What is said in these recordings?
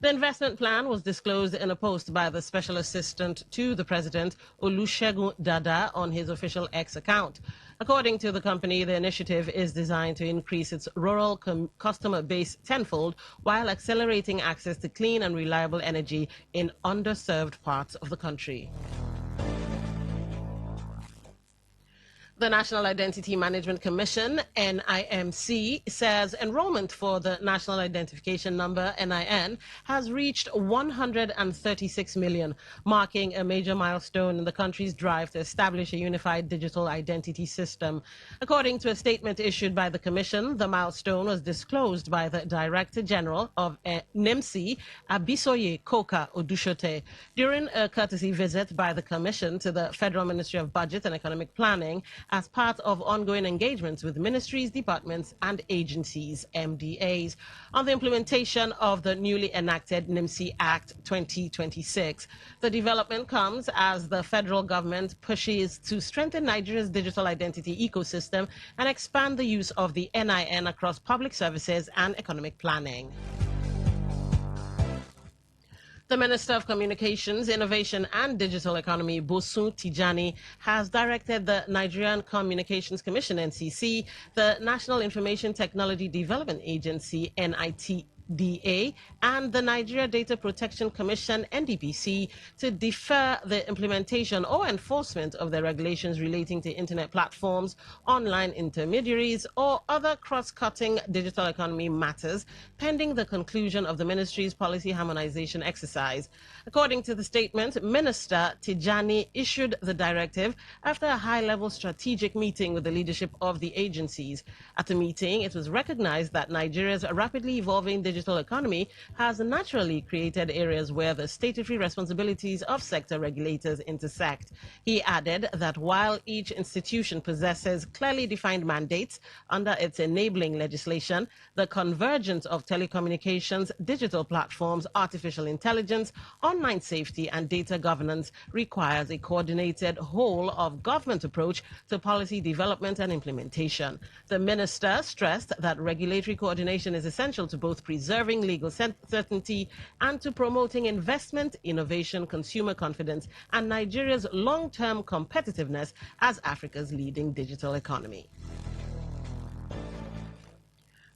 The investment plan was disclosed in a post by the Special Assistant to the President, Olusegun Dada, on his official X account. According to the company, the initiative is designed to increase its rural customer base tenfold while accelerating access to clean and reliable energy in underserved parts of the country. The National Identity Management Commission, NIMC, says enrollment for the National Identification Number, NIN, has reached 136 million, marking a major milestone in the country's drive to establish a unified digital identity system. According to a statement issued by the Commission, the milestone was disclosed by the Director General of NIMC, Abisoye Koka Odushote, during a courtesy visit by the Commission to the Federal Ministry of Budget and Economic Planning as part of ongoing engagements with ministries, departments, and agencies, MDAs, on the implementation of the newly enacted NIMC Act 2026. The development comes as the federal government pushes to strengthen Nigeria's digital identity ecosystem and expand the use of the NIN across public services and economic planning. The Minister of Communications, Innovation and Digital Economy, Bosun Tijani, has directed the Nigerian Communications Commission, NCC, the National Information Technology Development Agency, NITDA, and the Nigeria Data Protection Commission, NDPC, to defer the implementation or enforcement of the regulations relating to internet platforms, online intermediaries, or other cross-cutting digital economy matters, pending the conclusion of the ministry's policy harmonization exercise. According to the statement, Minister Tijani issued the directive after a high-level strategic meeting with the leadership of the agencies. At the meeting, it was recognized that Nigeria's rapidly evolving digital economy has naturally created areas where the statutory responsibilities of sector regulators intersect. He added that while each institution possesses clearly defined mandates under its enabling legislation, the convergence of telecommunications, digital platforms, artificial intelligence, online safety, and data governance requires a coordinated whole of government approach to policy development and implementation. The minister stressed that regulatory coordination is essential to both preserving legal certainty and to promoting investment, innovation, consumer confidence, and Nigeria's long-term competitiveness as Africa's leading digital economy.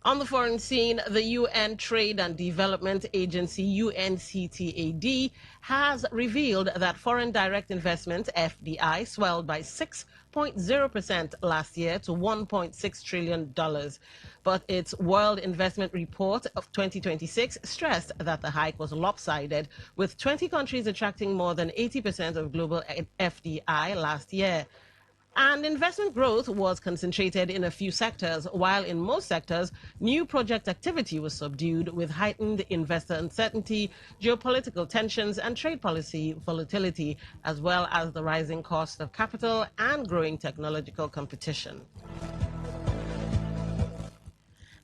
On the foreign scene, the UN Trade and Development Agency, UNCTAD, has revealed that foreign direct investment, FDI, swelled by 6.0% last year to $1.6 trillion. But its World Investment Report of 2026 stressed that the hike was lopsided, with 20 countries attracting more than 80% of global FDI last year. And investment growth was concentrated in a few sectors, while in most sectors, new project activity was subdued with heightened investor uncertainty, geopolitical tensions, and trade policy volatility, as well as the rising cost of capital and growing technological competition.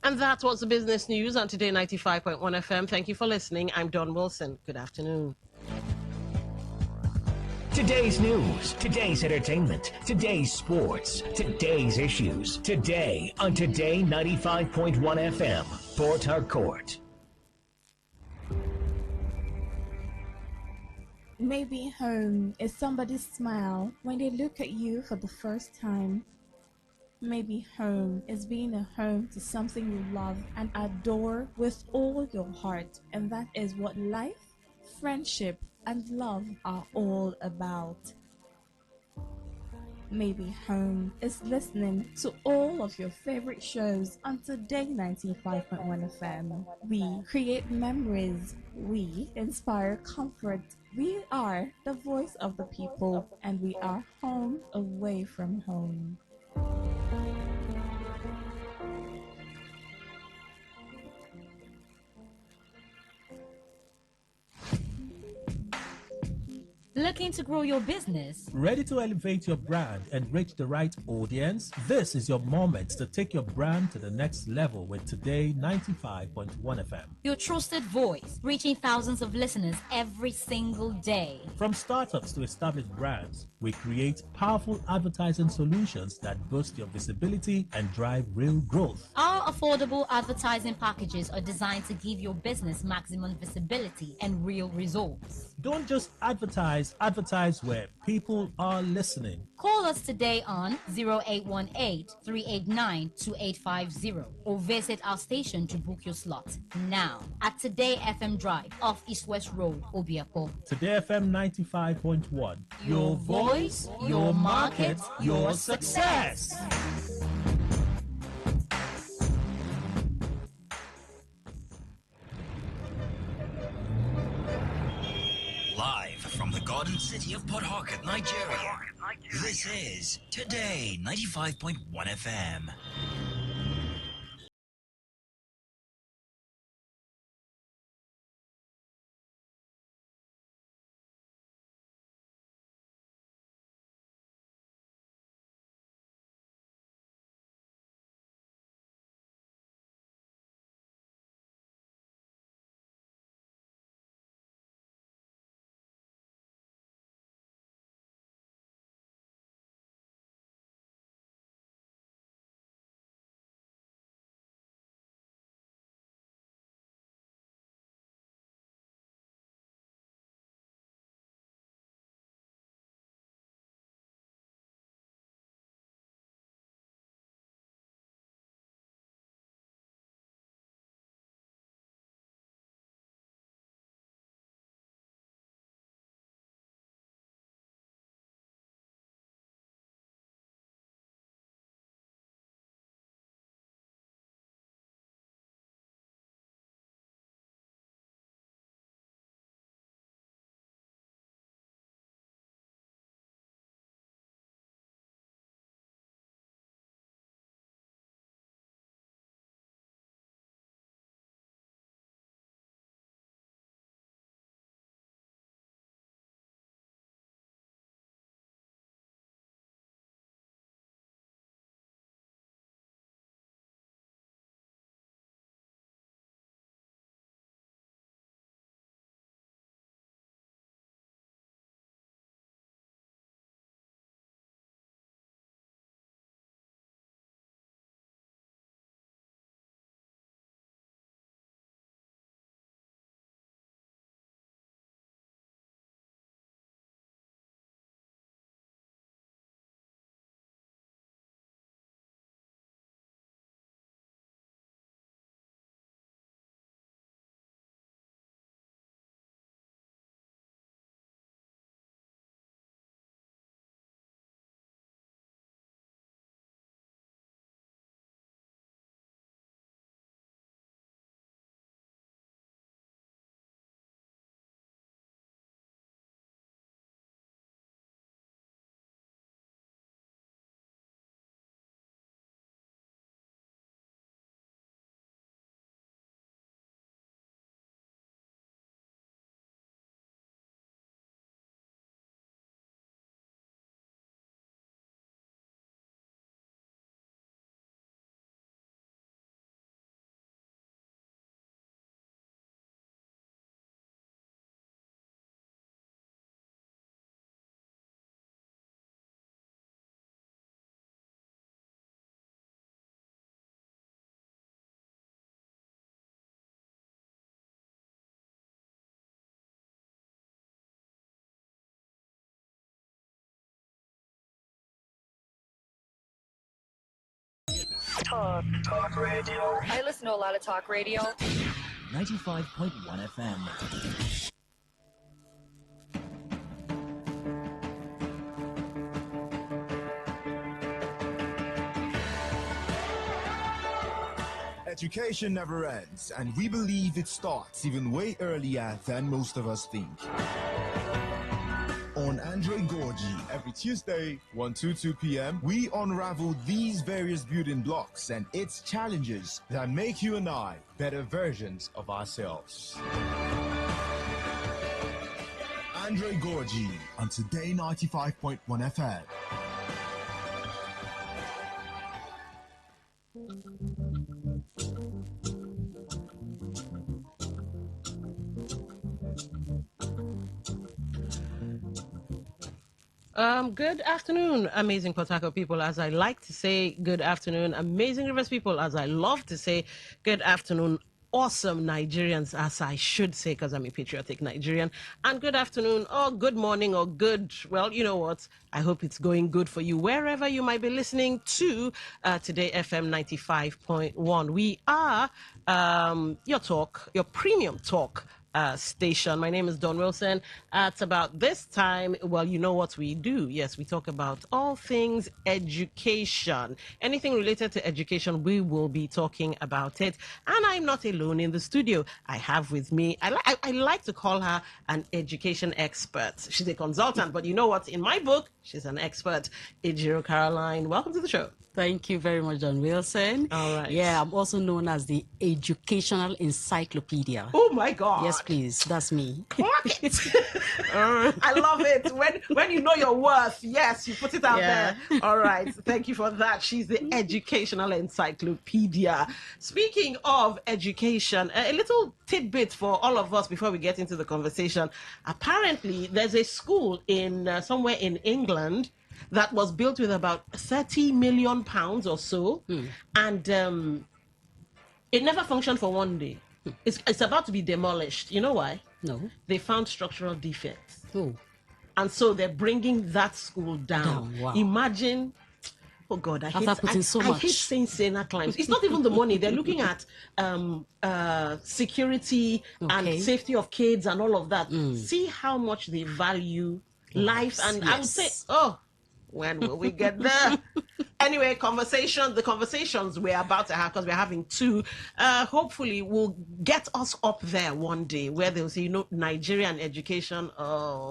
And that's what's the business news on Today 95.1 FM. Thank you for listening. I'm Dawn Wilson. Good afternoon. Today's news, today's entertainment, today's sports, today's issues. Today on Today 95.1 FM, Port Harcourt. Maybe home is somebody's smile when they look at you for the first time. Maybe home is being a home to something you love and adore with all your heart. And that is what life, friendship, and love are all about. Maybe home is listening to all of your favorite shows on Today 95.1 FM. We create memories. We inspire comfort. We are the voice of the people, and we are home away from home. Looking to grow your business? Ready to elevate your brand and reach the right audience? This is your moment to take your brand to the next level with Today 95.1 FM. Your trusted voice, reaching thousands of listeners every single day. From startups to established brands, we create powerful advertising solutions that boost your visibility and drive real growth. Our affordable advertising packages are designed to give your business maximum visibility and real results. Don't just advertise where people are listening. Call us today on 0818-389-2850 or visit our station to book your slot now at Today FM Drive off East West Road, Obiako. Today FM 95.1. Your voice, your market, your success. Live from the Garden City of Port Harcourt, Nigeria. This is Today 95.1 FM. Talk radio. I listen to a lot of talk radio. 95.1 FM. Education never ends, and we believe it starts even way earlier than most of us think. On Andre Gorgie, every Tuesday, 1 to 2 p.m., we unravel these various building blocks and its challenges that make you and I better versions of ourselves. Andre Gorgie on Today 95.1 FM. Good afternoon, amazing Port Harcourt people. As I like to say, good afternoon, amazing Rivers people. As I love to say, good afternoon, awesome Nigerians, as I should say, because I'm a patriotic Nigerian. And good afternoon, or good morning, or good, well, you know what? I hope it's going good for you wherever you might be listening to Today FM 95.1. We are your talk, your premium talk station. My name is Don Wilson. At about this time, well, you know what we do. Yes, we talk about all things education. Anything related to education, we will be talking about it. And I'm not alone in the studio. I have with me, I like to call her an education expert. She's a consultant, but you know what? In my book, she's an expert. Ejiro Caroline, welcome to the show. Thank you very much, John Wilson. All right. Yeah, I'm also known as the Educational Encyclopedia. Oh my God. Yes, please. That's me. Clock it. I love it. When you know your worth, yes, you put it out there. All right. Thank you for that. She's the Educational Encyclopedia. Speaking of education, a little tidbit for all of us before we get into the conversation. Apparently, there's a school in somewhere in England that was built with about 30 million pounds or so, and it never functioned for one day. It's about to be demolished. You know why? No. They found structural defects. Oh. And so they're bringing that school down. Wow. Imagine, oh God, I hate saying Sena climbs. It's not even the money. They're looking at security and safety of kids and all of that. See how much they value life. And I would say, when will we get there? Anyway, the conversations we're about to have, because we're having two, hopefully will get us up there one day where they'll say, Nigerian education,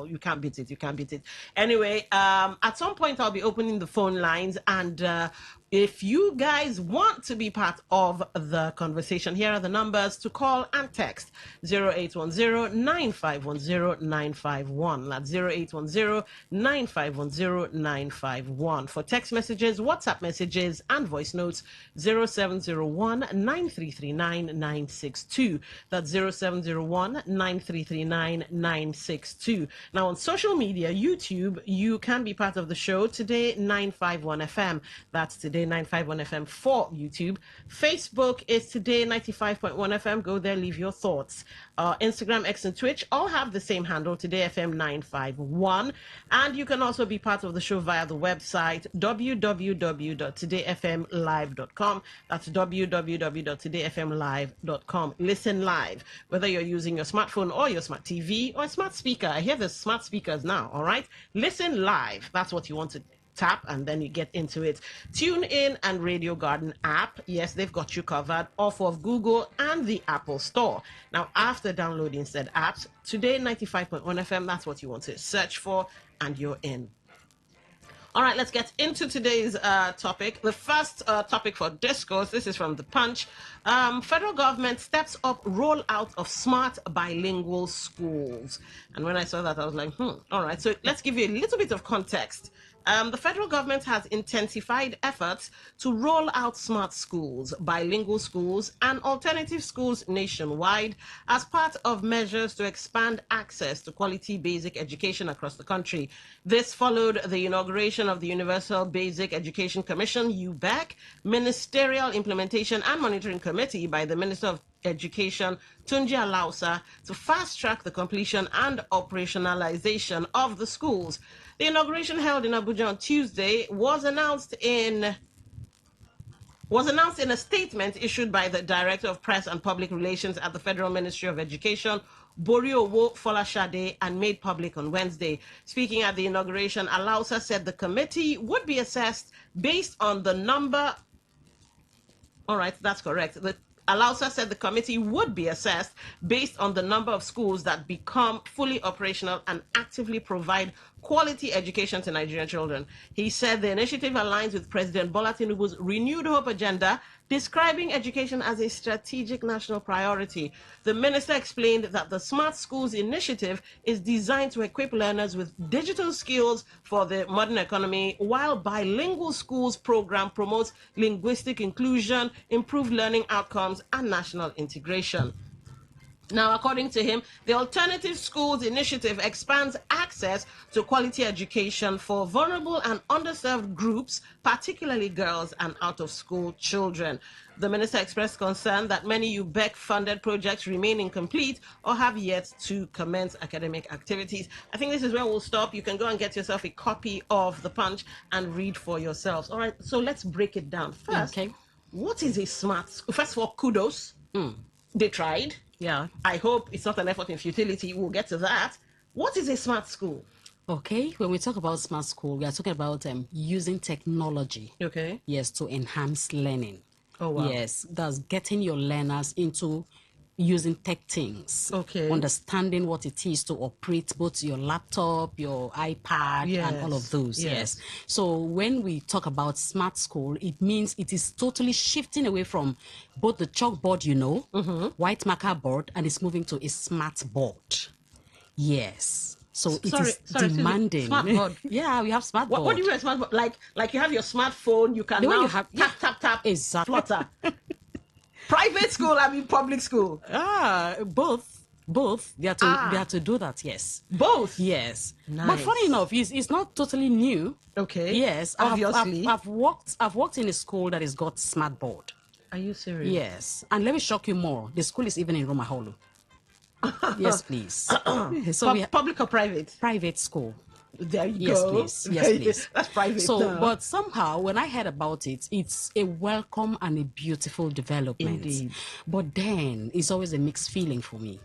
you can't beat it. Anyway, at some point I'll be opening the phone lines, and if you guys want to be part of the conversation, here are the numbers to call and text: 0810-9510-951. That's 0810-9510-951. For text messages, WhatsApp messages, and voice notes, 0701-9339-962. That's 0701-9339-962. Now on social media, YouTube, you can be part of the show, Today951 FM. That's Today951 FM for YouTube. Facebook is Today95.1 FM. Go there, leave your thoughts. Instagram, X, and Twitch all have the same handle, Today FM 951. And you can also be part of the show via the website, www.todayfmlive.com. That's www.todayfmlive.com. Listen live, whether you're using your smartphone or your smart TV or a smart speaker. I hear the smart speakers now, all right? Listen live. That's what you want to tap, and then you get into it. Tune in and Radio Garden app. Yes, they've got you covered off of Google and the Apple Store. Now, after downloading said apps, Today 95.1 FM, that's what you want to search for, and you're in. All right, let's get into today's topic. The first topic for discourse, this is from The Punch. Federal government steps up rollout of smart bilingual schools. And when I saw that, I was like, all right. So let's give you a little bit of context. The federal government has intensified efforts to roll out smart schools, bilingual schools, and alternative schools nationwide as part of measures to expand access to quality basic education across the country. This followed the inauguration of the Universal Basic Education Commission, UBEC, Ministerial Implementation and Monitoring Committee by the Minister of Education, Tunji Alausa, to fast-track the completion and operationalization of the schools. The inauguration, held in Abuja on Tuesday, was announced in a statement issued by the Director of Press and Public Relations at the Federal Ministry of Education, Boriowo Folashade, and made public on Wednesday. Speaking at the inauguration, Alausa said the committee would be assessed based on the number... All right, that's correct. Alausa said the committee would be assessed based on the number of schools that become fully operational and actively provide quality education to Nigerian children. He said the initiative aligns with President Bola Tinubu's Renewed Hope agenda Describing education as a strategic national priority, the minister explained that the Smart Schools initiative is designed to equip learners with digital skills for the modern economy, while Bilingual Schools program promotes linguistic inclusion, improved learning outcomes, and national integration. Now, according to him, the Alternative Schools Initiative expands access to quality education for vulnerable and underserved groups, particularly girls and out-of-school children. The minister expressed concern that many UBEC-funded projects remain incomplete or have yet to commence academic activities. I think this is where we'll stop. You can go and get yourself a copy of The Punch and read for yourselves. All right, so let's break it down. First, what is a smart school? First of all, kudos. They tried. Yeah. I hope it's not an effort in futility. We'll get to that. What is a smart school? Okay, when we talk about smart school, we are talking about using technology. Okay. Yes, to enhance learning. Oh, wow. Yes, that's getting your learners into using tech things. Okay. Understanding what it is to operate both your laptop, your iPad, and all of those. Yes. So when we talk about smart school, it means it is totally shifting away from both the chalkboard, white marker board, and it's moving to a smart board. Yes. So it is demanding. Smart board. Yeah, we have smart board. What do you mean smart board? Like you have your smartphone, you can now tap, exactly. flutter. Private school, I mean public school. Both. They have to do that, yes. Both? Yes. Nice. But funny enough, it's not totally new. Okay. Yes. Obviously. I've worked in a school that has got smart board. Are you serious? Yes. And let me shock you more. The school is even in Romaholu. Yes, please. So public or private? Private school. There you yes, go. Please. Yes, please. That's private. So, but somehow when I heard about it, it's a welcome and a beautiful development. Indeed. But then it's always a mixed feeling for me.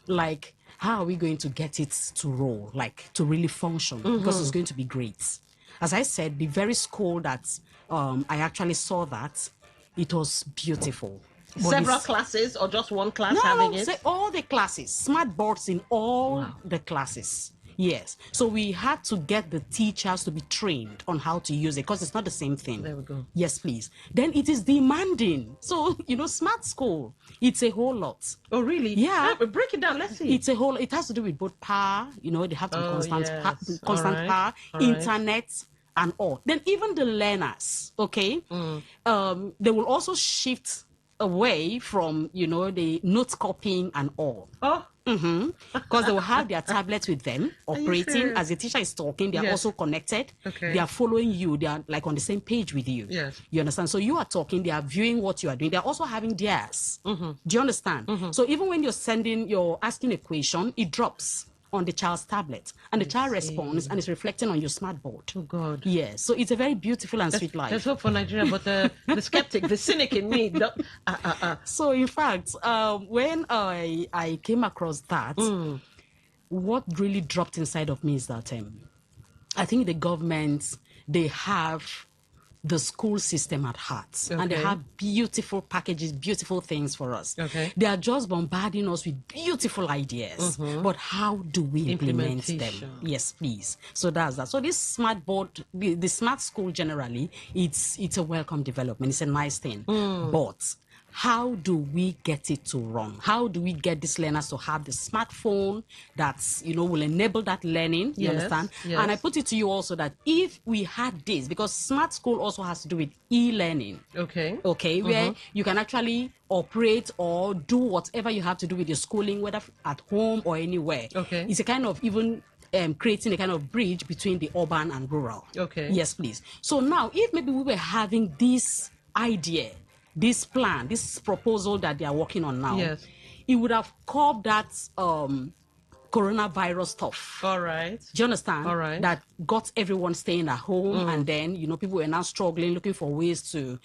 Like, how are we going to get it to roll, like to really function? Because it's going to be great. As I said, the very school that I actually saw that, it was beautiful. But several classes or just one class it? All the classes, smart boards in all the classes. Yes. So we had to get the teachers to be trained on how to use it because it's not the same thing. There we go. Yes, please. Then it is demanding. So, smart school, it's a whole lot. Oh, really? Yeah. Break it down. Let's see. It's a whole, it has to do with both power, they have to be constant power, internet, and all. Then even the learners, okay, they will also shift away from, the note copying and all. Oh. Because they will have their tablets with them operating as the teacher is talking. They are also connected. Okay. They are following you. They are like on the same page with you. Yes. You understand? So you are talking. They are viewing what you are doing. They are also having theirs. Do you understand? So even when you're asking a question, it drops on the child's tablet and the child responds and is reflecting on your smart board. Oh God. Yes. So it's a very beautiful and sweet life. There's hope for Nigeria, but the skeptic, the cynic in me. So in fact, when I came across that, what really dropped inside of me is that I think the government, they have the school system at heart. And they have beautiful packages, beautiful things for us. Okay. They are just bombarding us with beautiful ideas. But how do we implement them? Yes, please. So that's that. So this smart board, the smart school generally, it's a welcome development. It's a nice thing. But how do we get it to run? How do we get these learners to have the smartphone that, will enable that learning? You understand? Yes. And I put it to you also that if we had this, because smart school also has to do with e-learning. Okay. Where you can actually operate or do whatever you have to do with your schooling, whether at home or anywhere. Okay. It's a kind of even creating a kind of bridge between the urban and rural. Okay. Yes, please. So now, if maybe we were having this idea, this plan, this proposal that they are working on now, it would have curbed that coronavirus stuff. All right. Do you understand? All right. That got everyone staying at home, and then people were now struggling, looking for ways to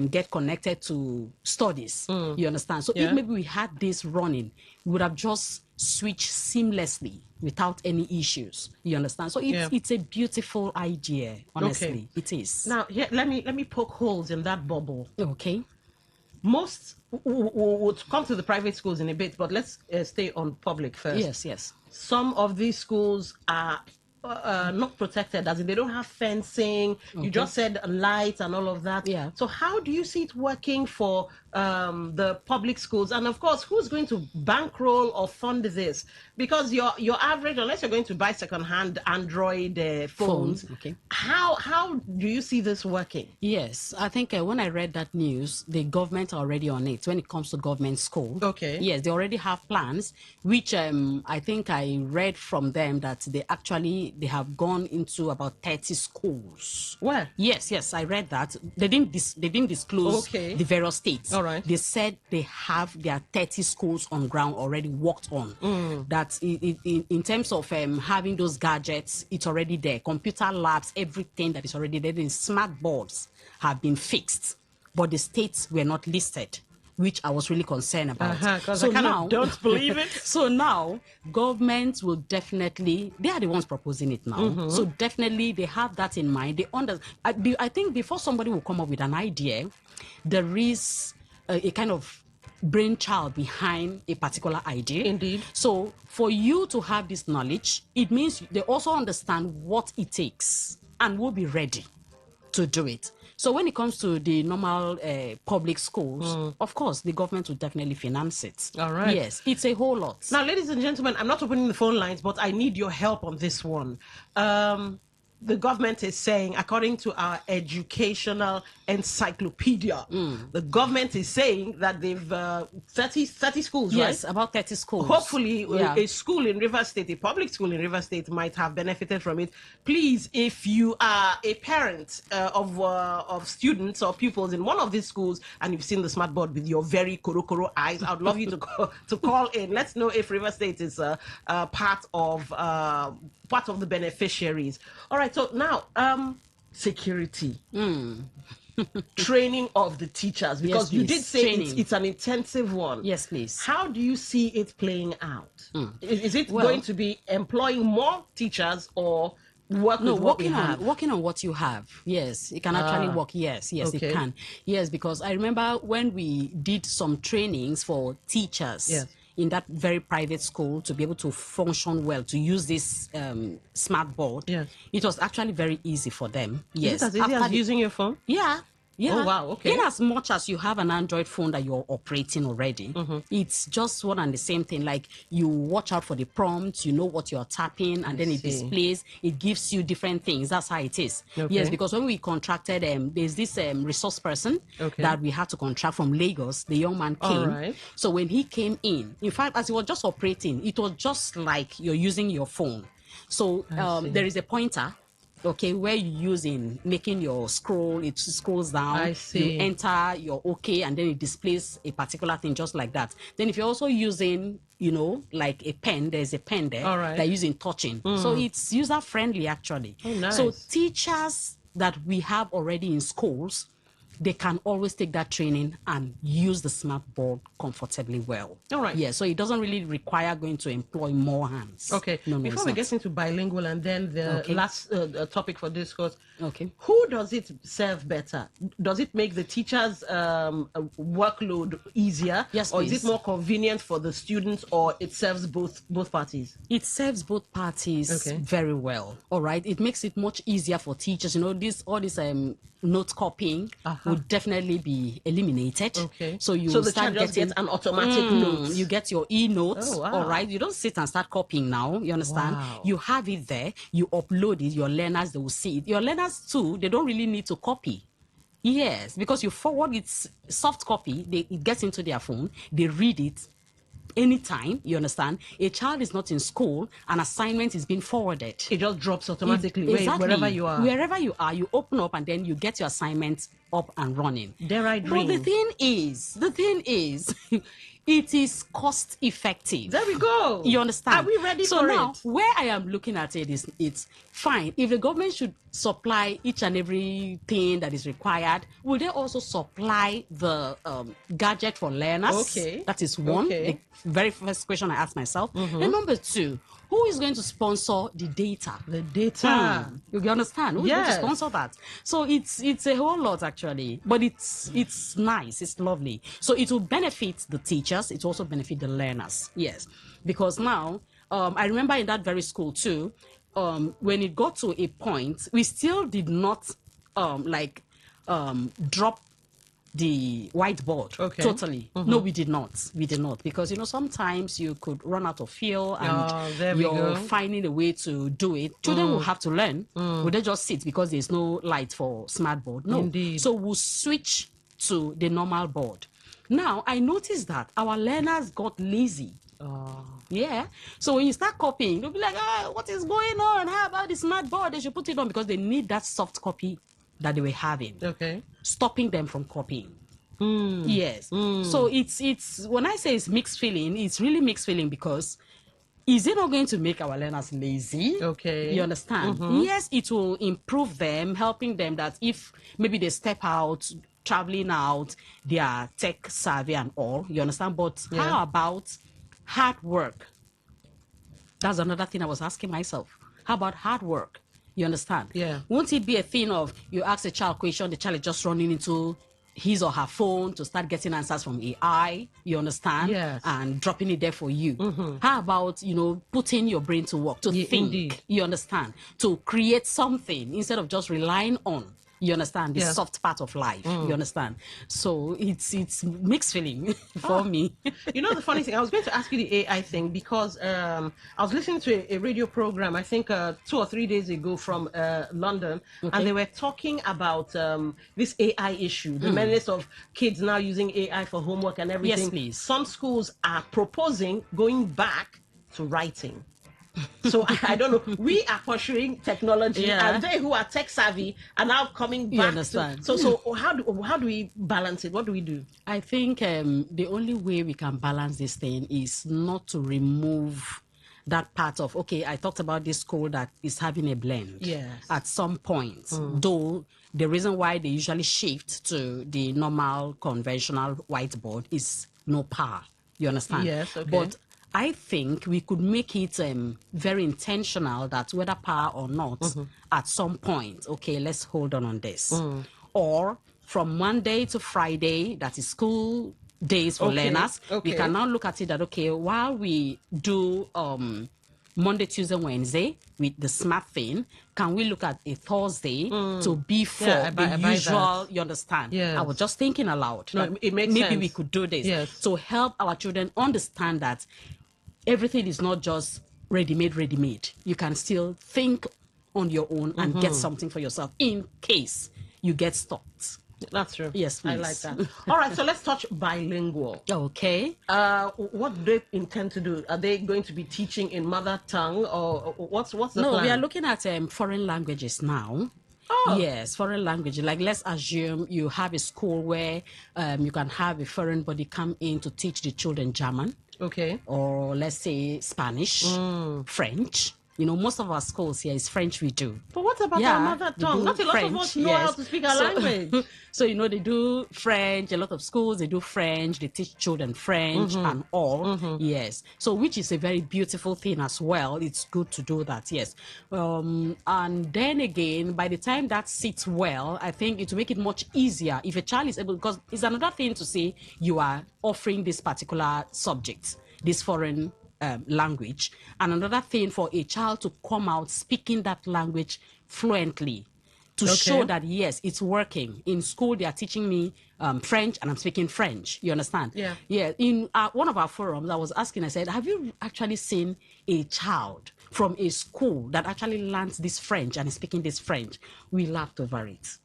get connected to studies. You understand? So if maybe we had this running, we would have just switched seamlessly without any issues. You understand? So it's a beautiful idea. Honestly, it is. Now, let me poke holes in that bubble. Okay. Most would come to the private schools in a bit, but let's stay on public first. Yes. Some of these schools are not protected, as in they don't have fencing. You just said lights and all of that. Yeah. So how do you see it working for the public schools? And of course, who's going to bankroll or fund this? Because your average, unless you're going to buy second-hand Android phones, how do you see this working? Yes, I think when I read that news, the government are already on it when it comes to government school. Okay. Yes, they already have plans, which I think I read from them that they have gone into about 30 schools. Where? Yes, I read that. They didn't disclose the various states. All right. They said they have their 30 schools on ground already worked on. That in terms of having those gadgets, it's already there. Computer labs, everything that is already there. The smart boards have been fixed, but the states were not listed, which I was really concerned about. So now, don't believe it. So now, government will definitely, they are the ones proposing it now. So definitely they have that in mind. I think before somebody will come up with an idea, there is a kind of brainchild behind a particular idea. Indeed. So for you to have this knowledge, it means they also understand what it takes and will be ready to do it. So when it comes to the normal public schools, of course, the government will definitely finance it. All right. Yes, it's a whole lot. Now, ladies and gentlemen, I'm not opening the phone lines, but I need your help on this one. The government is saying, according to our educational encyclopedia, the government is saying that they've 30 schools, right? Yes, about 30 schools. Hopefully, a school in River State, a public school in River State, might have benefited from it. Please, if you are a parent of students or pupils in one of these schools and you've seen the smart board with your very koro eyes, I'd love you to call in. Let's know if River State is part of the beneficiaries. All right, so now security. Training of the teachers, because you did say it's an intensive one. Yes, please. How do you see it playing out? Is it going to be employing more teachers or working on what you have? Yes, it can actually work. Yes, it can. Yes, because I remember when we did some trainings for teachers. Yes. In that very private school to be able to function well, to use this smart board, it was actually very easy for them. Yes. Is it as easy as using your phone? Yeah. Oh, wow. Okay. In as much as you have an Android phone that you're operating already, it's just one and the same thing. Like you watch out for the prompts, you know what you're tapping, and then it displays, it gives you different things. That's how it is. Okay. Yes, because when we contracted, there's this resource person that we had to contract from Lagos. The young man came. All right. So when he came in fact, as he was just operating, it was just like you're using your phone. So there is a pointer. Okay, where you use in making your scroll, it scrolls down. I see. You enter your OK, and then it displays a particular thing just like that. Then if you're also using, like a pen, there's a pen there that you're using touching. So it's user friendly actually. Oh, nice. So teachers that we have already in schools, they can always take that training and use the smart board comfortably well. All right. Yeah, so it doesn't really require going to employ more hands. Okay. Before we get into bilingual and then the last topic for discourse, who does it serve better? Does it make the teachers' workload easier? Yes, or please. is it more convenient for the students, or it serves both parties? It serves both parties very well. All right. It makes it much easier for teachers. All this note copying would definitely be eliminated. Okay. So you the start child getting gets an automatic note. You get your e-notes. Oh, wow. All right. You don't sit and start copying now. You understand? Wow. You have it there. You upload it. Your learners, they will see it. Your learners too, they don't really need to copy. Yes, because you forward it soft copy, it gets into their phone, they read it anytime. You understand? A child is not in school, an assignment is being forwarded. It just drops automatically Exactly. wherever you are. Wherever you are, you open up and then you get your assignment up and running. Dare I dream? But the thing is, it is cost effective. There we go. You understand? Are we ready so for now, it? where I am looking at it is, it's fine. If the government should supply each and everything that is required, will they also supply the gadget for learners? Okay. That is one. Okay. The very first question I ask myself. And number two, who is going to sponsor the data? The data. You understand? Who's going to sponsor that? So it's a whole lot actually, but it's nice, it's lovely. So it will benefit the teachers, it will also benefit the learners. Yes, because now I remember in that very school too, when it got to a point, we still did not drop the whiteboard totally. No, we did not, because sometimes you could run out of fuel and you're finding a way to do it. Children will have to learn. Will they just sit because there's no light for smart board? No. Indeed. So we'll switch to the normal board. Now I noticed that our learners got lazy. Yeah. So when you start copying, they'll be like, what is going on? How about the smart board? They should put it on because they need that soft copy that they were having. Stopping them from copying. Yes. So it's when I say it's mixed feeling, it's really mixed feeling, because is it not going to make our learners lazy? You understand? Yes, it will improve them, helping them that if maybe they step out, traveling out, they are tech savvy and all. You understand? But how about hard work? That's another thing I was asking myself. How about hard work? You understand? Yeah. Won't it be a thing of you ask a child question, the child is just running into his or her phone to start getting answers from AI, you understand? Yes. And dropping it there for you. How about, putting your brain to work, to think, indeed. You understand? To create something instead of just relying on, you understand, the soft part of life, you understand? So it's mixed feeling for me. The funny thing, I was going to ask you the AI thing because I was listening to a radio program, I think 2 or 3 days ago from London, and they were talking about this AI issue, the menace of kids now using AI for homework and everything. Yes, please. Some schools are proposing going back to writing. So I don't know. We are pursuing technology, and they who are tech savvy are now coming back. You understand? So how do we balance it? What do we do? I think the only way we can balance this thing is not to remove that part of, I talked about this school that is having a blend. Yes. At some point, though the reason why they usually shift to the normal conventional whiteboard is no power. You understand? Yes, okay. But I think we could make it very intentional that whether power or not, at some point, let's hold on this. Or from Monday to Friday, that is school days for learners, we can now look at it that, while we do Monday, Tuesday, Wednesday with the smart thing, can we look at a Thursday to be for the usual, you understand? Yes. I was just thinking aloud. No, it makes maybe sense. we could do this Yes. to help our children understand that everything is not just ready-made. You can still think on your own and get something for yourself in case you get stopped. That's true. Yes, please. I like that. All right, so let's touch bilingual. Okay. What do they intend to do? Are they going to be teaching in mother tongue, or what's the plan? No, we are looking at foreign languages now. Oh. Yes, foreign language. Like, let's assume you have a school where you can have a foreign body come in to teach the children German. Okay. Or let's say Spanish, French. Most of our schools here is French we do. But what about our mother tongue? Not a lot of us know how to speak our language. So, they do French. A lot of schools, they do French. They teach children French and all. Yes. So, which is a very beautiful thing as well. It's good to do that, yes. And then again, by the time that sits well, I think it will make it much easier if a child is able, because it's another thing to say you are offering this particular subject, this foreign language, and another thing for a child to come out speaking that language fluently to show that yes, it's working. In school they are teaching me French and I'm speaking French, you understand? Yeah. In one of our forums I was asking, I said, have you actually seen a child from a school that actually learns this French and is speaking this French? We laughed over it,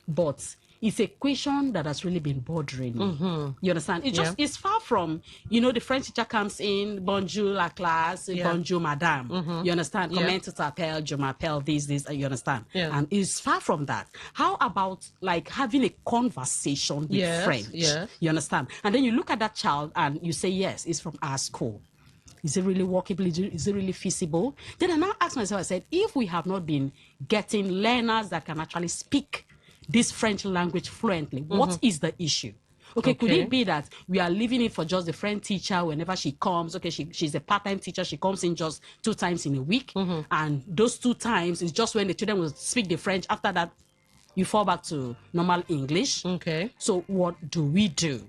but it's a question that has really been bothering me. You understand? It's far from, the French teacher comes in, bonjour la classe, bonjour madame. You understand? Comment tout appelle, je m'appelle, this, you understand? Yeah. And it's far from that. How about like having a conversation with French? Yes. You understand? And then you look at that child and you say, yes, it's from our school. Is it really workable? Is it really feasible? Then I now ask myself, I said, if we have not been getting learners that can actually speak this French language fluently, what is the issue? Okay, could it be that we are leaving it for just the French teacher whenever she comes? Okay, she's a part-time teacher. She comes in just 2 times in a week. And those 2 times is just when the children will speak the French. After that, you fall back to normal English. Okay. So what do we do?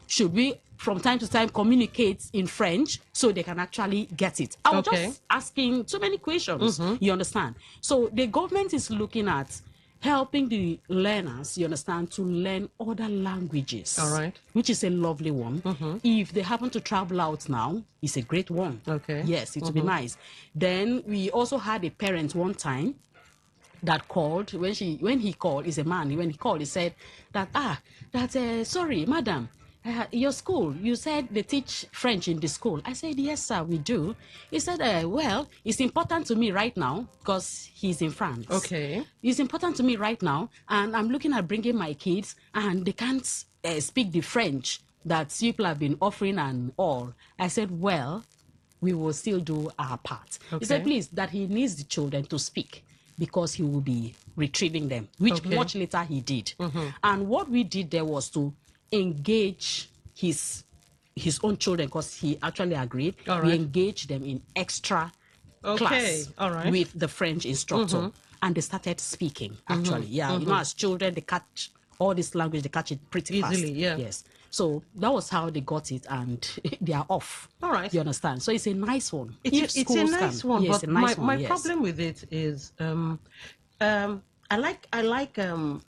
Should we from time to time communicate in French so they can actually get it. I was just asking so many questions, you understand? So the government is looking at helping the learners, you understand, to learn other languages. All right. Which is a lovely one. If they happen to travel out now, it's a great one. Okay. Yes, it would be nice. Then we also had a parent one time that called. When he called, is a man. When he called, he said that sorry, madam, your school, you said they teach French in the school. I said, yes, sir, we do. He said, well, it's important to me right now because he's in France. Okay. It's important to me right now, and I'm looking at bringing my kids, and they can't speak the French that people have been offering and all. I said, well, we will still do our part. Okay. He said, please, that he needs the children to speak because he will be retrieving them, which much later he did. And what we did there was to engage his own children, because he actually agreed. All right. We engaged them in extra class with the French instructor, and they started speaking, actually. You know, as children, they catch all this language, they catch it pretty easily, fast. Yes. So that was how they got it, and they are off. All right. You understand? So it's a nice one. It's a nice one, yes, but a nice my yes. problem with it is I like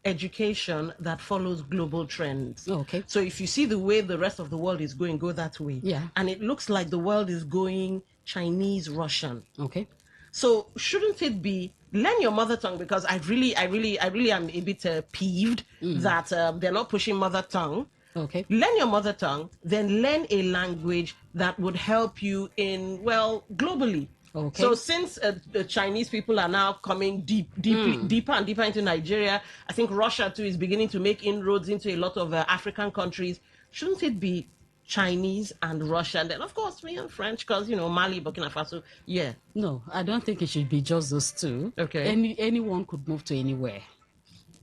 education that follows global trends. Okay. So if you see the way the rest of the world is going, go that way. Yeah. And it looks like the world is going Chinese, Russian. Okay. So shouldn't it be learn your mother tongue? Because I really am a bit peeved that they're not pushing mother tongue. Okay. Learn your mother tongue, then learn a language that would help you globally. Okay. So since the Chinese people are now coming deeper and deeper into Nigeria, I think Russia too is beginning to make inroads into a lot of African countries. Shouldn't it be Chinese and Russian? Then of course me and French, because Mali, Burkina Faso. Yeah. No, I don't think it should be just those two. Okay. Anyone could move to anywhere.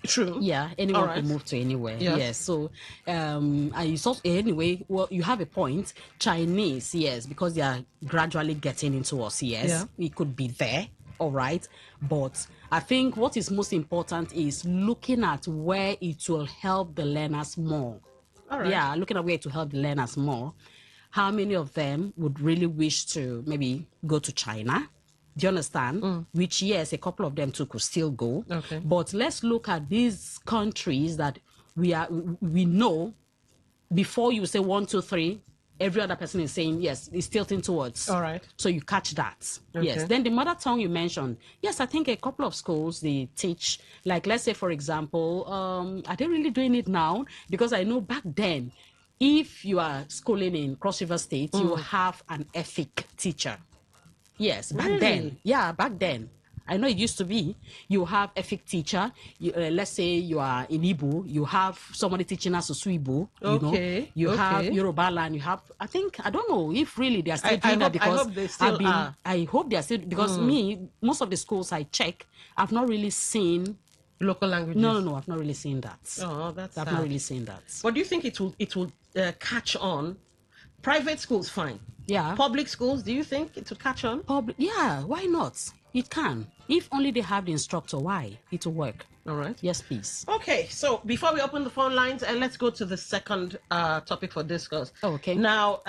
True. Yeah, anyone All can right. move to anywhere. Yes. Yes. So, I saw anyway. Well, you have a point. Chinese, yes, because they are gradually getting into us. Yes, Yeah. it could be there. All right, but I think what is most important is looking at where it will help the learners more. All right. Yeah, looking at where it will help the learners more. How many of them would really wish to maybe go to China? Do you understand? Which, yes, a couple of them too could still go. Okay. But let's look at these countries that we know. Before you say 1, 2, 3, every other person is saying yes, it's tilting towards. All right. So you catch that. Okay. Yes. Then the mother tongue you mentioned. Yes, I think a couple of schools they teach. Like, let's say for example, are they really doing it now? Because I know back then, if you are schooling in Cross River State, you will have an EFIC teacher. Yes, back then. Yeah, back then. I know it used to be. You have EFIC teacher. Let's say you are in Igbo. You have somebody teaching us Suibo. You have Yoruba land. You have, I don't know if really they are still doing that, because I hope they still are. I hope they are still, because most of the schools I check, I've not really seen local languages. No, I've not really seen that. Oh, that's I've sad. not really seen that. But do you think it will catch on? Private schools, fine. Yeah. Public schools, do you think it will catch on? Yeah, why not? It can. If only they have the instructor, why? It will work. All right. Yes, please. Okay, so before we open the phone lines, let's go to the second topic for discuss. Okay. Now,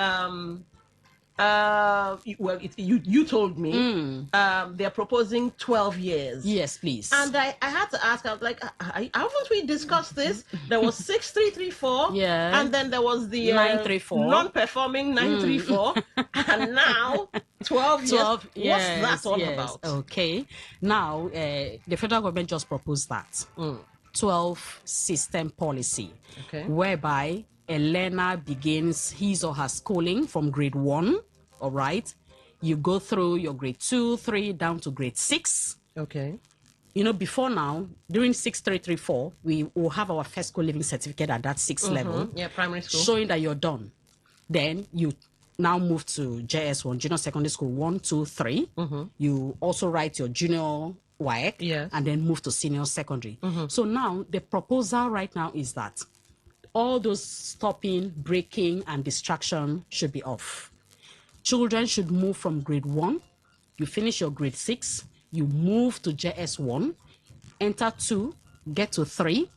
you told me they're proposing 12 years. Yes, please. And I had to ask, I was like, haven't we discussed this? There was 6334, yeah, and then there was the 934, non-performing 934, and now 12 years. What's that all about? Okay. Now, the federal government just proposed that 12 system policy, whereby a learner begins his or her schooling from grade 1, all right? You go through your grade 2, 3, down to grade 6. Okay. Before now, during 6334, we will have our first school living certificate at that 6th level. Yeah, primary school. Showing that you're done. Then you now move to JS1, Junior Secondary School 1, 2, 3. You also write your junior WAEC, yes, and then move to senior secondary. So now the proposal right now is that all those stopping, breaking, and distraction should be off. Children should move from grade 1. You finish your grade 6. You move to JS1. Enter 2. Get to 3.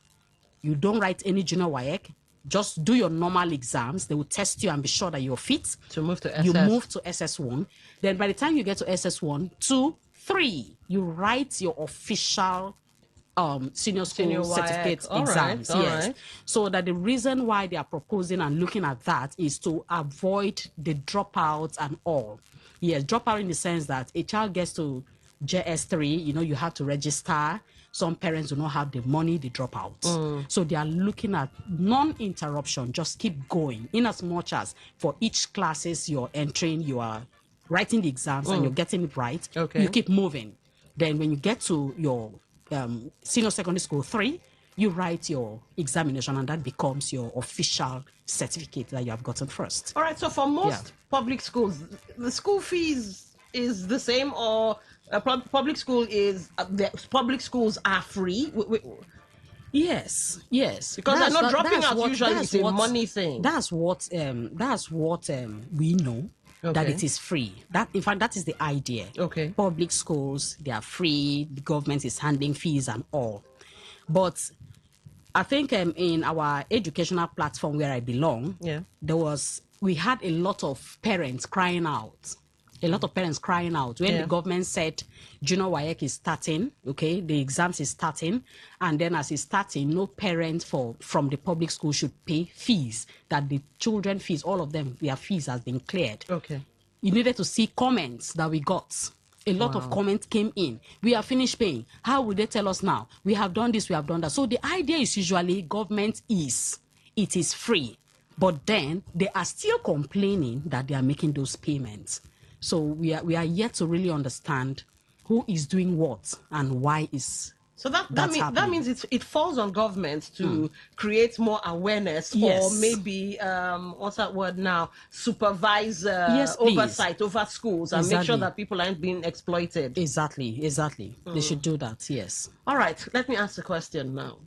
You don't write any junior WAEC. just do your normal exams. They will test you and be sure that you're fit to move to SS. You move to SS1. Then by the time you get to SS1, 2, 3, you write your official senior school certificate exams. Yes. So that the reason why they are proposing and looking at that is to avoid the dropouts and all. Yes, dropout in the sense that a child gets to JS3, you have to register. Some parents do not have the money, they drop out. So they are looking at non-interruption, just keep going. In as much as for each classes you're entering, you are writing the exams and you're getting it right, you keep moving. Then when you get to your senior secondary school 3, you write your examination and that becomes your official certificate that you have gotten first. All right, so for most public schools, the school fees is the same, or public school is public schools are free? Yes, because I know dropping out usually is a money thing. That's what we know. That it is free. That, in fact, that is the idea. Public schools, they are free. The government is handling fees and all. But I think in our educational platform where I belong, we had a lot of parents crying out. When the government said junior WAEC is starting, the exams is starting, and then as it's starting, no parent from the public school should pay fees, that the children fees, all of them, their fees has been cleared. You needed to see comments that we got. A lot of comments came in. We are finished paying. How would they tell us now? We have done this, we have done that. So the idea is usually it is free, but then they are still complaining that they are making those payments. So we are yet to really understand who is doing what and why is. So that means it falls on government to create more awareness, or maybe what's that word now? Supervise oversight over schools and make sure that people aren't being exploited. Exactly. They should do that. Yes. All right. Let me ask a question now.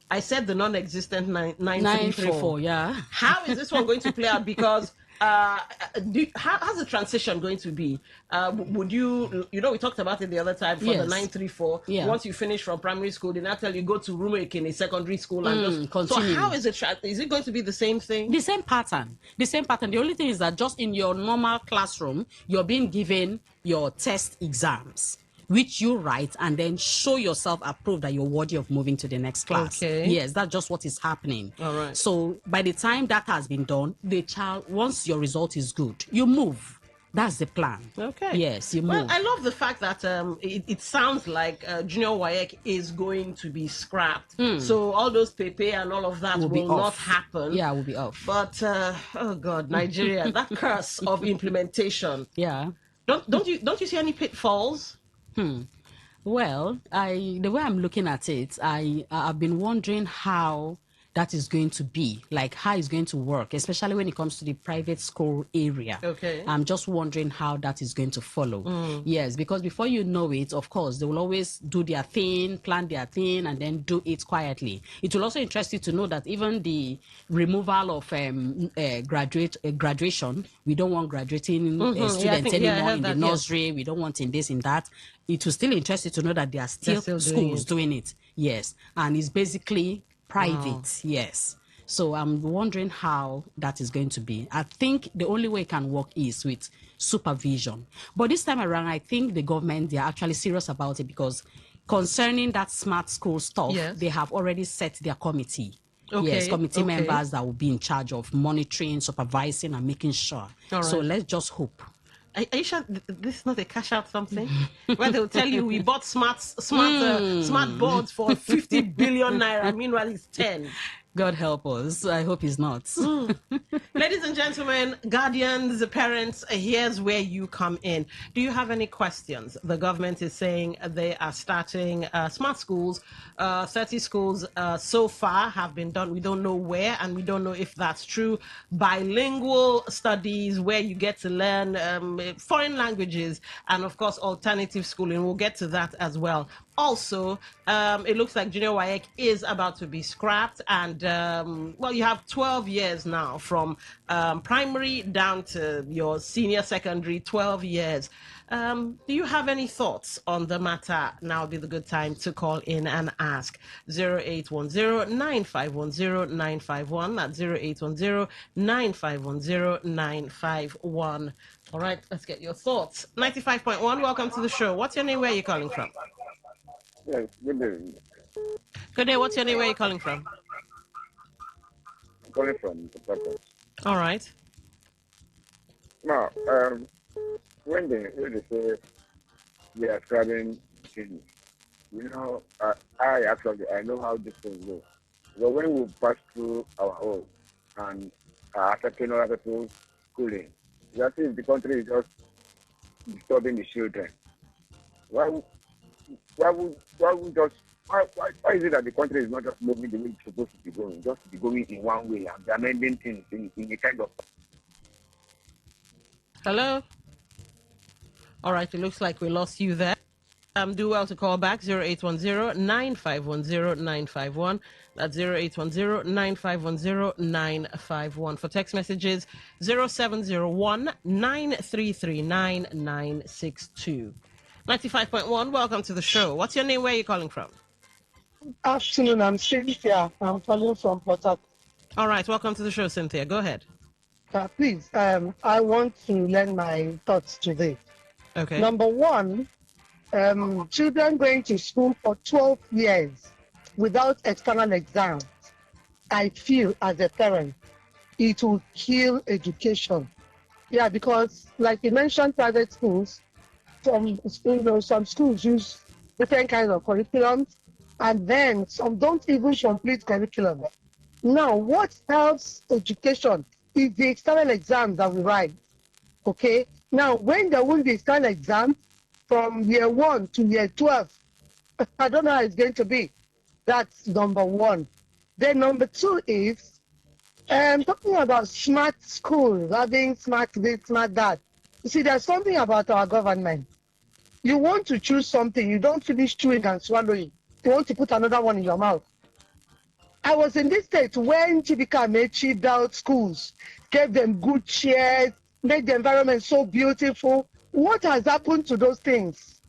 I said the non-existent 934. Yeah. How is this one going to play out? Because how's the transition going to be? Would we talked about it the other time for the 934. Once you finish from primary school, they now tell you go to roommate in a secondary school and just continue. So how is it? Is it going to be the same thing? The same pattern. The only thing is that just in your normal classroom, you're being given your test exams, which you write and then show yourself approved that you're worthy of moving to the next class. Yes, that's just what is happening. All right. So by the time that has been done, the child, once your result is good, you move. That's the plan. Yes, you move. Well, I love the fact that it sounds like junior WAEC is going to be scrapped. So all those pepe and all of that will not happen. Yeah, will be off. But oh God, Nigeria, that curse of implementation. Yeah. Don't you see any pitfalls? Well, the way I'm looking at it, I've been wondering how that is going to be, like how it's going to work, especially when it comes to the private school area. I'm just wondering how that is going to follow. Yes, because before you know it, of course, they will always do their thing, plan their thing, and then do it quietly. It will also interest you to know that even the removal of graduation, we don't want graduating students anymore in the nursery. We don't want in this, in that. It will still interest you to know that there are still schools doing it. Yes, and it's basically private. Yes. So I'm wondering how that is going to be. I think the only way it can work is with supervision. But this time around, I think the government, they are actually serious about it, because concerning that smart school stuff, they have already set their committee. Yes, committee members that will be in charge of monitoring, supervising, and making sure. So let's just hope. Are you sure this is not a cash out something? Where they'll tell you we bought smart boards for 50 billion naira. Meanwhile, it's 10. God help us. I hope he's not. Ladies and gentlemen, guardians, parents, here's where you come in. Do you have any questions? The government is saying they are starting smart schools. 30 schools so far have been done. We don't know where, and we don't know if that's true. Bilingual studies where you get to learn foreign languages, and of course alternative schooling. We'll get to that as well. Also, it looks like Junior WAEC is about to be scrapped, and well, you have 12 years now from primary down to your senior secondary, 12 years. Do you have any thoughts on the matter? Now would be the good time to call in and ask. 0810-9510-951. That's 0810-9510-951. All right, let's get your thoughts. 95.1, welcome to the show. What's your name? Where are you calling from? Yes, good day. Good day. What's your name? Where are you calling from? I'm calling from the purpose. All right. Now, when they say they are scrubbing things, I know how this thing goes. So when we pass through our own and affecting other people's schooling, that is the country is just disturbing the children. Why is it that the country is not just moving the way it's supposed to be going, just to be going in one way and amending things in a kind of... Hello? All right, it looks like we lost you there. Do well to call back 0810-9510-951. That's 0810-9510-951. For text messages, 0701-933-9962. 95.1, welcome to the show. What's your name? Where are you calling from? Afternoon, I'm Cynthia. I'm calling from Port Harcourt. All right, welcome to the show, Cynthia. Go ahead. Please, I want to lend my thoughts today. Okay. Number one, children going to school for 12 years without external exams, I feel as a parent, it will kill education. Yeah, because like you mentioned, private schools, some schools use different kinds of curriculums, and then some don't even complete curriculum. Now, what helps education is the external exams that we write. Okay. Now, when there won't be external exams from year 1 to year 12, I don't know how it's going to be. That's number one. Then number two is talking about smart schools, having smart this, smart that. You see, there's something about our government. You want to choose something, you don't finish chewing and swallowing. You want to put another one in your mouth. I was in this state when Chibika Amechi built schools, gave them good chairs, made the environment so beautiful. What has happened to those things?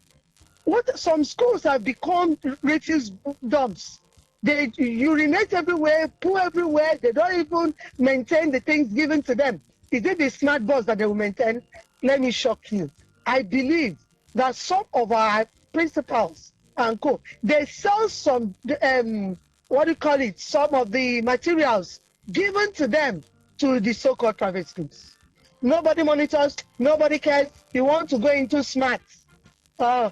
Some schools have become refuse dumps. They urinate everywhere, poo everywhere. They don't even maintain the things given to them. Is it the smart bus that they will maintain? Let me shock you. I believe that some of our principals and co, they sell some, some of the materials given to them to the so-called private schools. Nobody monitors, nobody cares. You want to go into smart. It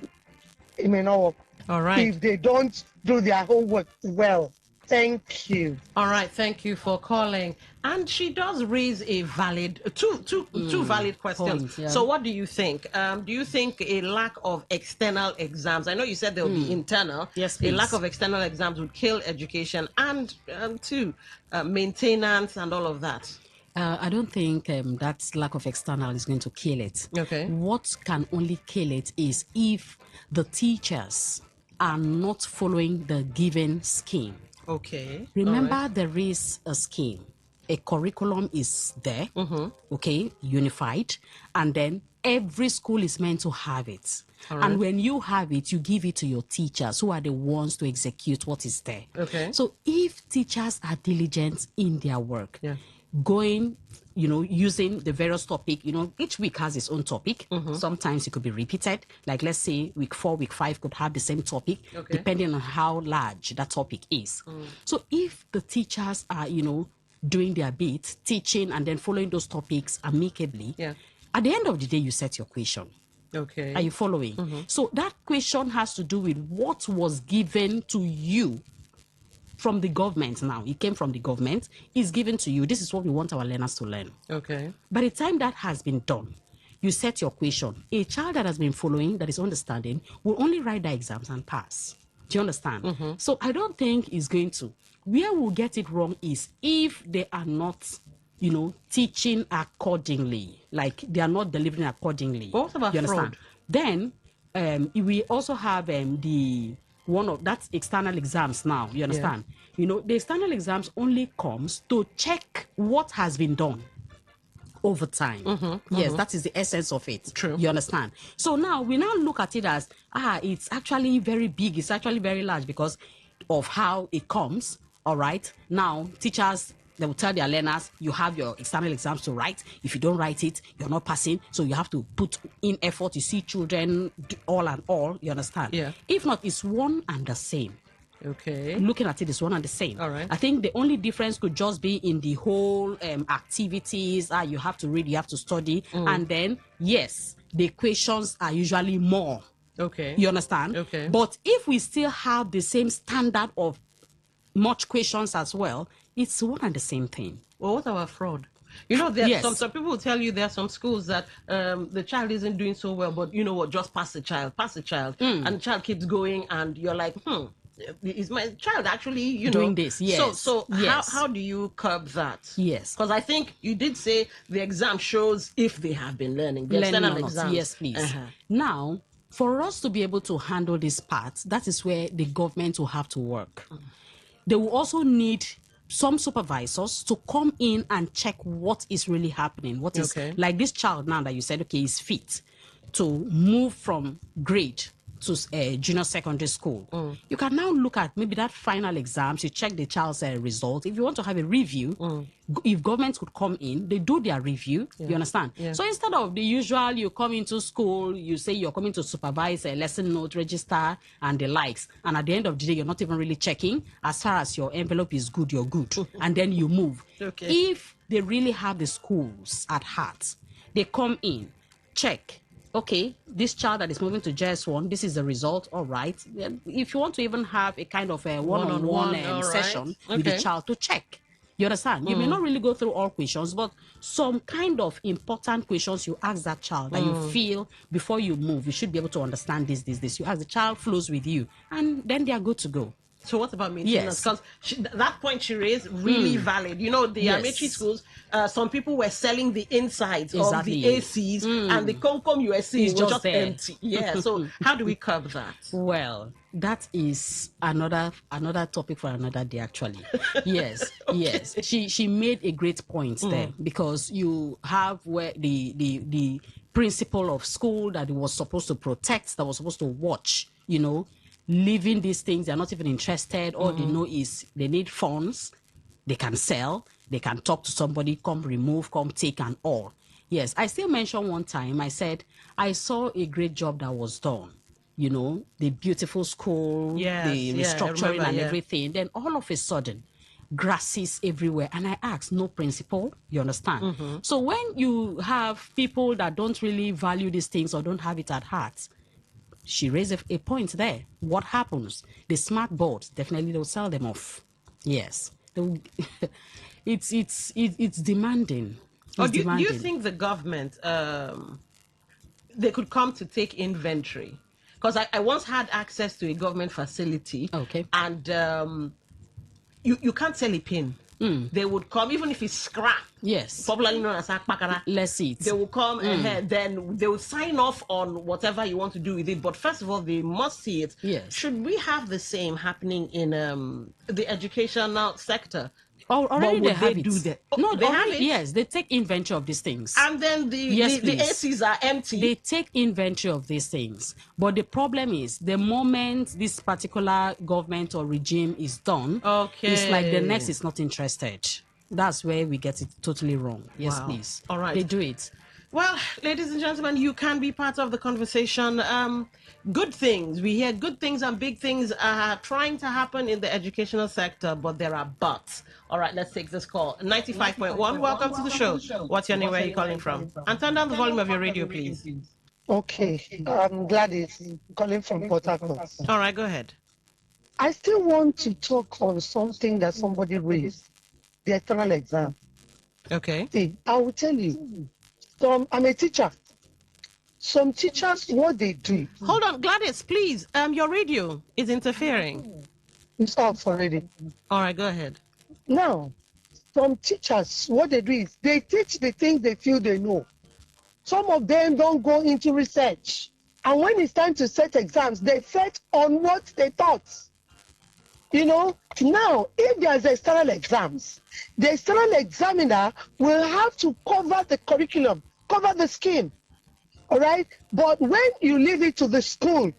may not work. All right. If they don't do their homework well. Thank you. All right, thank you for calling. And she does raise a valid, two valid questions. Points, yeah. So what do you think? Do you think a lack of external exams, I know you said there will be internal, Yes, a please. lack of external exams would kill education, and maintenance and all of that? I don't think that lack of external is going to kill it. Okay. What can only kill it is if the teachers are not following the given scheme. Okay. Remember, All right. there is a scheme. A curriculum is there, okay, unified, and then every school is meant to have it. All right. And when you have it, you give it to your teachers, who are the ones to execute what is there. Okay. So if teachers are diligent in their work, Yeah. going, using the various topic, each week has its own topic. Sometimes it could be repeated. Like, let's say week 4, week 5 could have the same topic, Okay. depending on how large that topic is. So if the teachers are, doing their bit, teaching and then following those topics amicably, Yeah. at the end of the day, you set your question. Okay. Are you following? So that question has to do with what was given to you from the government. Now, it came from the government, it's given to you. This is what we want our learners to learn. Okay. By the time that has been done, you set your question. A child that has been following, that is understanding, will only write the exams and pass. Do you understand? So I don't think it's going to. Where we'll get it wrong is if they are not, teaching accordingly, like they are not delivering accordingly. What about you understand? fraud? Then we also have the one of that's external exams now. You understand? You know, the external exams only comes to check what has been done over time. Yes, that is the essence of it. True. You understand? So now we now look at it as it's actually very big, it's actually very large because of how it comes. All right. Now teachers, they will tell their learners, you have your external exams to write. If you don't write it, you're not passing. So you have to put in effort. You see children all and all. You understand? Yeah. If not, it's one and the same. Okay. Looking at it is one and the same. All right. I think the only difference could just be in the whole activities. You have to read, you have to study, and then yes, the questions are usually more. Okay. You understand? Okay. But if we still have the same standard of much questions as well, it's one and the same thing. Well, what about fraud? You know, there are Yes. some people will tell you there are some schools that the child isn't doing so well, but you know what, just pass the child, and the child keeps going, and you're like, is my child actually, Doing this? Yes. So Yes. how do you curb that? Yes. Because I think you did say the exam shows if they have been learning. The Learning external or not. exams. Yes, please. Now, for us to be able to handle this part, that is where the government will have to work. They will also need some supervisors to come in and check what is really happening. What is like this child now that you said, okay, is fit to move from grade to junior secondary school. You can now look at maybe that final exams, you check the child's result. If you want to have a review, if government could come in, they do their review. You understand? So instead of the usual, you come into school, you say you're coming to supervise a lesson note, register, and the likes. And at the end of the day, you're not even really checking. As far as your envelope is good, you're good. And then you move. If they really have the schools at heart, they come in, check. Okay, this child that is moving to JS1, this is the result, all right. If you want to even have a kind of a one-on-one session with the child to check, you understand? You may not really go through all questions, but some kind of important questions you ask that child that you feel before you move, you should be able to understand this. You ask, the child flows with you, and then they are good to go. So what about maintenance? Because that point she raised, really valid. You know, the elementary schools, some people were selling the insides of the ACs, and the Concom you were seeing was just empty. Yeah, so how do we curb that? Well, that is another topic for another day, actually. Yes, yes. She made a great point there, because you have where the principal of school that was supposed to protect, that was supposed to watch, you know, leaving these things. They're not even interested. All they know is they need funds, they can sell, they can talk to somebody, come remove, come take, and all. Yes, I still mentioned one time, I said I saw a great job that was done, you know, the beautiful school, the restructuring and everything. Then all of a sudden, grasses everywhere, and I asked, no principle, you understand? So when you have people that don't really value these things or don't have it at heart, she raised a point there. What happens? The smart boards, definitely they'll sell them off. Yes. It's demanding. Or do you think the government, they could come to take inventory? Because I once had access to a government facility. Okay. And you can't sell a pin. They would come, even if it's scrap. Yes. Popularly known as akpakara. Let's see it. They will come ahead, then they will sign off on whatever you want to do with it. But first of all, they must see it. Yes. Should we have the same happening in the educational sector? Already they have it. Do that? No, they already, have it. yes, they take inventory of these things. And then the ACs are empty. They take inventory of these things. But the problem is, the moment this particular government or regime is done, it's like the next is not interested. That's where we get it totally wrong. Yes, please. All right. They do it. Well, ladies and gentlemen, you can be part of the conversation. Good things. We hear good things and big things are trying to happen in the educational sector, but there are buts. All right, let's take this call. 95.1, welcome to the show. What's your name? Where are you calling from? And turn down the volume of your radio, please. Okay, I'm glad it's calling from Port Harcourt. All right, go ahead. I still want to talk on something that somebody raised, the external exam. Okay. See, I will tell you, I'm a teacher. Some teachers, what they do. Hold on, Gladys, please. Your radio is interfering. It's off already. All right, go ahead. Now, some teachers, what they do is they teach the things they feel they know. Some of them don't go into research. And when it's time to set exams, they set on what they thought. You know, now, if there's external exams, the external examiner will have to cover the curriculum, cover the scheme, all right? But when you leave it to the school,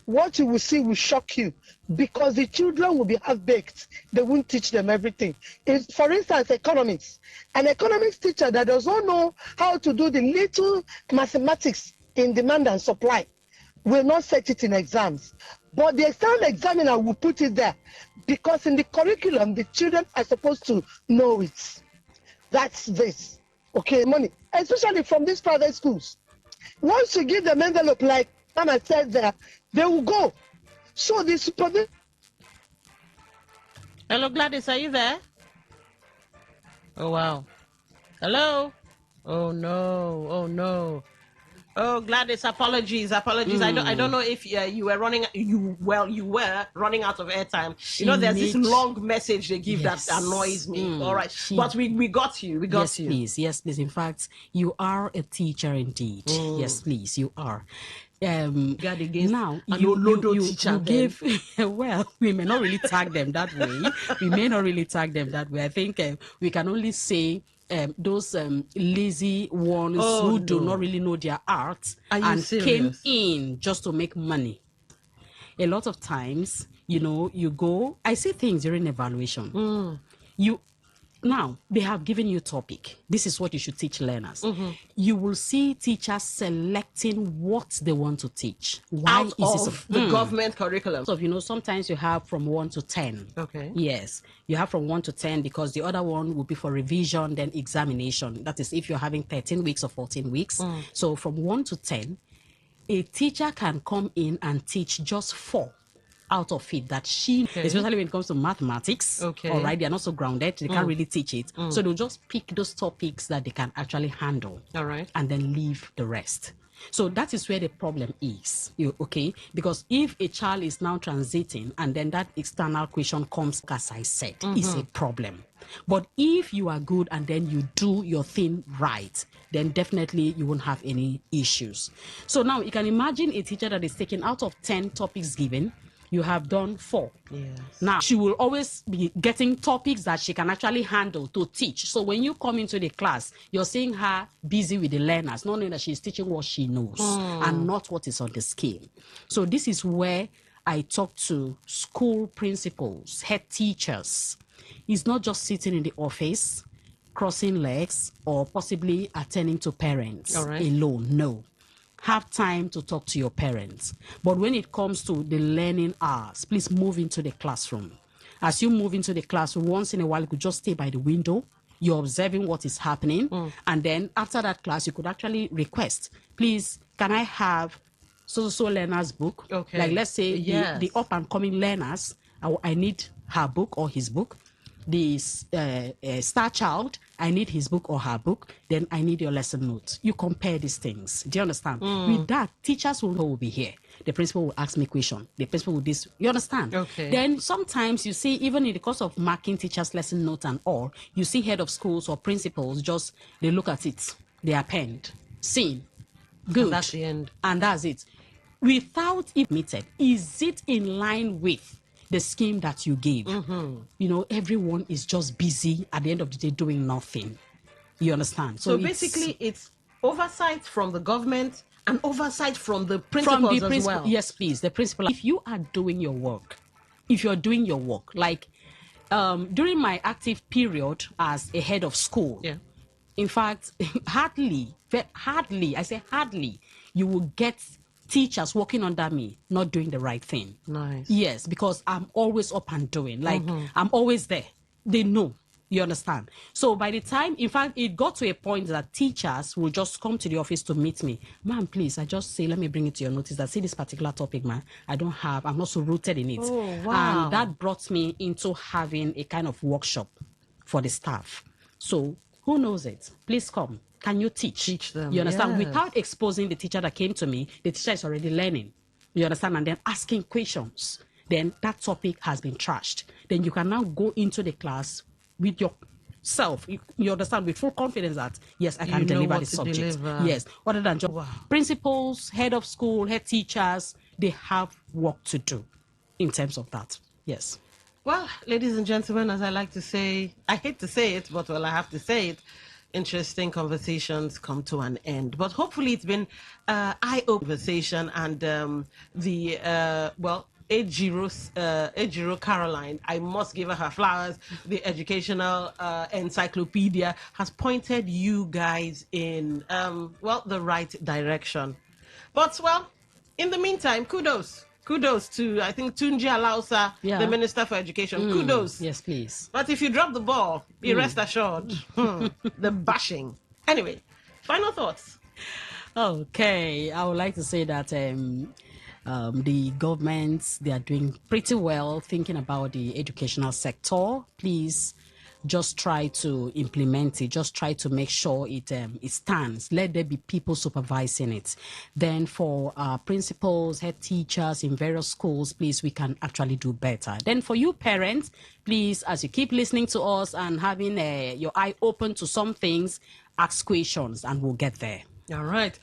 what you will see will shock you because the children will be half-baked. They won't teach them everything. If, for instance, economics, an economics teacher that does not know how to do the little mathematics in demand and supply will not set it in exams. But the external examiner will put it there because in the curriculum, the children are supposed to know it. That's this, okay, money, especially from these private schools. Once you give them envelope, like Mama said there, they will go. So the supervision. Hello, Gladys, are you there? Oh, wow. Hello? Oh, no. Oh, no. Oh, Gladys, apologies. I don't know if you were running out of airtime. There's this long message they give that annoys me. All right. But we got you. Yes, please. Yes, please. In fact, you are a teacher indeed. Yes, please. You are. Now you give well, we may not really tag them that way. I think we can only say those lazy ones who do not really know their art and came in just to make money. A lot of times, you go, I see things during evaluation. Now, they have given you a topic. This is what you should teach learners. You will see teachers selecting what they want to teach. Why out of the government curriculum. So, sometimes you have from 1 to 10. Okay. Yes. You have from 1 to 10 because the other one will be for revision, then examination. That is if you're having 13 weeks or 14 weeks. So from 1 to 10, a teacher can come in and teach just 4 out of it that especially when it comes to mathematics, all right, they're not so grounded, they can't really teach it. So they'll just pick those topics that they can actually handle, all right, and then leave the rest. So that is where the problem is, because if a child is now transiting and then that external question comes, as I said, is a problem. But if you are good and then you do your thing right, then definitely you won't have any issues. So now you can imagine a teacher that is taking out of 10 topics given, you have done 4. Yes. Now, she will always be getting topics that she can actually handle to teach. So when you come into the class, you're seeing her busy with the learners, not knowing that she's teaching what she knows and not what is on the scheme. So this is where I talk to school principals, head teachers. It's not just sitting in the office, crossing legs, or possibly attending to parents alone. No. Have time to talk to your parents. But when it comes to the learning hours, please move into the classroom. As you move into the classroom, once in a while, you could just stay by the window. You're observing what is happening. And then after that class, you could actually request, please, can I have so learner's book? Okay. Like, let's say the up-and-coming learners, I need her book or his book. The star child, I need his book or her book, then I need your lesson notes. You compare these things. Do you understand? With that, teachers will be here. The principal will ask me question. The principal will this. You understand? Okay. Then sometimes you see, even in the course of marking teachers' lesson notes and all, you see head of schools or principals they look at it. They append. Seen. Good. And that's the end. And that's it. Without it meted, is it in line with the scheme that you gave? Everyone is just busy at the end of the day doing nothing. You understand? So basically, it's oversight from the government and oversight from the principals as well. Yes, please. The principal. If you are doing your work, like during my active period as a head of school, in fact, hardly, I say hardly, you will get teachers working under me not doing the right thing. Nice. Yes, because I'm always up and doing. Like, I'm always there. They know. You understand? So by the time, in fact, it got to a point that teachers will just come to the office to meet me. Ma'am, please, I just say, let me bring it to your notice that see this particular topic, man, I'm not so rooted in it. Oh, wow. And that brought me into having a kind of workshop for the staff. So who knows it? Please come. Can you teach them? You understand? Yes. Without exposing the teacher that came to me, the teacher is already learning. You understand? And then asking questions. Then that topic has been trashed. Then you can now go into the class with your self. You understand, with full confidence that yes, I can deliver the subject. Yes, other than just principals, head of school, head teachers, they have work to do in terms of that. Yes. Well, ladies and gentlemen, as I like to say, I hate to say it, but well, I have to say it. Interesting conversations come to an end, but hopefully it's been eye-opening conversation, and Ejiro Caroline, I must give her flowers. The educational encyclopedia has pointed you guys in the right direction. But well, in the meantime, kudos to, I think, Tunji Alausa, the Minister for Education. Kudos. Yes, please. But if you drop the ball, be rest assured, the bashing. Anyway, final thoughts. Okay, I would like to say that the governments, they are doing pretty well thinking about the educational sector. Please just try to implement it. Just try to make sure it stands. Let there be people supervising it. Then for principals, head teachers in various schools, please, we can actually do better. Then for you parents, please, as you keep listening to us and having your eye open to some things, ask questions and we'll get there. All right.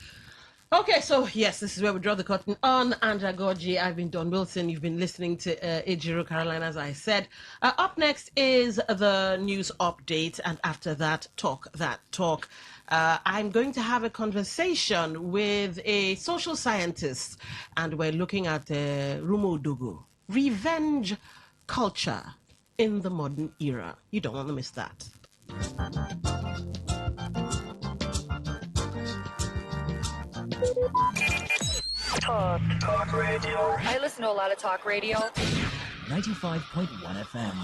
Okay, so yes, this is where we draw the curtain on Andra Gorgie. I've been Don Wilson. You've been listening to Ejiro Caroline, as I said. Up next is the news update, and after that, talk that talk. I'm going to have a conversation with a social scientist, and we're looking at Rumo Dogo, revenge culture in the modern era. You don't want to miss that. Talk radio. I listen to a lot of talk radio. 95.1 FM.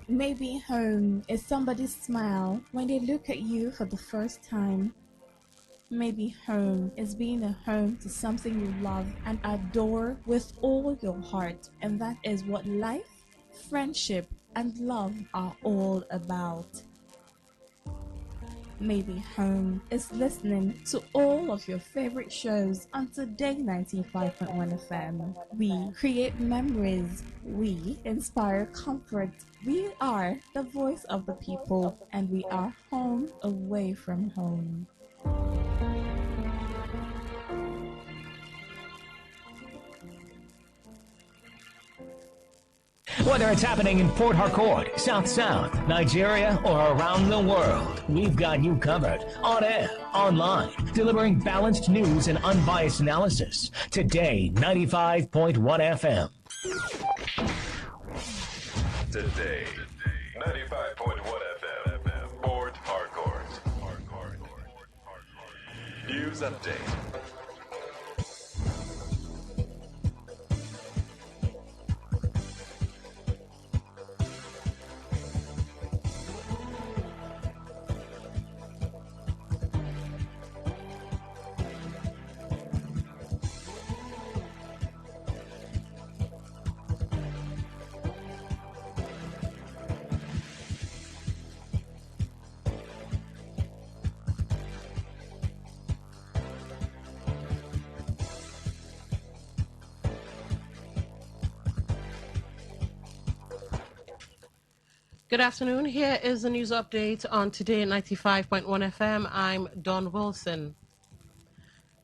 Maybe home is somebody's smile when they look at you for the first time. Maybe home is being a home to something you love and adore with all your heart. And that is what life, friendship, and love are all about. Maybe home is listening to all of your favorite shows on Today 95.1 FM. We create memories. We inspire comfort. We are the voice of the people, and we are home away from home. Whether it's happening in Port Harcourt, South, Nigeria, or around the world, we've got you covered. On air, online, delivering balanced news and unbiased analysis. Today, 95.1 FM. Today, 95.1 FM, Port Harcourt. News update. Good afternoon. Here is the news update on Today 95.1 FM. I'm Don Wilson.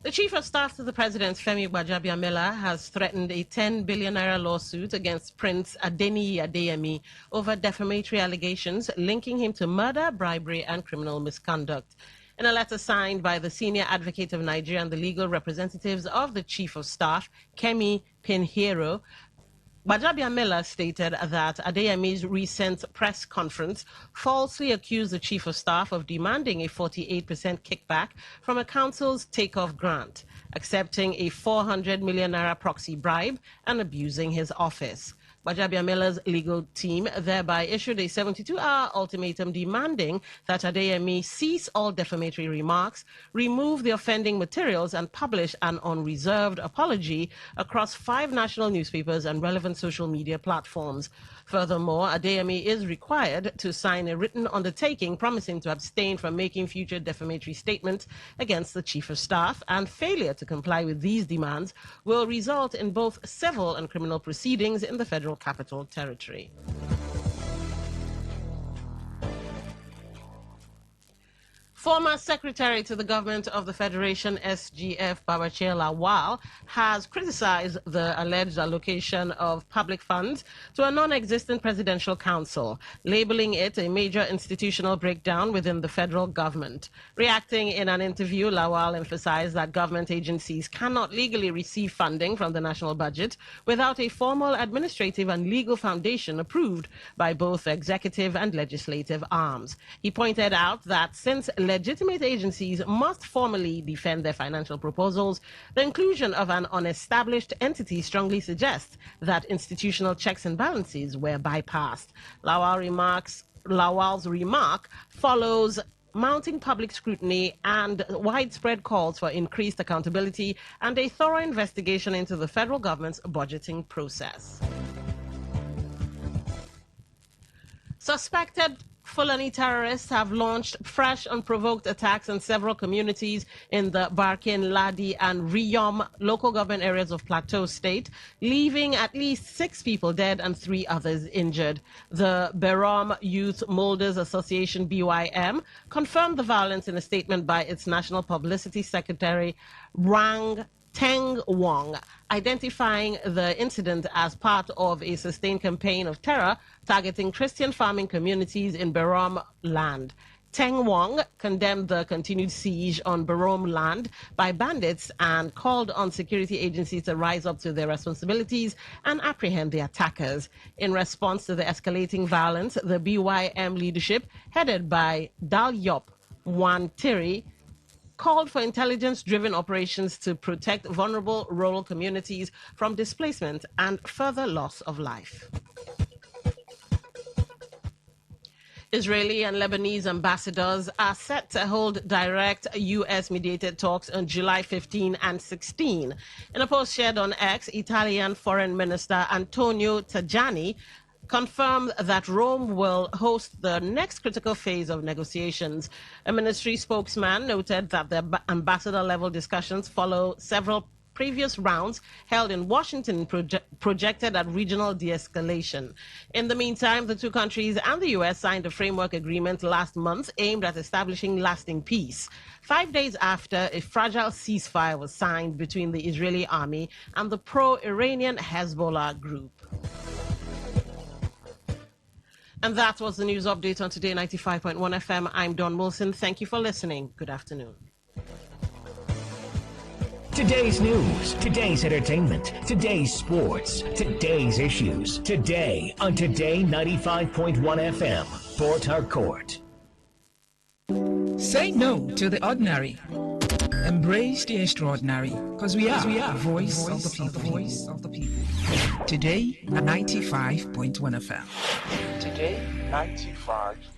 The Chief of Staff to the President, Femi Gbajabiamila, has threatened a 10 billion naira lawsuit against Prince Adeniyi Adeyemi over defamatory allegations linking him to murder, bribery, and criminal misconduct. In a letter signed by the senior advocate of Nigeria and the legal representatives of the Chief of Staff, Kemi Pinheiro, Gbajabiamila stated that Adeyemi's recent press conference falsely accused the Chief of Staff of demanding a 48% kickback from a council's takeoff grant, accepting a 400 million naira proxy bribe, and abusing his office. Gbajabiamila's legal team thereby issued a 72-hour ultimatum demanding that Adeyemi cease all defamatory remarks, remove the offending materials, and publish an unreserved apology across 5 national newspapers and relevant social media platforms. Furthermore, Adeyemi is required to sign a written undertaking promising to abstain from making future defamatory statements against the Chief of Staff, and failure to comply with these demands will result in both civil and criminal proceedings in the Federal Federal Capital Territory. Former Secretary to the Government of the Federation, SGF, Babachir Lawal, has criticized the alleged allocation of public funds to a non-existent presidential council, labeling it a major institutional breakdown within the federal government. Reacting in an interview, Lawal emphasized that government agencies cannot legally receive funding from the national budget without a formal administrative and legal foundation approved by both executive and legislative arms. He pointed out that since legitimate agencies must formally defend their financial proposals, the inclusion of an unestablished entity strongly suggests that institutional checks and balances were bypassed. Lawal's remark follows mounting public scrutiny and widespread calls for increased accountability and a thorough investigation into the federal government's budgeting process. Suspected Fulani terrorists have launched fresh unprovoked attacks in several communities in the Barkin, Ladi, and Riyom local government areas of Plateau State, leaving at least 6 people dead and 3 others injured. The Berom Youth Molders Association, BYM, confirmed the violence in a statement by its National Publicity Secretary, Rang Teng Wong, identifying the incident as part of a sustained campaign of terror targeting Christian farming communities in Berom land. Teng Wong condemned the continued siege on Berom land by bandits and called on security agencies to rise up to their responsibilities and apprehend the attackers. In response to the escalating violence, the BYM leadership, headed by Dal Yop Wantiri, called for intelligence-driven operations to protect vulnerable rural communities from displacement and further loss of life. Israeli and Lebanese ambassadors are set to hold direct U.S.-mediated talks on July 15 and 16. In a post shared on X, Italian Foreign Minister Antonio Tajani confirmed that Rome will host the next critical phase of negotiations. A ministry spokesman noted that the ambassador-level discussions follow several previous rounds held in Washington projected at regional de-escalation. In the meantime, the two countries and the U.S. signed a framework agreement last month aimed at establishing lasting peace, 5 days after a fragile ceasefire was signed between the Israeli army and the pro-Iranian Hezbollah group. And that was the news update on Today 95.1 FM. I'm Dawn Wilson. Thank you for listening. Good afternoon. Today's news, today's entertainment, today's sports, today's issues. Today on Today 95.1 FM, Port Harcourt. Say no to the ordinary. Embrace the extraordinary, because we are the voice of the people. Today, 95.1 FM. Today, 95.1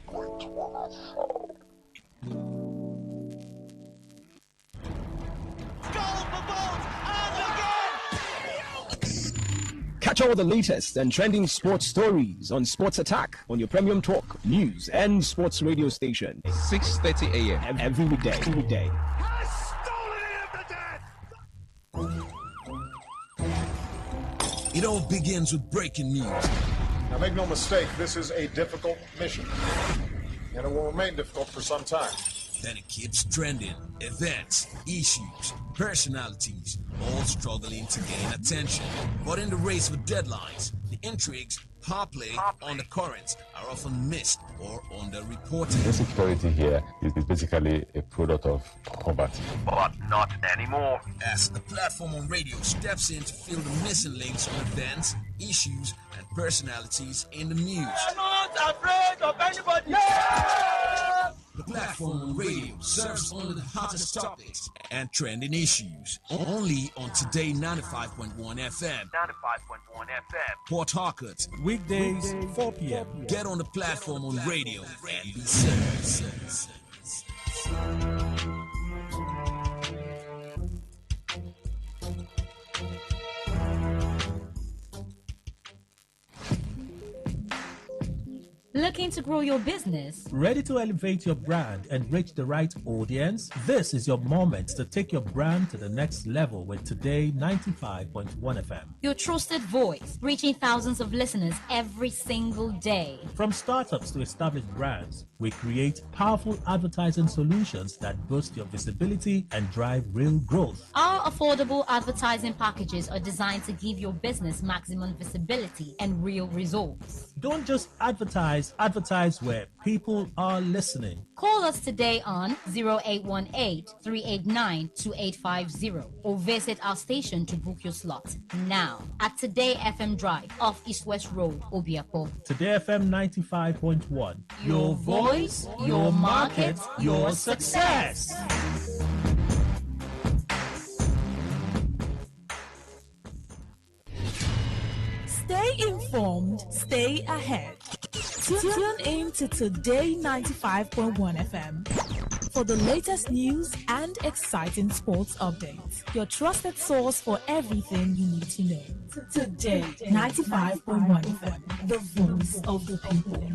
FM. Catch all the latest and trending sports stories on Sports Attack on your premium talk, news, and sports radio station. 6:30 a.m. every weekday. It all begins with breaking news. Now make no mistake, this is a difficult mission, and it will remain difficult for some time. Then it keeps trending. Events, issues, personalities, all struggling to gain attention. But in the race with deadlines, the intrigues, power play, undercurrents are often missed or underreported. Insecurity here is basically a product of poverty. But not anymore. As the platform on radio steps in to fill the missing links on events, issues, and personalities in the news. I'm not afraid of anybody. Yeah! The platform on radio serves only the hottest topics and trending issues. Only on Today 95.1 FM. 95.1 FM. Port Harcourt. Weekdays, 4 p.m. Get on the platform on radio and be served. Looking to grow your business? Ready to elevate your brand and reach the right audience? This is your moment to take your brand to the next level with Today 95.1 FM. Your trusted voice, reaching thousands of listeners every single day. From startups to established brands, we create powerful advertising solutions that boost your visibility and drive real growth. Our affordable advertising packages are designed to give your business maximum visibility and real results. Don't just advertise where people are listening. Call us today on 0818-389-2850 or visit our station to book your slot now at Today FM Drive off East West Road, Obiapo. Today FM 95.1. Your voice, your market, your success. Stay informed, stay ahead. Tune in to Today 95.1 FM for the latest news and exciting sports updates. Your trusted source for everything you need to know. Today 95.1 FM, the voice of the people.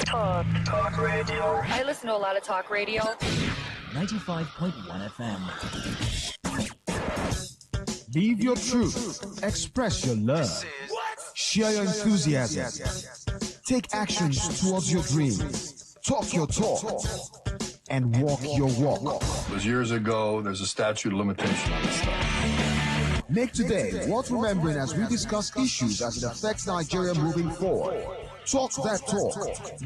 Talk radio. I listen to a lot of talk radio. 95.1 FM. Live your truth. Express your love. Share your enthusiasm. Take actions towards your dreams. Talk your talk. And walk your walk. It was years ago. There's a statute of limitation on this stuff. Make today worth remembering as we discuss issues as it affects Nigeria moving forward. Talk that talk.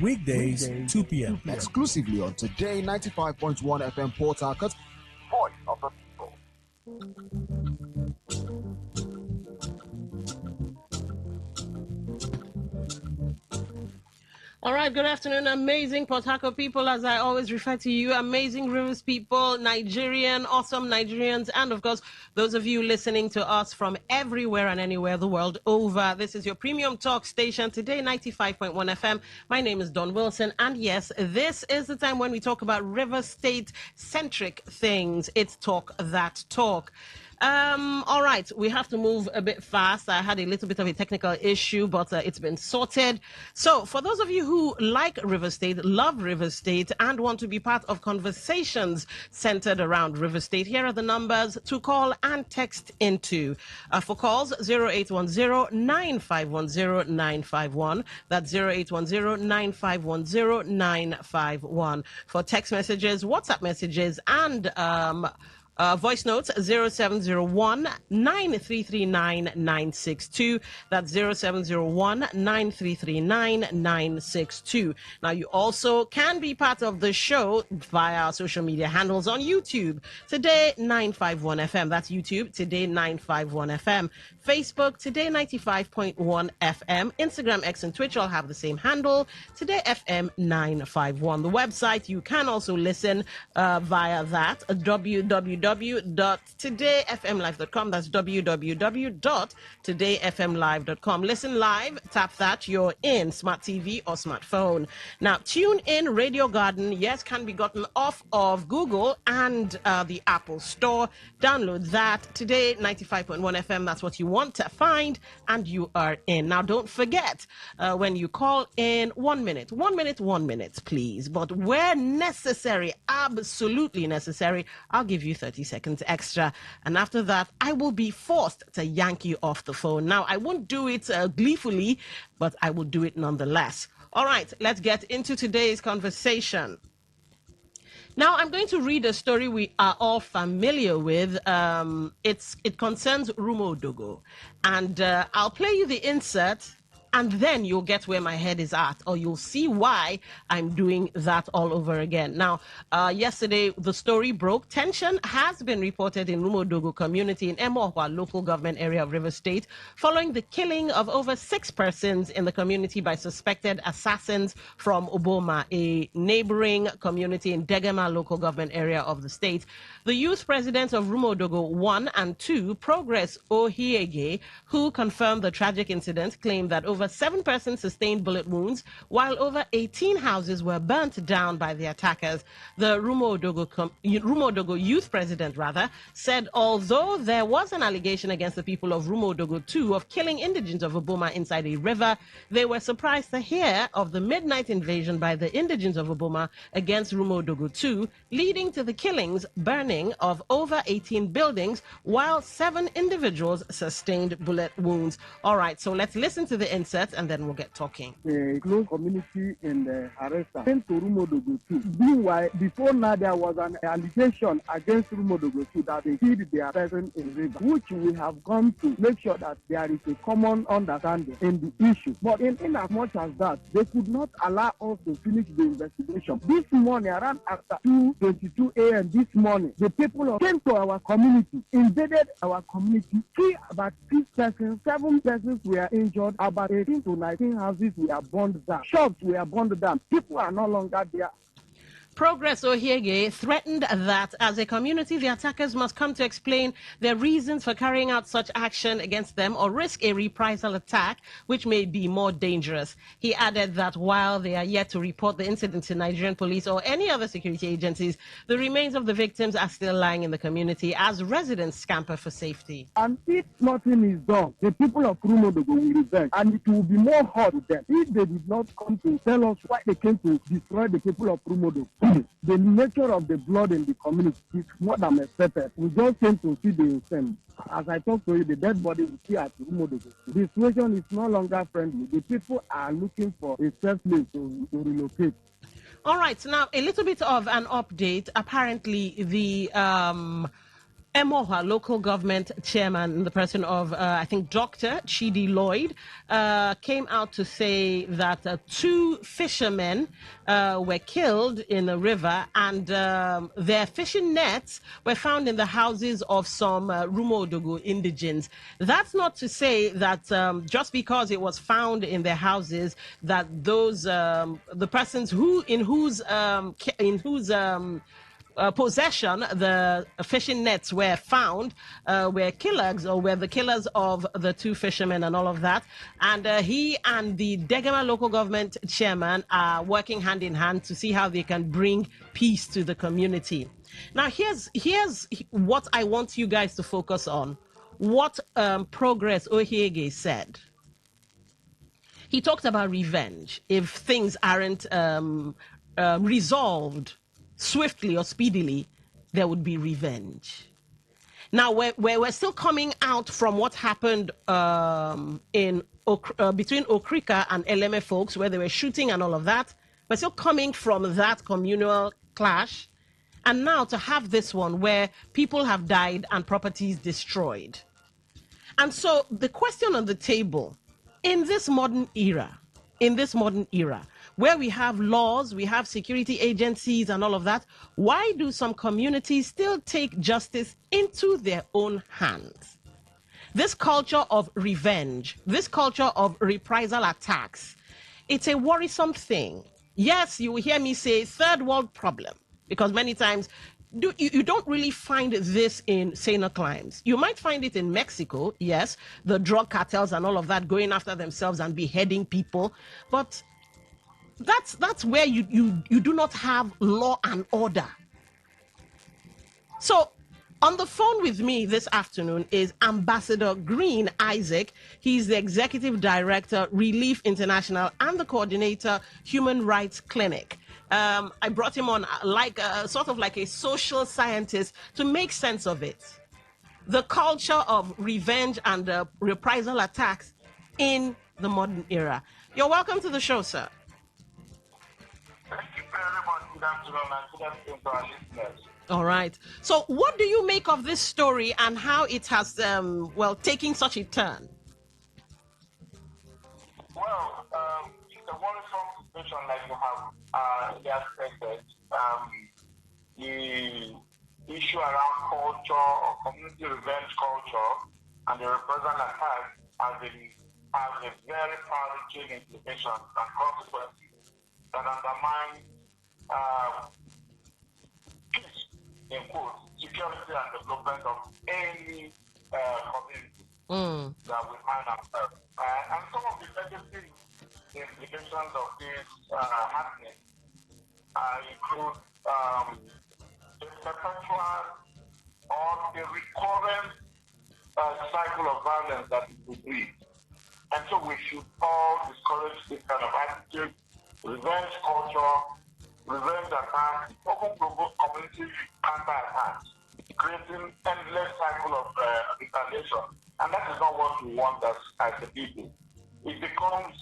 Weekdays, 2 p.m. Exclusively on Today 95.1 FM Port Harcourt. Voice of the people. All right, good afternoon, amazing Port Harcourt people, as I always refer to you, amazing Rivers people, Nigerian, awesome Nigerians, and of course, those of you listening to us from everywhere and anywhere the world over. This is your premium talk station, Today 95.1 FM. My name is Dawn Wilson, and yes, this is the time when we talk about River State-centric things. It's Talk That Talk. All right, we have to move a bit fast. I had a little bit of a technical issue, but it's been sorted. So for those of you who like River State, love River State, and want to be part of conversations centered around River State, here are the numbers to call and text into. For calls, 0810-9510-951. That's 0810-9510-951. For text messages, WhatsApp messages, and voice notes, 0701-9339-962. That's 0701-9339-962. Now, you also can be part of the show via our social media handles on YouTube, Today 951 FM. That's YouTube, Today 951 FM. Facebook, Today 95.1 FM. Instagram, X, and Twitch all have the same handle, Today FM 951. The website, you can also listen via that, www.todayfmlive.com. That's www.todayfmlive.com. Listen live, tap that, you're in smart TV or smartphone. Now, tune in Radio Garden, yes, can be gotten off of Google and the Apple Store. Download that, Today 95.1 FM. That's what you want to find, and you are in. Now, don't forget, when you call in, 1 minute, please. But where necessary, absolutely necessary, I'll give you 30 seconds extra. And after that, I will be forced to yank you off the phone. Now, I won't do it gleefully, but I will do it nonetheless. All right, let's get into today's conversation. Now, I'm going to read a story we are all familiar with. It concerns Rumo Dogo. And I'll play you the insert, and then you'll get where my head is at, or you'll see why I'm doing that all over again. Now, yesterday, the story broke. Tension has been reported in Rumo Dogo community in Emohwa local government area of River State following the killing of over 6 persons in the community by suspected assassins from Oboma, a neighboring community in Degema local government area of the state. The youth presidents of Rumo Dogo 1 and 2, Progress Ohiege, who confirmed the tragic incident, claimed that over 7 persons sustained bullet wounds, while over 18 houses were burnt down by the attackers. The Rumo Dogo youth president, said although there was an allegation against the people of Rumo Dogo 2 of killing indigents of Oboma inside a river, they were surprised to hear of the midnight invasion by the indigents of Oboma against Rumo Dogo 2, leading to the killings, burning of over 18 buildings, while 7 individuals sustained bullet wounds. All right, so let's listen to the insert and then we'll get talking. The close community in the Haresta came to Rumo Dogo 2. Meanwhile, before now there was an allegation against Rumo Dogo 2 that they killed their person in river, which we have come to make sure that there is a common understanding in the issue. But in as much as that, they could not allow us to finish the investigation. This morning, around after 2:22 a.m. this morning, the people came to our community, invaded our community, killed about 6 persons, 7 persons were injured, about 18 to 19 houses were burned down, shops were burned down. People are no longer there. Progress Ohiege threatened that as a community, the attackers must come to explain their reasons for carrying out such action against them or risk a reprisal attack, which may be more dangerous. He added that while they are yet to report the incident to Nigerian police or any other security agencies, the remains of the victims are still lying in the community as residents scamper for safety. And if nothing is done, the people of Rumodogo will revenge, and it will be more hard to them if they did not come to tell us why they came to destroy the people of Rumodogo. The nature of the blood in the community is more than expected. We just came to see the incident. As I talk to you, the dead body is here at Rumodogo. The situation is no longer friendly. The people are looking for a safe place to relocate. All right, now a little bit of an update. Apparently, the Emoha local government chairman, in the person of, I think, Dr. Chidi Lloyd, came out to say that 2 fishermen were killed in a river, and their fishing nets were found in the houses of some Rumodogo indigents. That's not to say that just because it was found in their houses, that those the persons in whose possession the fishing nets were found were killers, or were the killers of the 2 fishermen and all of that. And he and the Degema local government chairman are working hand in hand to see how they can bring peace to the community. Now, here's what I want you guys to focus on. What Progress Ohiege said. He talked about revenge if things aren't resolved swiftly or speedily. There would be revenge. Now we're still coming out from what happened between Okrika and Eleme folks, where they were shooting and all of that. We're still coming from that communal clash, and now to have this one where people have died and properties destroyed. And so the question on the table, in this modern era, where we have laws, we have security agencies and all of that, why do some communities still take justice into their own hands? This culture of revenge, this culture of reprisal attacks, it's a worrisome thing. Yes, you will hear me say third world problem, because many times you don't really find this in saner climes. You might find it in Mexico, yes, the drug cartels and all of that going after themselves and beheading people, but that's where you do not have law and order. So on the phone with me this afternoon is Ambassador Green Isaac. He's the Executive Director, Relief International, and the Coordinator, Human Rights Clinic. I brought him on sort of like a social scientist to make sense of it. The culture of revenge and reprisal attacks in the modern era. You're welcome to the show, sir. Thank you very much. Good afternoon, and good afternoon to our listeners. All right. So what do you make of this story and how it has, taken such a turn? Well, it's a worrisome situation like you have expected. The issue around culture or community revenge culture and the reprisal attack has a very far-reaching implications and consequences that undermine peace, in quotes, security and development of any community that we find ourselves. And some of the negative implications of this happening include the perpetual or the recurrent cycle of violence that it will breed. And so we should all discourage this kind of attitude, revenge culture, revenge attacks, open global community counter-attacks, creating endless cycle of retaliation. And that is not what we want as a people. It becomes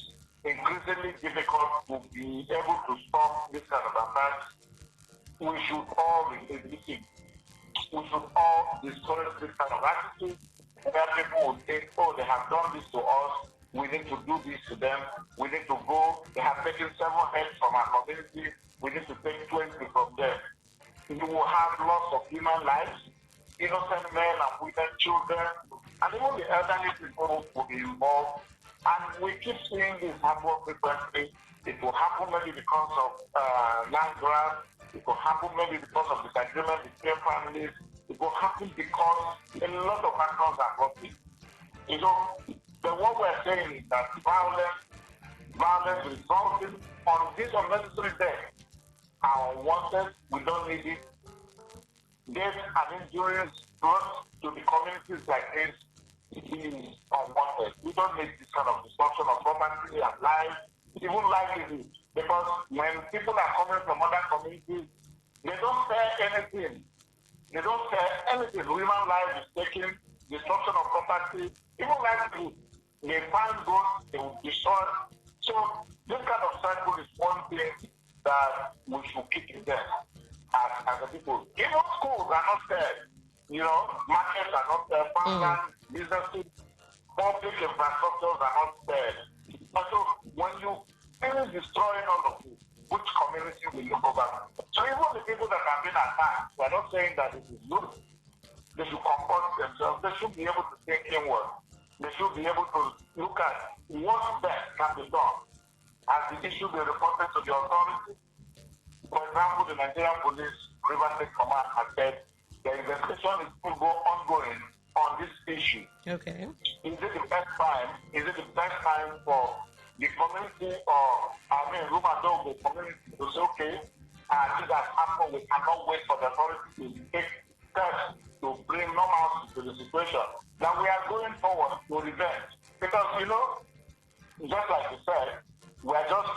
increasingly difficult to be able to stop this kind of attacks. We should all discourage this kind of attitude, where people would think, oh, they have done this to us, we need to do this to them, we need to go, they have taken 7 heads from our community, we need to take 20 from them. You will have loss of human lives, innocent men and women, children, and even the elderly people will be involved. And we keep seeing this happen frequently. It will happen maybe because of land grabs, It could happen maybe because of disagreement between families. It could happen because a lot of factors are working. But what we're saying is that violence resulting on this unnecessary death are unwanted. We don't need it. Death and injuries brought to the communities like this is unwanted. We don't need this kind of destruction of property and life, even livelihood. Because when people are coming from other communities, they don't say anything. They don't say anything. Human life is taken, destruction of property, even livelihood. They find gold, they will destroy. So this kind of cycle is one thing that we should keep in there as a people. Even schools are not there. Markets are not there, farmland, businesses, public infrastructures are not there. And so when you finish destroying all of it, which community will you go back? So even the people that have been attacked, we're not saying that it is good. They should comport themselves. They should be able to think inward. They should be able to look at what best can be done. As the issue be reported to the authorities, for example, the Nigerian Police River State Command has said the investigation is still ongoing on this issue. Okay. Is it the best time? Is it the best time for the community the community to say, okay, this has happened, we cannot wait for the authorities to take steps to bring normalcy to the situation. Now we are going forward to revenge. Because, just like you said, we are just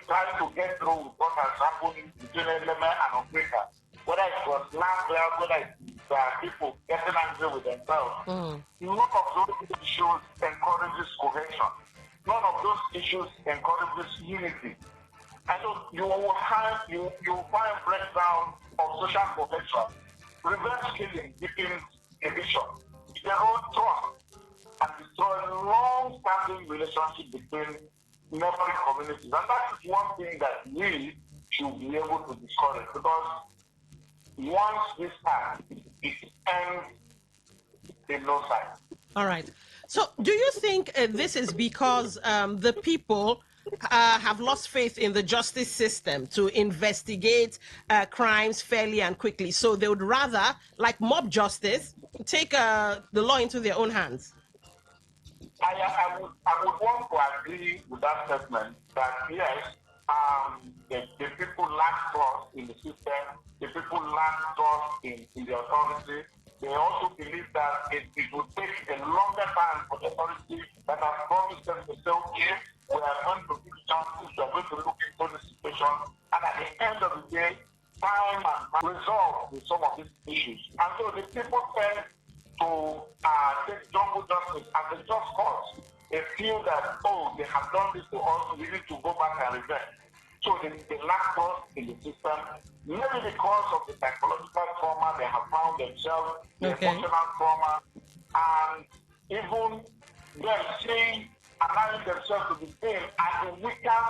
trying to get through with what has happened between Eleme and Africa. Whether it was last year, whether it's people getting angry with themselves. None of those issues encourages cohesion. None of those issues encourages unity. And so you will find breakdown of social cohesion. Revenge killing deepens division. Erode trust and destroy long-standing relationship between neighboring communities. And that is one thing that we should be able to discourage, because once this happens, it ends in no sight. All right. So do you think this is because the people have lost faith in the justice system to investigate crimes fairly and quickly? So they would rather, like mob justice, take the law into their own hands? I would want to agree with that statement that yes, the people lack trust in the system, the people lack trust in the authority. They also believe that it will take a longer time for the authority that has promised them to say, okay, we are going to give justice, we are going to look into the situation, and at the end of the day, time and resolve with some of these issues. And so the people tend to take jungle justice as a just cause. They feel that, they have done this to us, we need to go back and revenge. So they lack trust in the system, maybe because of the psychological trauma they have found themselves, the emotional trauma, and even them allowing themselves to be seen as a weaker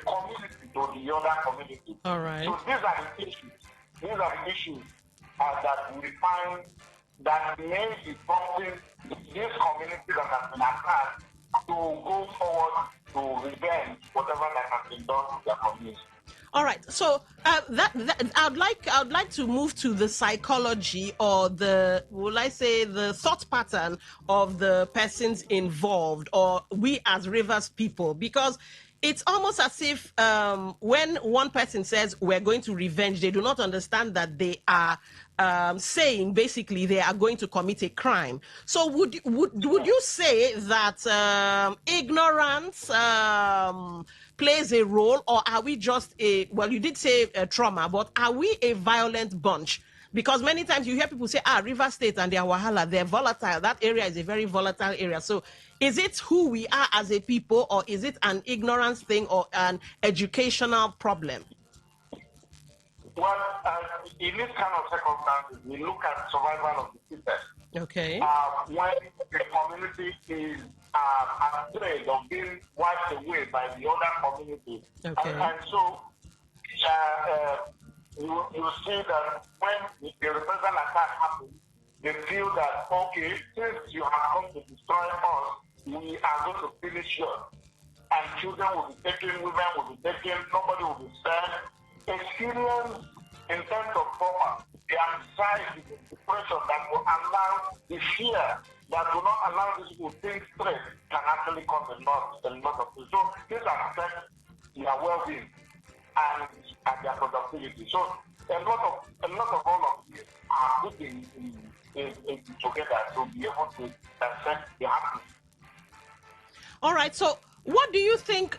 community to the other community. All right. So these are the issues. These are the issues that we find that may be prompting this community that has been attacked to go forward to revenge whatever that has been done to their community. All right. So I'd like to move to the psychology, or the thought pattern of the persons involved, or we as Rivers people, because it's almost as if when one person says we're going to revenge, they do not understand that they are saying basically they are going to commit a crime. So would you say that ignorance plays a role, or are we just you did say trauma, but are we a violent bunch? Because many times you hear people say, River State and their Wahala, they're volatile. That area is a very volatile area. So is it who we are as a people, or is it an ignorance thing or an educational problem? Well, in this kind of circumstances, we look at survival of the fittest. Okay. When the community is afraid of being wiped away by the other community. Okay. And so you see that when the reprisal attack happens, they feel that, okay, since you have come to destroy us, we are going to finish you. And children will be taken, women will be taken, nobody will be spared. experience in terms of trauma, the anxiety, the depression that will allow the fear that will not allow these people to think straight can actually cause a lot of things. So this affects their well-being and their productivity. So a lot of all of these are put in together to be able to affect the happiness. All right. So, what do you think?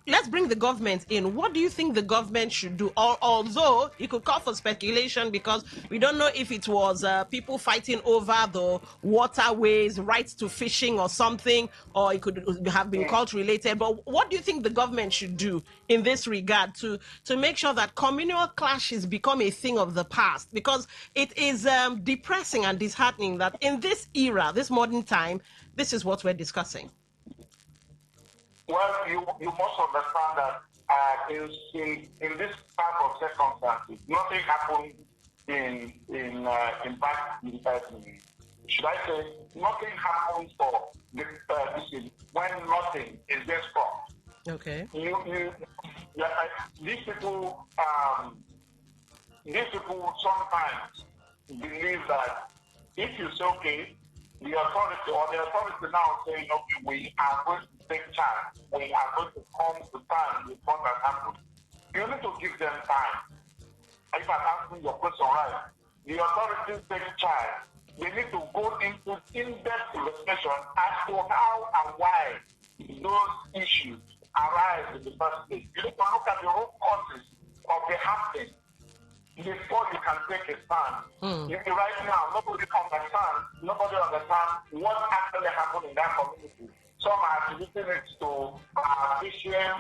Let's bring the government in. What do you think the government should do? Although it could call for speculation because we don't know if it was people fighting over the waterways, rights to fishing or something, or it could have been cult related. But what do you think the government should do in this regard to make sure that communal clashes become a thing of the past? Because it is depressing and disheartening that in this era, this modern time, this is what we're discussing. Well, you must understand that in this type of circumstances, nothing happens in back. Should I say nothing happens for this when nothing is just wrong. Okay. These people sometimes believe that if you say okay, the authority now saying okay, we are going to take charge, we are going to come to time with what has happened. You need to give them time. If I'm asking your question right, the authorities take charge. They need to go into in-depth investigation as to how and why those issues arise in the first place. You need to look at the root causes of the happening before you can take a stand. Right now, nobody understands what actually happened in that community. Some are attributing it to fishing,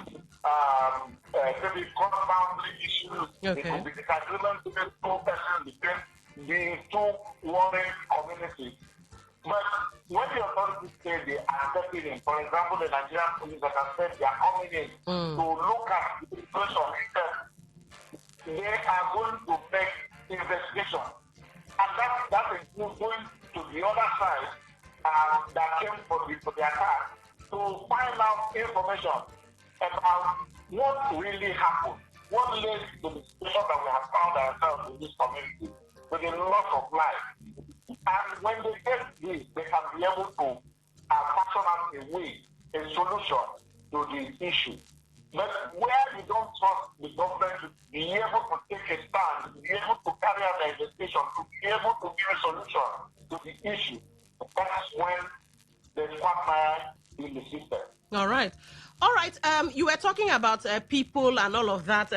maybe cross-boundary issues. It could be disagreement between two persons, between the two warring communities. But when the authorities say they are stepping in, for example, the Nigerian police that have said they are coming in to look at the situation itself, they are going to make investigation. And that includes going to the other side that came for the attack to find out information about what really happened, what led to the situation that we have found ourselves in this community with a loss of life. And when they get this, they can be able to fashion out a way, a solution to the issue. But where you don't trust the government to be able to take a stand, to be able to carry out the investigation, to be able to give a solution to the issue, that's when there's quagmire in the system. All right. You were talking about people and all of that.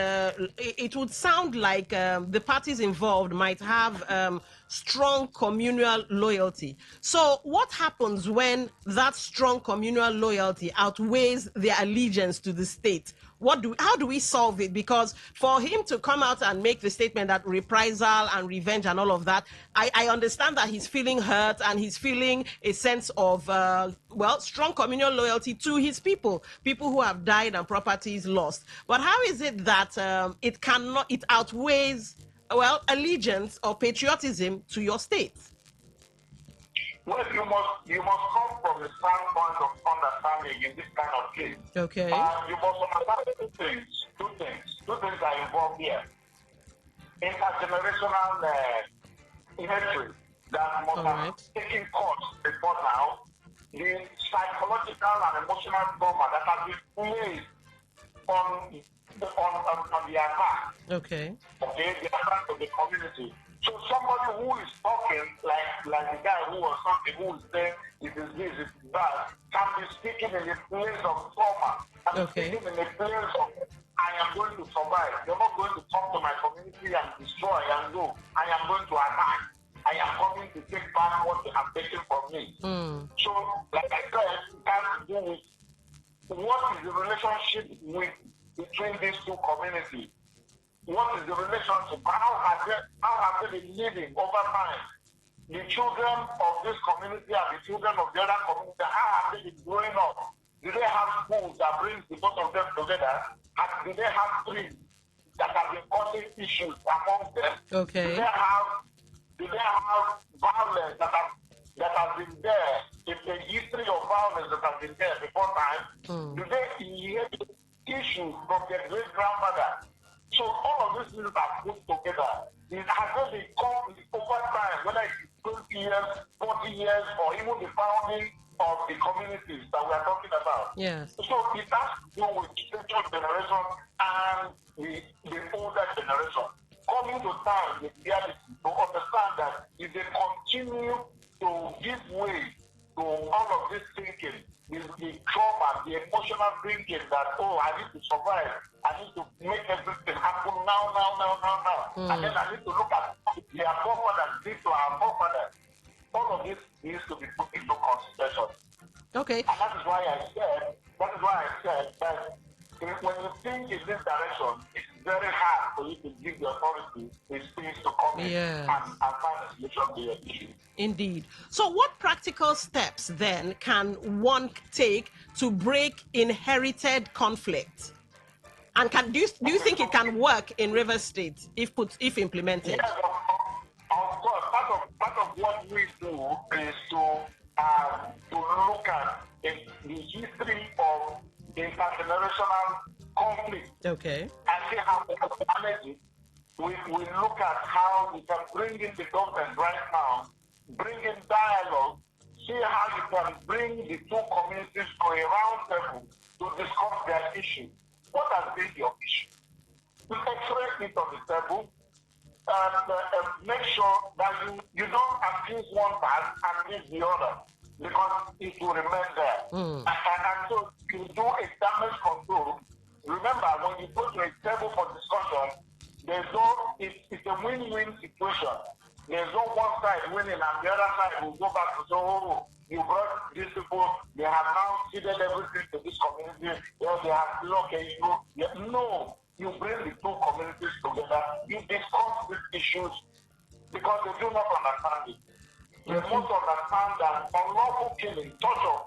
It would sound like the parties involved might have strong communal loyalty. So what happens when that strong communal loyalty outweighs their allegiance to the state? How do we solve it? Because for him to come out and make the statement that reprisal and revenge and all of that, I understand that he's feeling hurt and he's feeling a sense of, strong communal loyalty to his people who have died and properties lost. But how is it that it outweighs, allegiance or patriotism to your state? Well, you must come from the standpoint of understanding in this kind of case. Okay. You must understand two things. Two things are involved here. Intergenerational history that must have taken course before now. The psychological and emotional trauma that has been placed on the attack. Okay. The attack of the community. So somebody who is talking like the guy who was talking, who is saying it is this, it is that, can be speaking in a place of trauma. Can be speaking in a place of I am going to survive. You're not going to come to my community and destroy and go. I am going to attack. I am coming to take back what they have taken from me. So, like I said, it has to do with what is the relationship between these two communities. What is the relationship? How have they been living over time? The children of this community and the children of the other community, how have they been growing up? Do they have schools that brings the both of them together? Do they have trees that have been causing issues among them? Okay. Do they have violence that has been there? If the history of violence that has been there before time, do they inherit issues from their great grandmother things are put together. It has not been come over time, whether it's 20 years, 40 years, or even the founding of the communities that we are talking about. Yes. So it has to do with the future generation and the older generation coming to terms with reality to understand that if they continue to give way to all of this thinking, the trauma, the emotional thinking that, oh, I need to survive, I need to make everything happen now. And then I need to look at their forefathers, this to our forefathers. All of this needs to be put into consideration. Okay. And that is why I said that when you think in this direction, it's very hard for you to give the authority the space to come in and find a solution to your issue. Indeed. So what practical steps then can one take to break inherited conflict? And do you think it can work in Rivers State if implemented? Yes, of course. Part of what we do is to look at the history of intergenerational conflict. Okay. And see how we can manage it. We look at how we can bring in the government right now, bring in dialogue, see how you can bring the two communities to a round table to discuss their issue. What has been your issue? You express it on the table and make sure that you don't accuse one part and leave the other, because it will remain there. And so you do a damage control. Remember, when you go to a table for discussion, it's a win-win situation. There's no one side winning and the other side will go back to say, oh, you brought these people, they have now ceded everything to this community, they have okay, no, you bring the two communities together, you discuss these issues because they do not understand it. They must understand that unlawful killing, torture,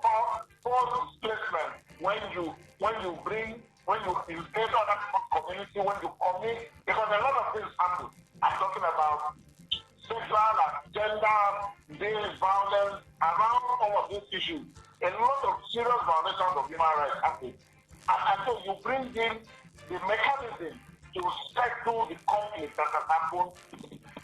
forced displacement, when you invade other community, when you commit, because a lot of things happen. I'm talking about sexual and gender-based violence around all of these issues. A lot of serious violations of human rights happen. And so you bring in the mechanism to settle the conflict that has happened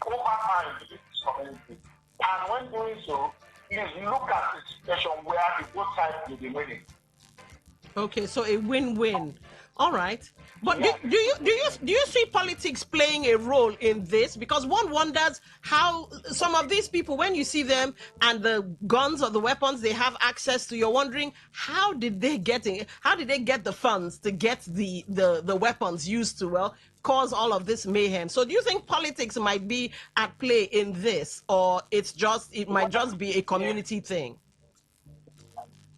over time in this community. And when doing so, please look at the situation where the both sides will be winning. Okay, so a win-win. All right. But do you see politics playing a role in this? Because one wonders how some of these people, when you see them and the guns or the weapons they have access to, you're wondering how did they get the funds to get the weapons used to cause all of this mayhem? So do you think politics might be at play in this, or it might just be a community thing?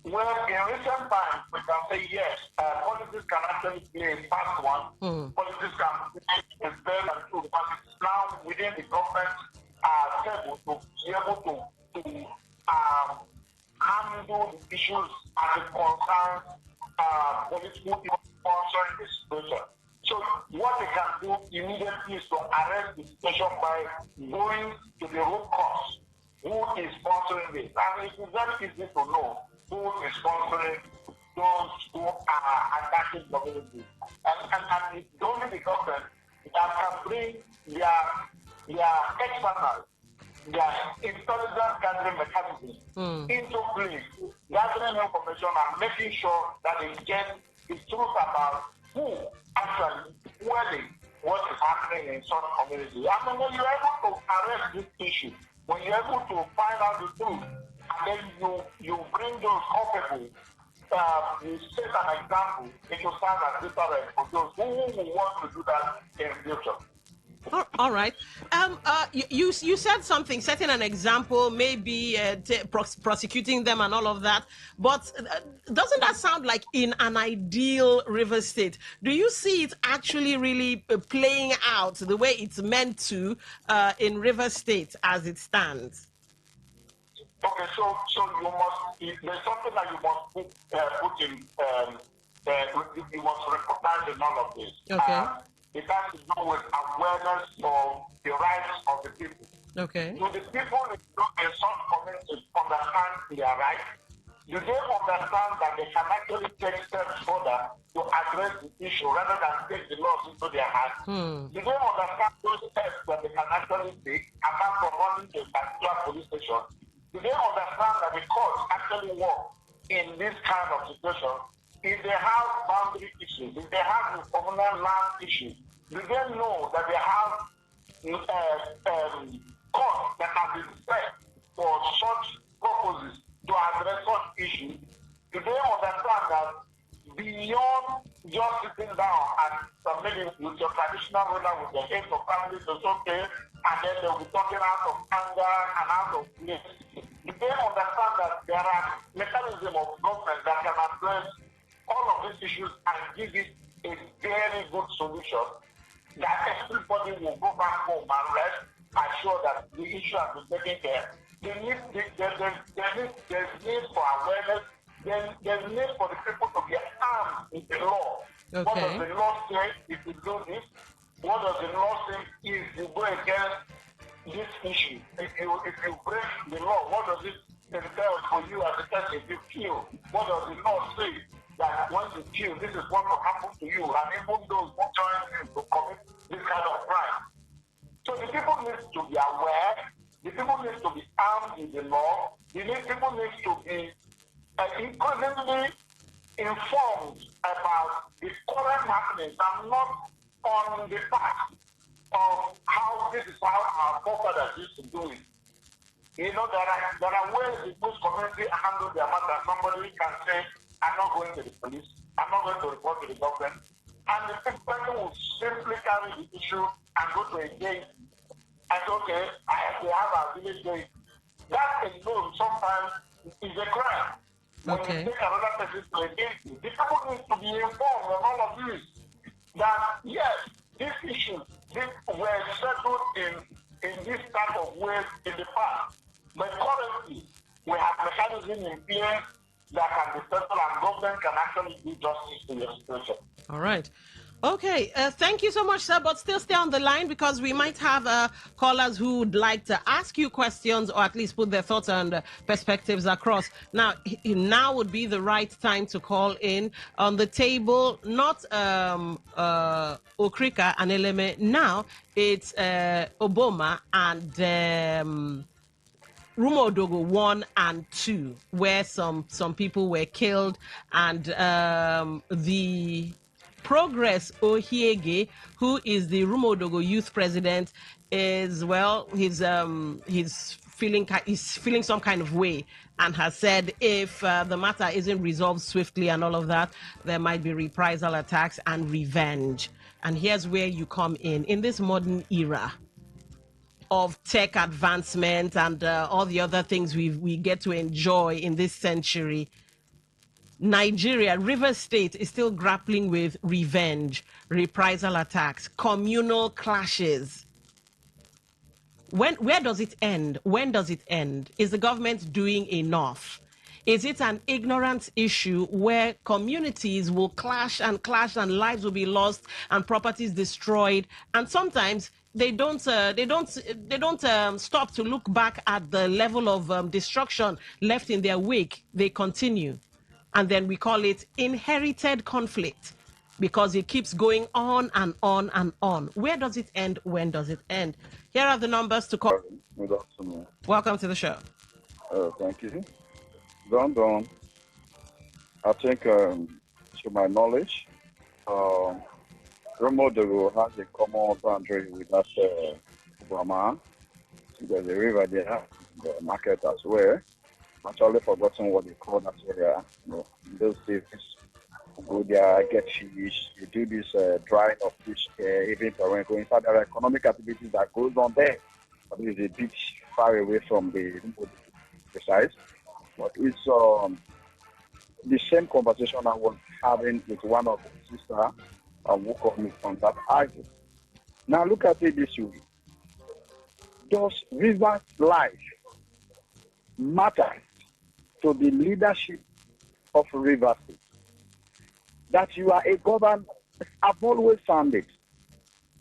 Well, in recent times, we can say yes, politics can actually play a fast one. Politics can play a very true, but it's now within the government table to be able to handle the issues as it concerns political sponsoring the situation. So what they can do immediately is to arrest the situation by going to the root cause. Who is sponsoring this? And it is very easy to know who is sponsoring those who are attacking communities. And it's only the government that can bring their external, their intelligence gathering mechanism into place, gathering information and making sure that they get the truth about who actually fueling what is happening in some communities. I mean, when you're able to arrest this issue, when you're able to find out the truth, and then you bring those culpables, you set an example, it will stand as deterrent for those who will want to do that in the future. All right. You said something, setting an example, maybe prosecuting them and all of that. But doesn't that sound like in an ideal River State? Do you see it actually really playing out the way it's meant to in River State as it stands? Okay, so there's something that you must put in, you must recognize in all of this. Okay. It has to do with awareness of the rights of the people. Okay. Do the people in some communities understand their rights? Do they understand that they can actually take steps further to address the issue rather than take the laws into their hands? Do they understand those steps that they can actually take apart from running to a particular police station? Do they understand that the courts actually work in this kind of situation? If they have boundary issues, if they have communal land issues, do they know that they have courts that have been set for such purposes to address such issues? Do they understand that beyond just sitting down and submitting with your traditional ruler with the head of family to okay, and then they'll be talking out of anger and out of place? Do they understand that there are mechanisms of government that can address all of these issues and give it a very good solution that everybody will go back home and rest, assure that the issue has been taken care? There's need for awareness. There's need for the people to be armed with the law. Okay. What does the law say if you do this? What does the law say if you go against this issue? If you break the law, what does it entail for you as a person? If you kill, what does the law say that when you kill, this is what will happen to you? And even those who join you to commit this kind of crime. So the people need to be aware. The people need to be armed with the law. The people need to be increasingly informed about the current happenings and not on the fact of how this is how our forefathers used to do it. You know, there are ways in which community handle their matter. Somebody can say, I'm not going to the police, I'm not going to report to the government. And the person will simply carry the issue and go to a gate and say, okay, they have a village gate. That alone sometimes is a crime. When you take another person to a gate, the people need to be informed on all of this. That yes, these issues were settled in this type of ways in the past. But currently, we have mechanisms in place that can be settled and government can actually do justice to your situation. All right. Okay, thank you so much, sir, but still stay on the line because we might have callers who would like to ask you questions or at least put their thoughts and perspectives across. Now would be the right time to call in. On the table, not Okrika and Eleme. Now it's Oboma and Rumodogo 1 and 2, where some people were killed, and the Progress Ohiege, who is the Rumodogo youth president, is he's feeling some kind of way and has said if the matter isn't resolved swiftly and all of that, there might be reprisal attacks and revenge. And here's where you come in this modern era of tech advancement and all the other things we get to enjoy in this century. Nigeria, Rivers State is still grappling with revenge, reprisal attacks, communal clashes. Where does it end? When does it end? Is the government doing enough? Is it an ignorance issue where communities will clash and lives will be lost and properties destroyed? And sometimes they don't stop to look back at the level of destruction left in their wake. They continue. And then we call it inherited conflict because it keeps going on and on and on. Where does it end? When does it end? Here are the numbers to call. Good afternoon. Welcome to the show. Thank you. Don, I think, to my knowledge, Rumodogo has a common boundary with that Obama. There's a river there, the market as well. I've actually forgotten what they call that area. In those days, you go there, get fish, you do this drying of fish even when you go inside. There are economic activities that goes on there. But it's a bit far away from the precise. But it's the same conversation I was having with one of the sisters who called me from that argument. Now look at it this way. Does River's life matter to the leadership of River State? That you are a governor, I've always found it.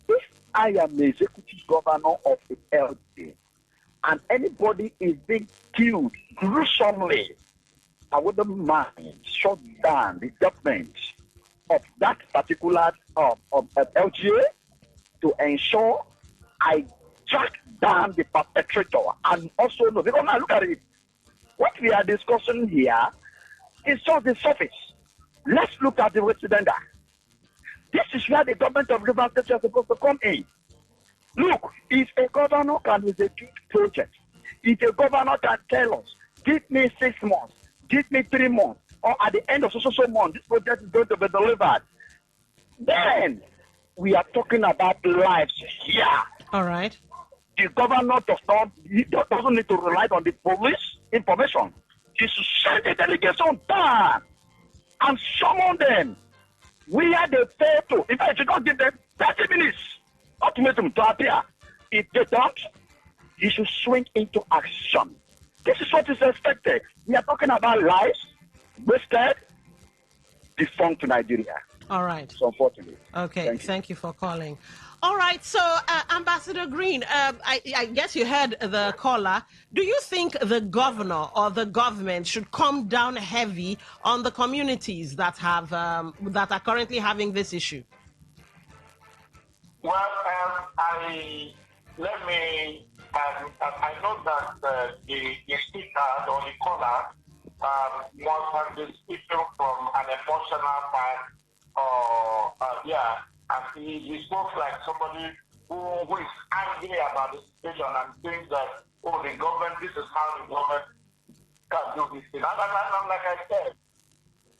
If I am the executive governor of the LD and anybody is being killed gruesomely, I wouldn't mind shut down the government of that particular LGA to ensure I track down the perpetrator and also know, because now look at it. What we are discussing here is just the surface. Let's look at the resident. This is where the government of Rivers State is supposed to come in. Look, if a governor can execute project, if a governor can tell us, give me 6 months, give me 3 months, or at the end of so month, this project is going to be delivered, then we are talking about lives here. All right. The governor doesn't need to rely on the police information. He should send a delegation down and summon them where they fail to. In fact, you don't give them 30 minutes ultimatum to appear. If they don't, he should swing into action. This is what is expected. We are talking about lives wasted, defunct Nigeria. All right. So unfortunately. Okay, thank you for calling. All right, so Ambassador Green, I guess you heard the caller. Do you think the governor or the government should come down heavy on the communities that have that are currently having this issue? Well, I know that the speaker or the caller must have been speaking from an emotional side, and he spoke like somebody who is angry about the situation and thinks that, the government, this is how the government can do this thing. And like I said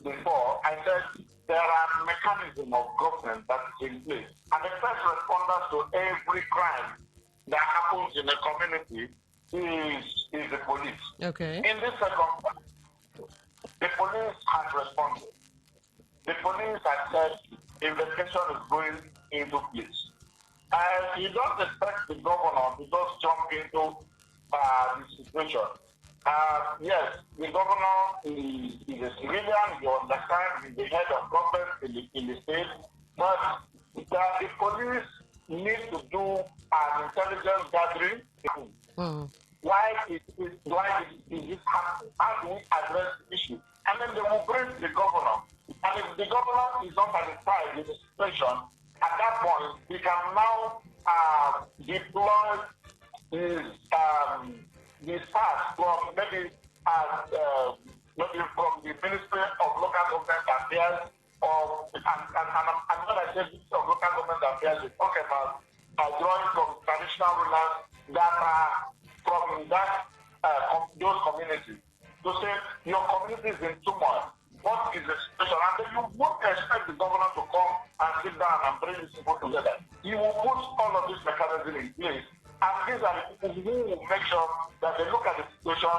before, I said there are mechanisms of government that is in place. And the first responders to every crime that happens in a community is the police. Okay. In this circumstance, the police has responded. The police has said investigation is going into place. And you don't expect the governor to just jump into the situation. Yes, the governor is a civilian, you understand, he's the head of government in the state, but the police need to do an intelligence gathering. Why is this happening? How do we address the issue? And then they will bring the governor. And if the governor is not satisfied with the situation, at that point, he can now deploy his staff from maybe from the Ministry of Local Government Affairs, and when I say Ministry of Local Government Affairs, we talk about drawing from traditional rulers that are from those communities. To say your community is in turmoil. What is the situation? And then you won't expect the governor to come and sit down and bring these people together. He will put all of this mechanism in place. And these are the people who will make sure that they look at the situation,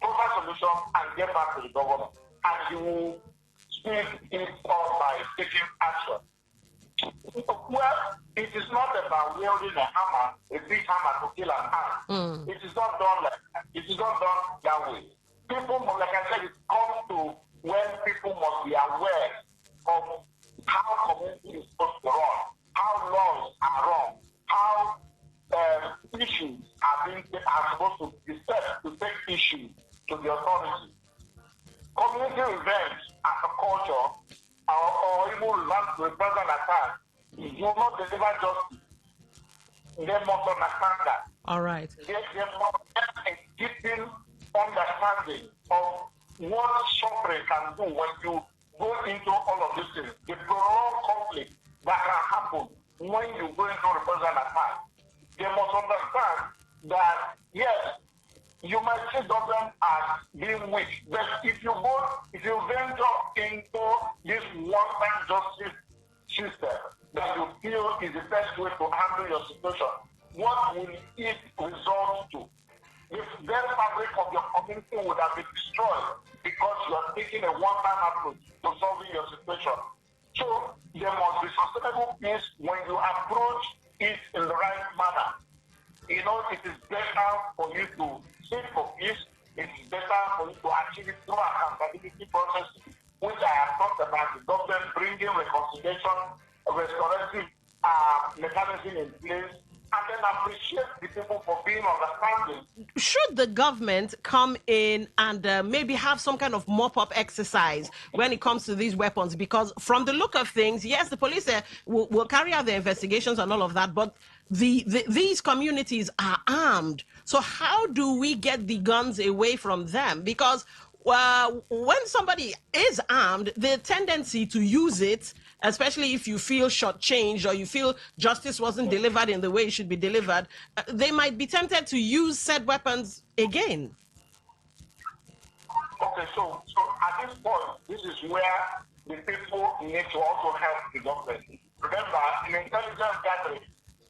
provide solution, and get back to the governor. And he will speed it up by taking action. Well, it is not about wielding a hammer, a big hammer to kill an ant. It is not done like that. It is not done that way. People, like I said, it comes to when people must be aware of how community is supposed to run, how laws are wrong, how issues are supposed to be set to take issues to the authority. Community events as a culture or even represent attack, you will not deliver justice. They must understand that. All right. They must get a deepened understanding of what suffering can do when you go into all of these things. The prolonged conflict that can happen when you go into represent attack. They must understand that, yes, you might see government as being weak, but if you venture into this one-time justice system that you feel is the best way to handle your situation, what will it result to? The very fabric of your community would have been destroyed because you are taking a one-time approach to solving your situation. So there must be sustainable peace when you approach it in the right manner. It is better for you to seek for peace. It is better for you to achieve it through accountability process, which I have talked about, the government bringing reconciliation, restorative mechanism in place, and then appreciate the people for being understanding should the government come in and maybe have some kind of mop-up exercise when it comes to these weapons? Because from the look of things, yes, the police will carry out their investigations and all of that, but these communities are armed. So how do we get the guns away from them? Because when somebody is armed, the tendency to use it, especially if you feel shortchanged or you feel justice wasn't delivered in the way it should be delivered, they might be tempted to use said weapons again. Okay, so at this point, this is where the people need to also help the government. Remember, in intelligence gathering,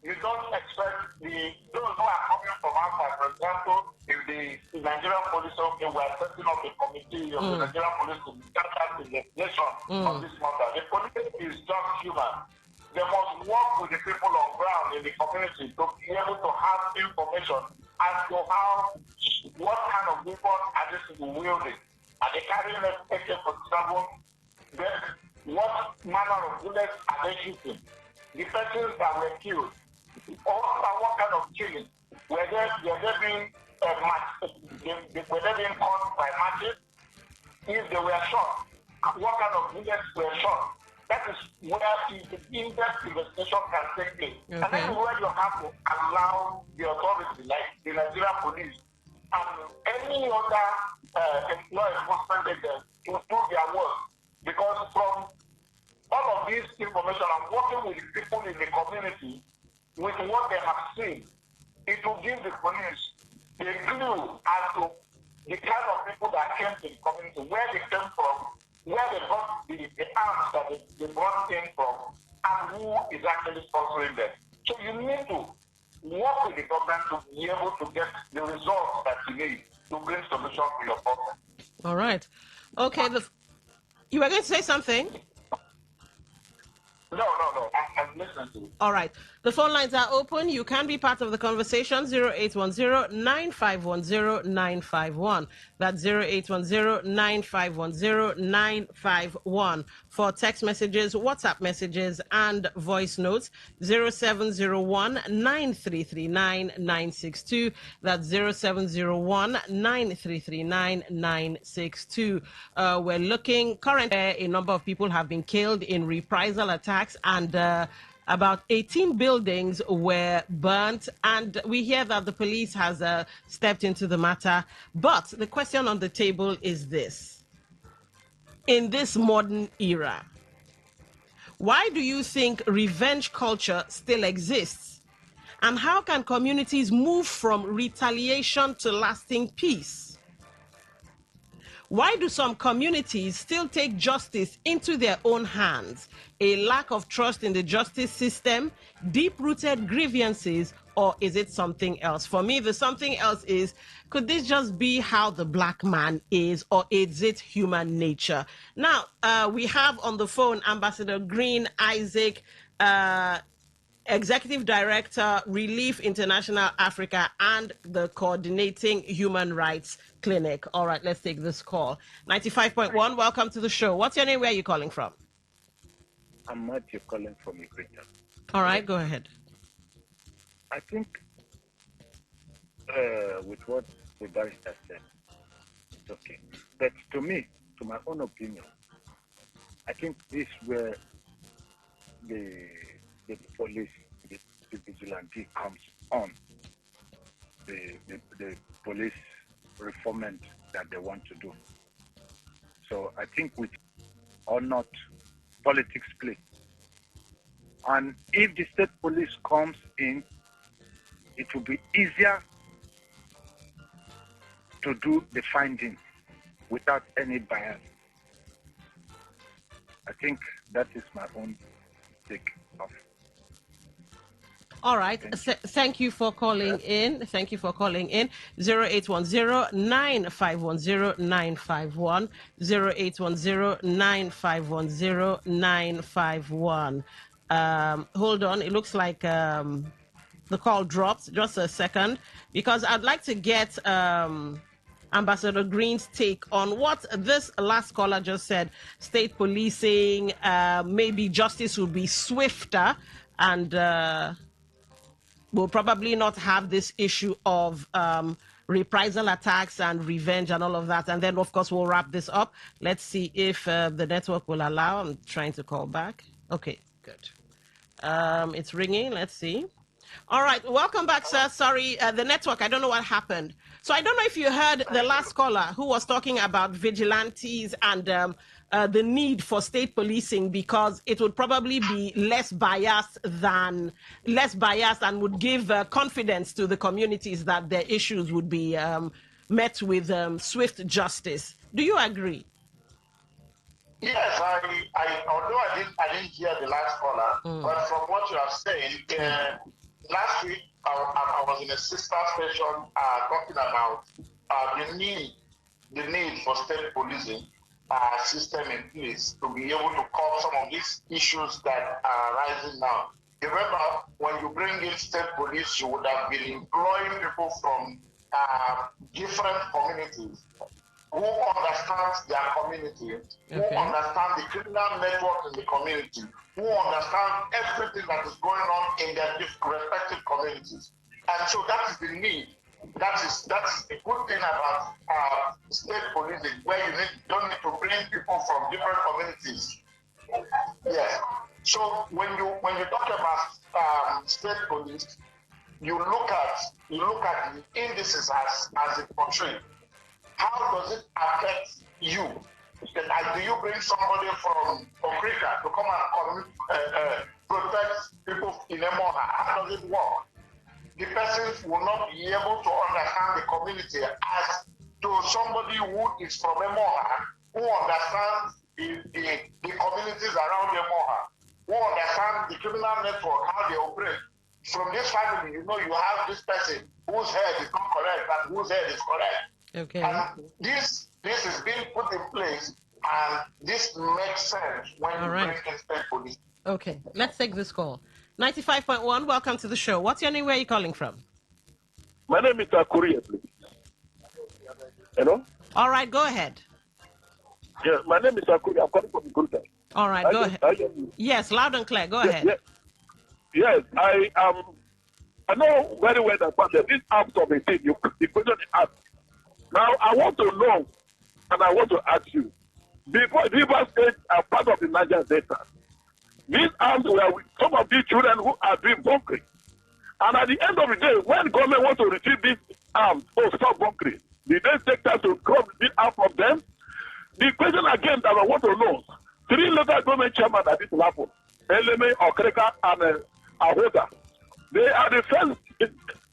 you don't expect those who are coming from outside. For example, if the Nigerian police okay, we are setting up a committee of the Nigerian police to carry out investigation of this matter. The police is just human. They must work with the people on ground in the community to be able to have information as to what kind of weapon are these people wielding. Are they carrying an AK-47? What manner of bullets are they shooting? The persons that were killed, what kind of killing? Were they being caught by matches? If they were shot, what kind of bullets were shot? That is where the in-depth investigation can take place. Okay. And then where you have to allow the authority, like the Nigerian police, and any other law enforcement agents to do their work. Because from all of this information, I'm working with the people in the community with what they have seen. It will give the police a clue as to the kind of people that came to the community, where they came from, where they got the arms that they brought in from, and who is actually sponsoring them. So you need to work with the government to be able to get the results that you need to bring solutions to your problem. All right. Okay. You were going to say something? No. I'm listening to you. All right. The phone lines are open. You can be part of the conversation. 0810-9510-951. That's 0810-9510-951. For text messages, WhatsApp messages, and voice notes, 0701-9339-962. That's 0701-9339-962. We're looking currently, a number of people have been killed in reprisal attacks, and about 18 buildings were burnt, and we hear that the police has stepped into the matter. But the question on the table is this: in this modern era, why do you think revenge culture still exists? And how can communities move from retaliation to lasting peace? Why do some communities still take justice into their own hands? A lack of trust in the justice system, deep-rooted grievances, or is it something else? For me, the something else is, could this just be how the black man is, or is it human nature? Now, we have on the phone Ambassador Green Isaac, Executive Director, Relief International Africa, and the Coordinating Human Rights Clinic. All right, let's take this call. 95.1, welcome to the show. What's your name? Where are you calling from? I'm Matthew calling from Equator. All right, go ahead. I think with what the barrister said, it's okay. But to me, to my own opinion, I think this where the police, the vigilante comes on, the police reformment that they want to do. So I think with or not, politics play. And if the state police comes in, it will be easier to do the finding without any bias. I think that is my own take of. All right. Thank you for calling in. Thank you for calling in. 0810-9510-951. 0810-9510-951. Hold on. It looks like the call dropped. Just a second, because I'd like to get Ambassador Green's take on what this last caller just said. State policing, maybe justice will be swifter, and we'll probably not have this issue of reprisal attacks and revenge and all of that. And then, of course, we'll wrap this up. Let's see if the network will allow. I'm trying to call back. Okay, good. It's ringing. Let's see. All right, welcome back, sir. Sorry, the network, I don't know what happened. So I don't know if you heard the last caller who was talking about vigilantes and the need for state policing, because it would probably be less biased and would give confidence to the communities that their issues would be met with swift justice. Do you agree? Yes, although I didn't hear the last caller, but from what you have said, last week I was in a sister station talking about the need for state policing system in place to be able to curb some of these issues that are rising now. You remember, when you bring in state police, you would have been employing people from different communities who understands their community, who understand the criminal network in the community, who understand everything that is going on in their respective communities. And so that is the need. That is the good thing about state policing, where you don't need to bring people from different communities. Yes. So when you talk about state police, you look at the indices as it portrays. How does it affect you? Do you bring somebody from Africa to come and protect people in Emoha? How does it work? The persons will not be able to understand the community as to somebody who is from Emoha, who understands the communities around Emoha, who understands the criminal network, how they operate. From this family, you have this person whose head is not correct, but whose head is correct. Okay. And this is being put in place, and this makes sense when you bring in state police. Okay, let's take this call. 95.1, welcome to the show. What's your name? Where are you calling from? My name is Akuri, please. Hello? All right, go ahead. Yeah, my name is Akuri. I'm calling from Gunta. All right, go ahead. Yes, loud and clear. Go ahead. Yes, I know very well that this act of a thing, the question is asked. Now, I want to know, and I want to ask you, before River State are part of the Niger Delta, these arms were with some of these children who are doing bunkering. And at the end of the day, when government wants to retrieve these arms or stop bunkering, did they take time to crop this out from them? The question again that I want to know, 3 local government chairmen that this will happen, Eleme, Okreka, and Ahoda, they are the first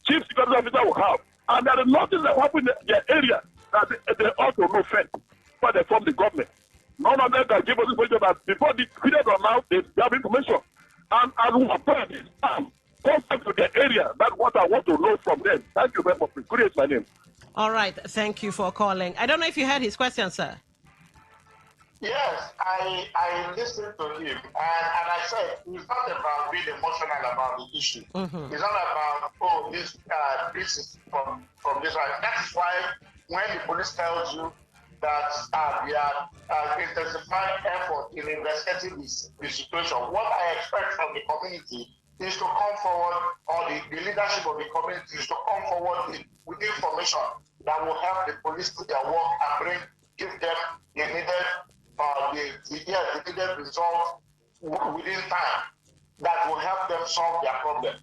chief security officer we have. And there is nothing that happened in their area that they ought to know first before they form the government. None of them can give us information that before the period of now, they have information. And at what point is come to the area? That's what I want to know from them. Thank you very much. Kuriya is my name. All right. Thank you for calling. I don't know if you heard his question, sir. Yes, I listened to him, and I said it's not about being emotional about the issue. It's not about this is from this one. That's why when the police tells you that we are intensifying effort in investigating the situation, what I expect from the community is to come forward, or the leadership of the community is to come forward with information that will help the police do their work and give them the needed the needed results within time that will help them solve their problem.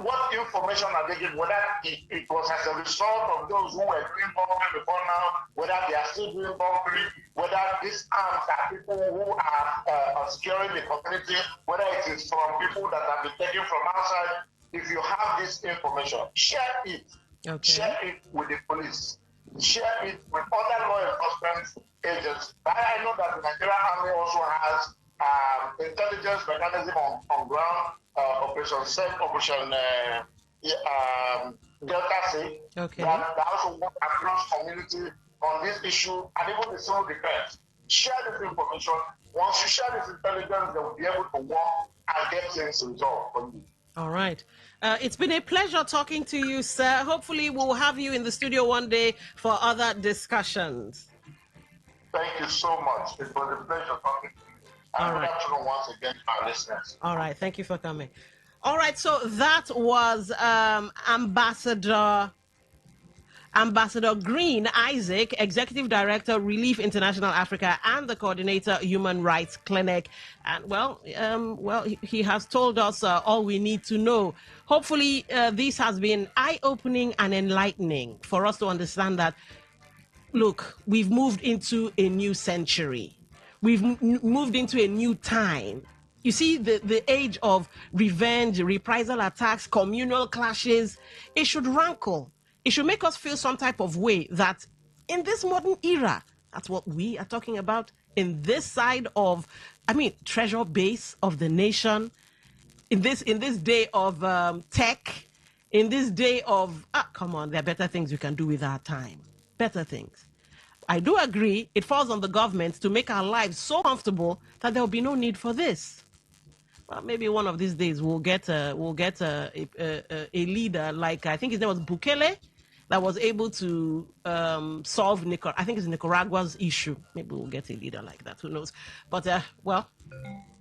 What information are they giving? Whether it was as a result of those who were doing bunkering before now, whether they are still doing bunkering, whether these arms are people who are securing the community, whether it is from people that have been taken from outside. If you have this information, share it. Okay. Share it with the police. Share it with other law enforcement agents. I know that the Nigerian Army also has intelligence mechanism on ground, Operation Delta C, that also work across community on this issue, and even the civil defense. Share this information. Once you share this intelligence, they will be able to work and get things resolved for you. All right. It's been a pleasure talking to you, sir. Hopefully we'll have you in the studio one day for other discussions. Thank you so much. It was a pleasure talking to you. And good afternoon once again to our listeners. All right. Thank you for coming. All right. So that was Ambassador Ambassador Green Isaac, Executive Director, Relief International Africa, and the Coordinator, Human Rights Clinic. And he has told us all we need to know. Hopefully, this has been eye-opening and enlightening for us to understand that, look, we've moved into a new century. We've moved into a new time. You see, the age of revenge, reprisal attacks, communal clashes, it should rankle. It should make us feel some type of way that in this modern era, that's what we are talking about, in this side of, treasure base of the nation, in this day of tech, in this day of, come on, there are better things we can do with our time. Better things. I do agree it falls on the government to make our lives so comfortable that there will be no need for this. Well, maybe one of these days we'll get a leader like, I think his name was Bukele, that was able to solve Nicaragua's issue. Maybe we'll get a leader like that. Who knows? But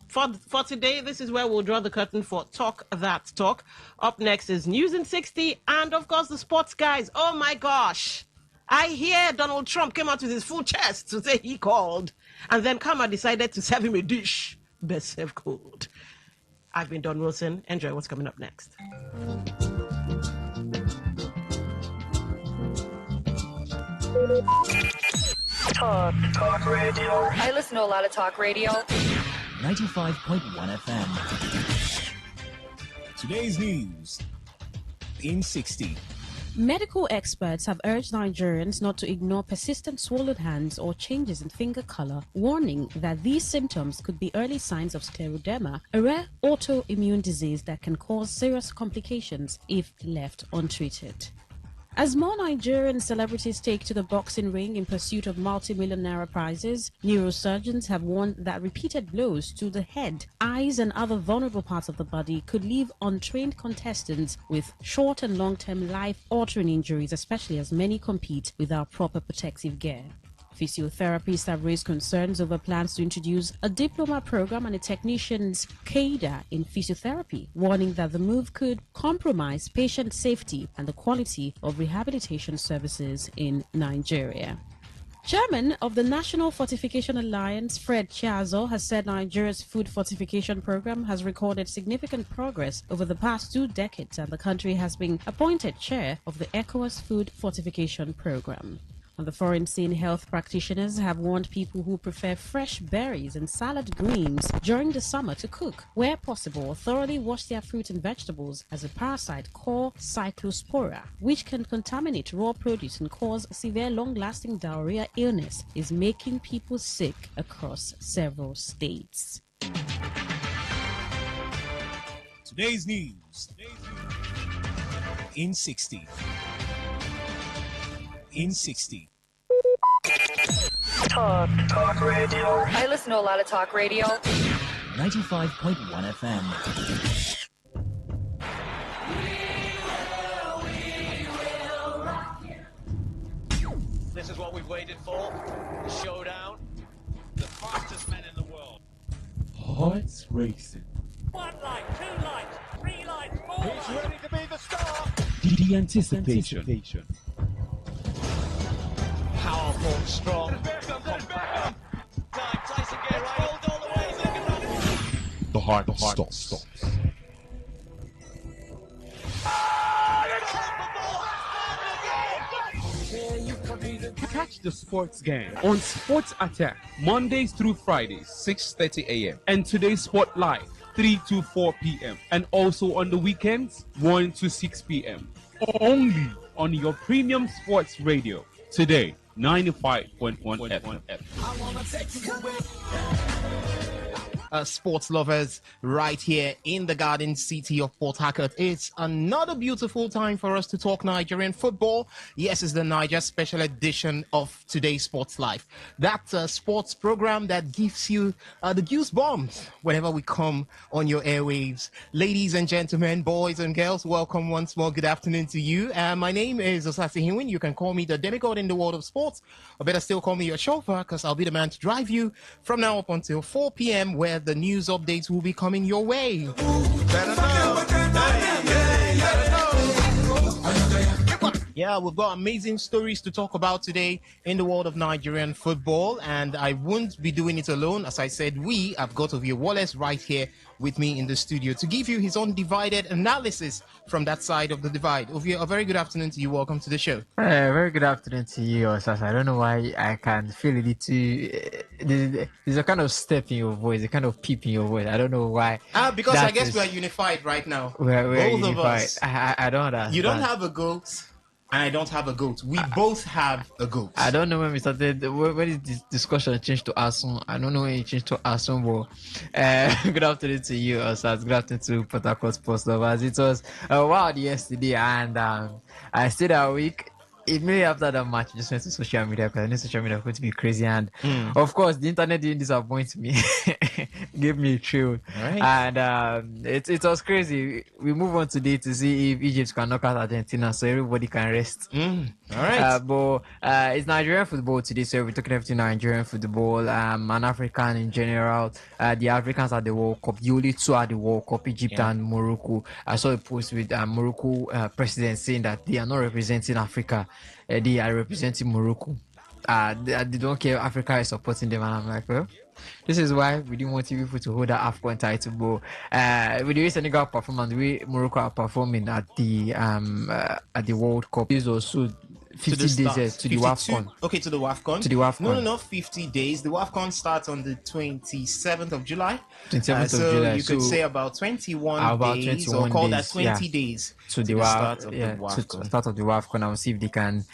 for today, this is where we'll draw the curtain for Talk That Talk. Up next is News in 60, and of course the sports guys. Oh my gosh! I hear Donald Trump came out with his full chest to say he called, and then Kama decided to serve him a dish. Best served cold. I've been Don Wilson. Enjoy what's coming up next. Talk radio. I listen to a lot of talk radio. 95.1 FM. Today's news in 60. Medical experts have urged Nigerians not to ignore persistent swollen hands or changes in finger color, warning that these symptoms could be early signs of scleroderma, a rare autoimmune disease that can cause serious complications if left untreated. As more Nigerian celebrities take to the boxing ring in pursuit of multi-million naira prizes, neurosurgeons have warned that repeated blows to the head, eyes, and other vulnerable parts of the body could leave untrained contestants with short and long-term life-altering injuries, especially as many compete without proper protective gear. Physiotherapists have raised concerns over plans to introduce a diploma program and a technician's cadre in physiotherapy, warning that the move could compromise patient safety and the quality of rehabilitation services in Nigeria. Chairman of the National Fortification Alliance, Fred Chiazo, has said Nigeria's food fortification program has recorded significant progress over the past 2 decades, and the country has been appointed chair of the ECOWAS Food Fortification Program. On the foreign scene, health practitioners have warned people who prefer fresh berries and salad greens during the summer to cook, where possible, thoroughly wash their fruit and vegetables, as a parasite called Cyclospora, which can contaminate raw produce and cause severe long-lasting diarrhea illness, is making people sick across several states. Today's news in 60. In 60. Talk radio. I listen to a lot of talk radio. 95.1 FM. This is what we've waited for. The showdown. The fastest men in the world. Hearts racing. 1 light, 2 lights, 3 lights, 4 lights. He's ready to be the star. The anticipation. Powerful, strong, compact. Time, Tyson Gay right all the way. Looking around. The heart stops. Catch the sports game on Sports Attack Mondays through Fridays 6:30 a.m. and Today's Sport Live 3 to 4 p.m. and also on the weekends 1 to 6 p.m. Only on your premium sports radio. Today 95.1 FM. Sports lovers, right here in the Garden City of Port Harcourt. It's another beautiful time for us to talk Nigerian football. Yes, it's the Niger special edition of Today's Sports Live. That sports program that gives you the goosebumps whenever we come on your airwaves. Ladies and gentlemen, boys and girls, welcome once more. Good afternoon to you. My name is Osasi Hinwin. You can call me the demigod in the world of sports, or better still call me your chauffeur, because I'll be the man to drive you from now up until 4 p.m. where the news updates will be coming your way. Yeah, we've got amazing stories to talk about today in the world of Nigerian football, and I won't be doing it alone. As I said, I've got Ovie Wallace right here with me in the studio to give you his undivided analysis from that side of the divide. Ovie, a very good afternoon to you. Welcome to the show. Very good afternoon to you, Osas. I don't know why I can feel a little. There's a kind of step in your voice, a kind of peep in your voice. I don't know why. Because I guess we are unified right now. We're Both unified. of us. I don't understand. You don't have a goat, and I don't have a goat. We both have a goat. I don't know when we started. When is this discussion changed to Asun? I don't know when it changed to Asun, but good afternoon to you, Osas. Good afternoon to Port Harcourt Sports Lovers. It was wild yesterday, and I stayed a week. Immediately after that match, I just went to social media because I knew social media was going to be crazy. And of course, the internet didn't disappoint me. Gave me a thrill. Right. And it was crazy. We move on today to see if Egypt can knock out Argentina so everybody can rest. All right. But it's Nigerian football today, so we're talking about Nigerian football and African in general. The Africans at the World Cup, the only two at the World Cup, Egypt and Morocco. I saw a post with Morocco president saying that they are not representing Africa. They are representing Morocco. They don't care if Africa is supporting them, and I'm like, well, this is why we didn't want people to hold that AFCON title. But with the way Senegal performance, the way Morocco are performing at the World Cup, is also 50 days to the WAFCON. Okay, to the WAFCON. To the WAFCON. No, 50 days. The WAFCON starts on the 27th of July. 27th of so July. You could say about 21 days, or call that 20 days to the start of the WAFCON. To start of the WAFCON. I'll see if they can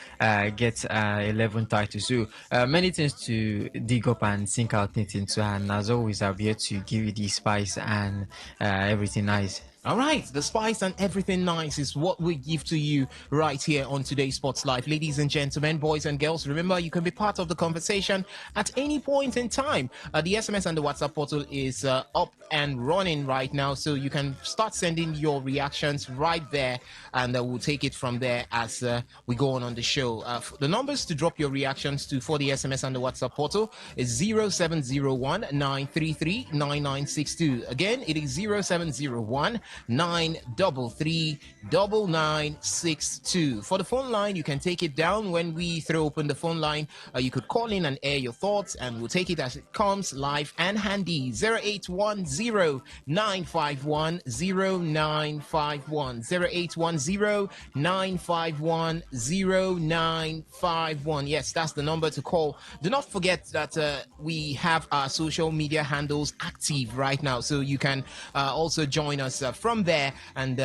get 11 titles. So many things to dig up and sink our teeth into. And as always, I'll be here to give you the spice and everything nice. All right, the spice and everything nice is what we give to you right here on today's Sports Live. Ladies and gentlemen, boys and girls, remember you can be part of the conversation at any point in time. The SMS and the WhatsApp portal is up and running right now, so you can start sending your reactions right there, and we'll take it from there as we go on the show. The numbers to drop your reactions to for the SMS and the WhatsApp portal is 0701 933 9962. Again, it is 0701 933 9962. For the phone line, you can take it down when we throw open the phone line. You could call in and air your thoughts, and we'll take it as it comes, live and handy. 0810 951 0951. 0810 951 0951. Yes, that's the number to call. Do not forget that we have our social media handles active right now, so you can also join us from there and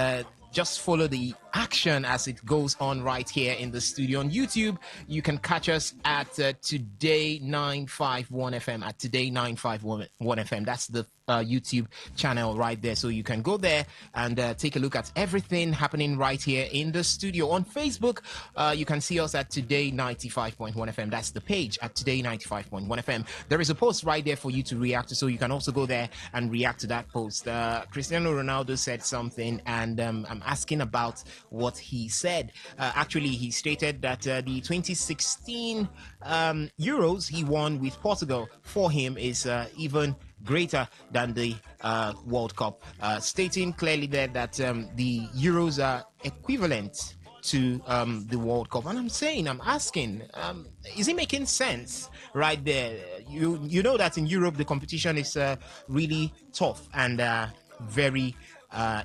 just follow the action as it goes on right here in the studio. On YouTube, you can catch us at Today951FM, at Today951FM. That's the YouTube channel right there. So you can go there and take a look at everything happening right here in the studio. On Facebook, you can see us at Today95.1FM. That's the page at Today95.1FM. There is a post right there for you to react to, so you can also go there and react to that post. Cristiano Ronaldo said something, and I'm asking about what he said. Actually, he stated that the 2016 Euros he won with Portugal for him is even greater than the World Cup, stating clearly there that the Euros are equivalent to the World Cup. And I'm asking, is it making sense right there? You know that in Europe the competition is really tough and very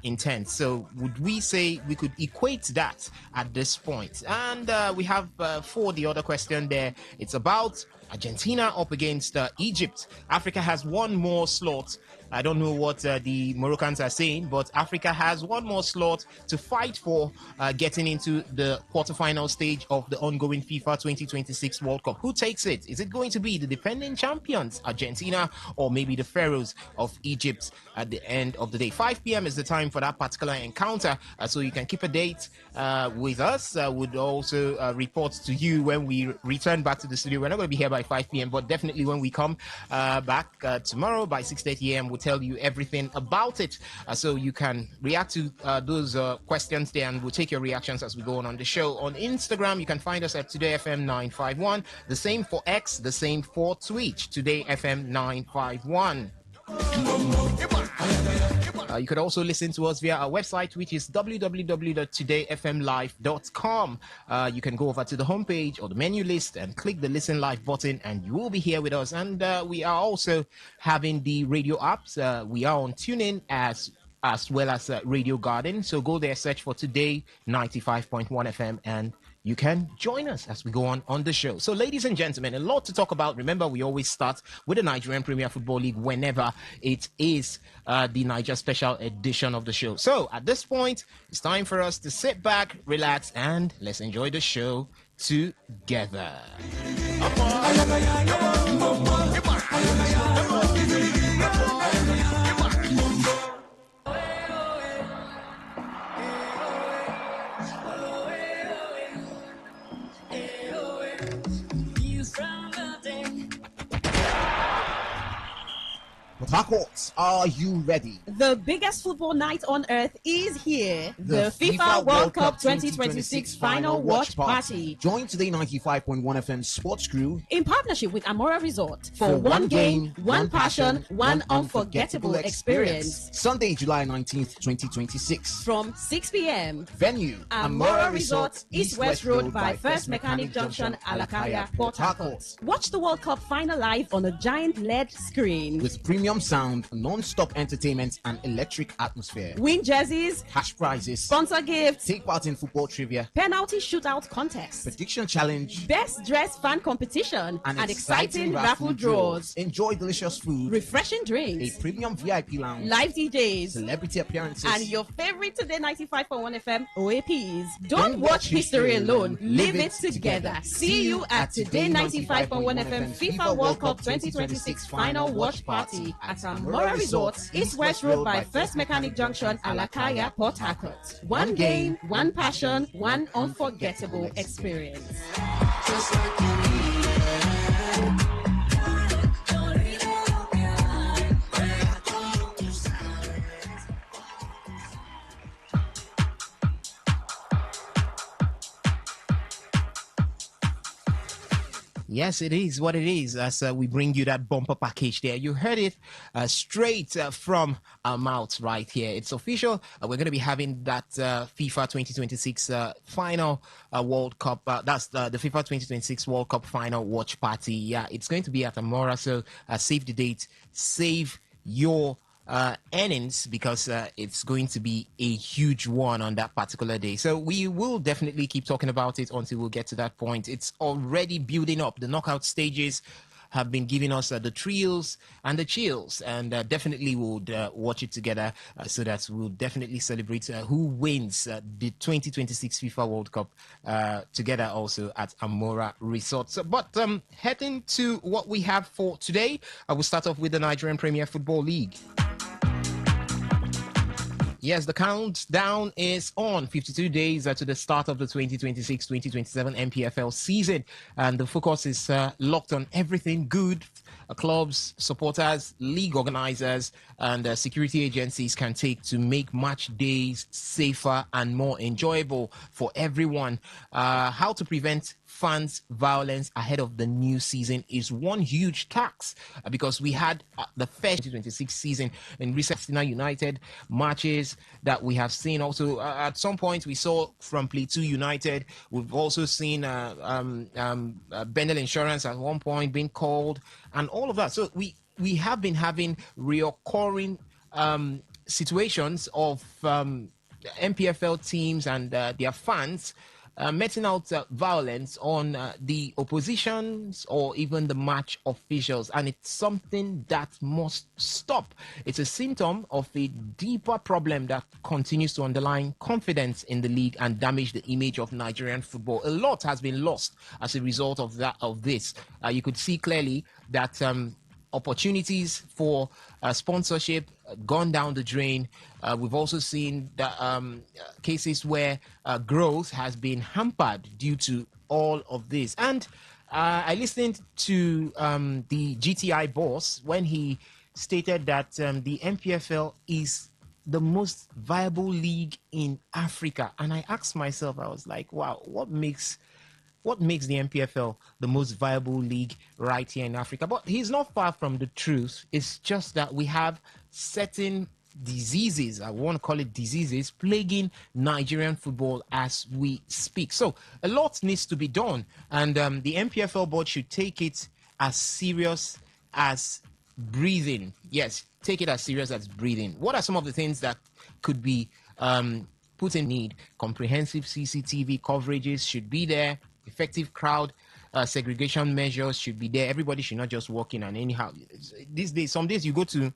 intense. So would we say we could equate that at this point? And we have for the other question there, it's about Argentina up against Egypt. Africa has one more slot. I don't know what the Moroccans are saying, but Africa has one more slot to fight for getting into the quarterfinal stage of the ongoing FIFA 2026 World Cup. Who takes it? Is it going to be the defending champions, Argentina, or maybe the Pharaohs of Egypt at the end of the day? 5 p.m. is the time for that particular encounter, so you can keep a date with us. Would also report to you when we return back to the studio. We're not going to be here by 5 p.m., but definitely when we come back tomorrow by 6:30 a.m., we'll tell you everything about it. So you can react to those questions there, and we'll take your reactions as we go on the show. On Instagram, you can find us at TodayFM951. The same for X, the same for Twitch, TodayFM951. You could also listen to us via our website, which is www.todayfmlive.com. You can go over to the homepage or the menu list and click the Listen Live button, and you will be here with us. And we are also having the radio apps. We are on TuneIn as well as Radio Garden. So go there, search for Today 95.1 FM, and you can join us as we go on the show. So, ladies and gentlemen, a lot to talk about. Remember, we always start with the Nigerian Premier Football League whenever it is the Niger Special edition of the show. So, at this point, it's time for us to sit back, relax, and let's enjoy the show together. Port Harcourt, are you ready? The biggest football night on earth is here. The FIFA World Cup 2026 Final Watch Party. Join Today 95.1 FM Sports Crew in partnership with Amora Resort for one game, one passion, one unforgettable experience. Sunday, July 19th, 2026. From 6 p.m. Venue, Amora Resort, East West Road by First Mechanic Junction, Alakaya, Port Harcourt. Watch the World Cup final live on a giant LED screen. With premium sound, non-stop entertainment, and electric atmosphere. Win jerseys, cash prizes, sponsor gifts, take part in football trivia, penalty shootout contest, prediction challenge, best dressed fan competition, and exciting raffle draws. Enjoy delicious food, refreshing drinks, a premium VIP lounge, live DJs, celebrity appearances, and your favorite Today 95.1 FM OAPs. Don't watch history alone. Live it together. See you at Today 95.1 FM FIFA World Cup 2026 Final Watch Party at Amora Resort, East West Road by First Mechanic Junction, Alakaya, Port Harcourt. One game, one passion, one unforgettable experience. Just like you. Yes, it is what it is as we bring you that bumper package there. You heard it straight from our mouths right here. It's official. We're going to be having that FIFA 2026 final World Cup. That's the FIFA 2026 World Cup final watch party. Yeah, it's going to be at Amora. So save the date, save your earnings, because it's going to be a huge one on that particular day. So we will definitely keep talking about it until we'll get to that point. It's already building up. The knockout stages have been giving us the thrills and the chills, and definitely we'll watch it together so that we'll definitely celebrate who wins the 2026 FIFA World Cup together also at Amora Resort. So, but heading to what we have for today, I will start off with the Nigerian Premier Football League. Yes, the countdown is on. 52 days to the start of the 2026-2027 MPFL season. And the focus is locked on everything good clubs, supporters, league organizers, and security agencies can take to make match days safer and more enjoyable for everyone. How to prevent fans violence ahead of the new season is one huge task, because we had the first 2026 season in recent United matches that we have seen. Also at some point we saw from Plateau United. We've also seen Bendel Insurance at one point being called and all of that. So we have been having reoccurring situations of MPFL teams and their fans meting out violence on the oppositions or even the match officials, and it's something that must stop. It's a symptom of a deeper problem that continues to underline confidence in the league and damage the image of Nigerian football. A lot has been lost as a result of this. You could see clearly that opportunities for sponsorship gone down the drain. We've also seen that, cases where growth has been hampered due to all of this. And I listened to the GTI boss when he stated that the MPFL is the most viable league in Africa. And I asked myself, I was like, wow, what makes what makes the MPFL the most viable league right here in Africa. But he's not far from the truth. It's just that we have certain diseases, I want to call it diseases, plaguing Nigerian football as we speak. So a lot needs to be done, and the MPFL board should take it as serious as breathing. Yes, take it as serious as breathing. What are some of the things that could be put in need? Comprehensive CCTV coverages should be there. Effective crowd segregation measures should be there. Everybody should not just walk in and anyhow. These days, some days you go to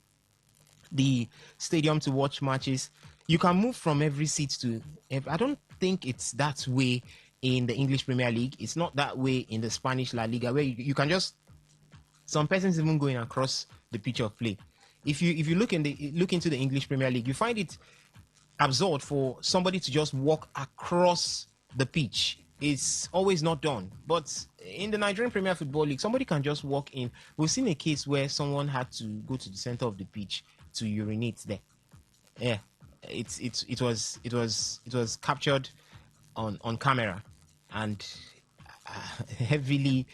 the stadium to watch matches, you can move from every seat to I don't think it's that way in the English Premier League. It's not that way in the Spanish La Liga, where you can just, some persons even going across the pitch of play. If you look into the English Premier League, you find it absurd for somebody to just walk across the pitch. It's always not done. But in the Nigerian Premier Football League, somebody can just walk in. We've seen a case where someone had to go to the center of the pitch to urinate there. Yeah, it was captured on camera, and heavily